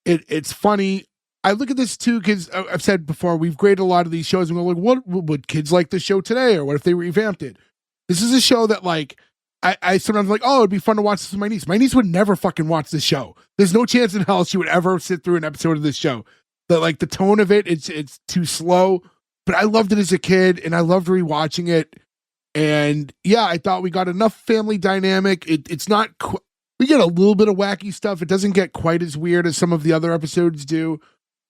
It's funny. I look at this too because I've said before, we've graded a lot of these shows and we're like, what would kids like this show today? Or what if they revamped it? This is a show that like, I sometimes like, oh, it'd be fun to watch this with my niece. My niece would never fucking watch this show. There's no chance in hell she would ever sit through an episode of this show. But like the tone of it's too slow. But I loved it as a kid and I loved rewatching it. And yeah, I thought we got enough family dynamic. It's not, we get a little bit of wacky stuff. It doesn't get quite as weird as some of the other episodes do.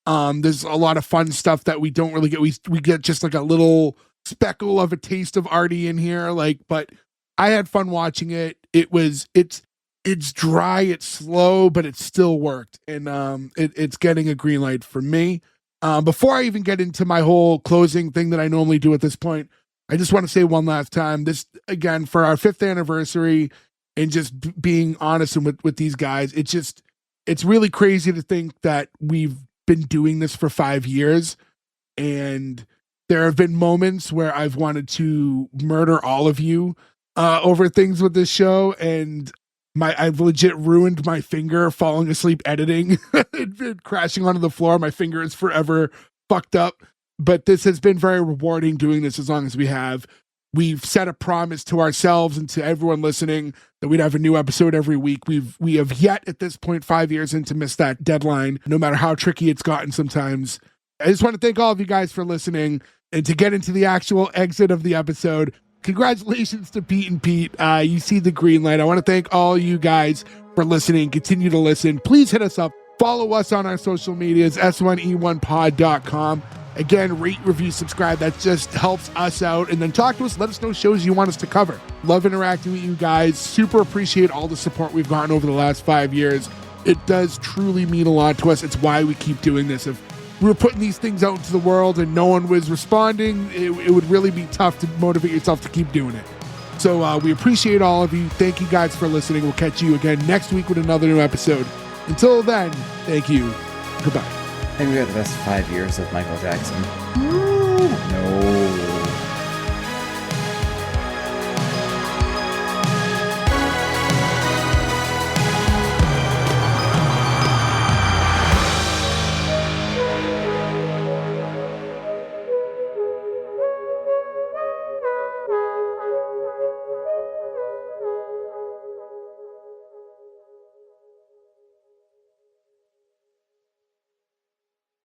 There's a lot of fun stuff that we don't really get. We get just like a little speckle of a taste of Artie in here. Like, but I had fun watching it. It's dry, it's slow, but it still worked. And it's getting a green light for me. Before I even get into my whole closing thing that I normally do at this point, I just want to say one last time, this again for our 5th anniversary and just being honest and with these guys, it's really crazy to think that we've been doing this for 5 years, and there have been moments where I've wanted to murder all of you over things with this show, and I've legit ruined my finger falling asleep editing and crashing onto the floor. My finger is forever fucked up, but this has been very rewarding doing this as long as we have. we've set a promise to ourselves and to everyone listening that we'd have a new episode every week. We have yet at this point, 5 years in, to miss that deadline, no matter how tricky it's gotten sometimes. I just want to thank all of you guys for listening, and to get into the actual exit of the episode, congratulations to Pete and Pete. You see the green light. I want to thank all you guys for listening. Continue to listen. Please hit us up. Follow us on our social medias, S1E1pod.com. Again, rate, review, subscribe. That just helps us out. And then talk to us. Let us know shows you want us to cover. Love interacting with you guys. Super appreciate all the support we've gotten over the last 5 years. It does truly mean a lot to us. It's why we keep doing this. If we were putting these things out into the world and no one was responding, it would really be tough to motivate yourself to keep doing it. So we appreciate all of you. Thank you guys for listening. We'll catch you again next week with another new episode. Until then, thank you. Goodbye. I think we got the best 5 years of Michael Jackson. No.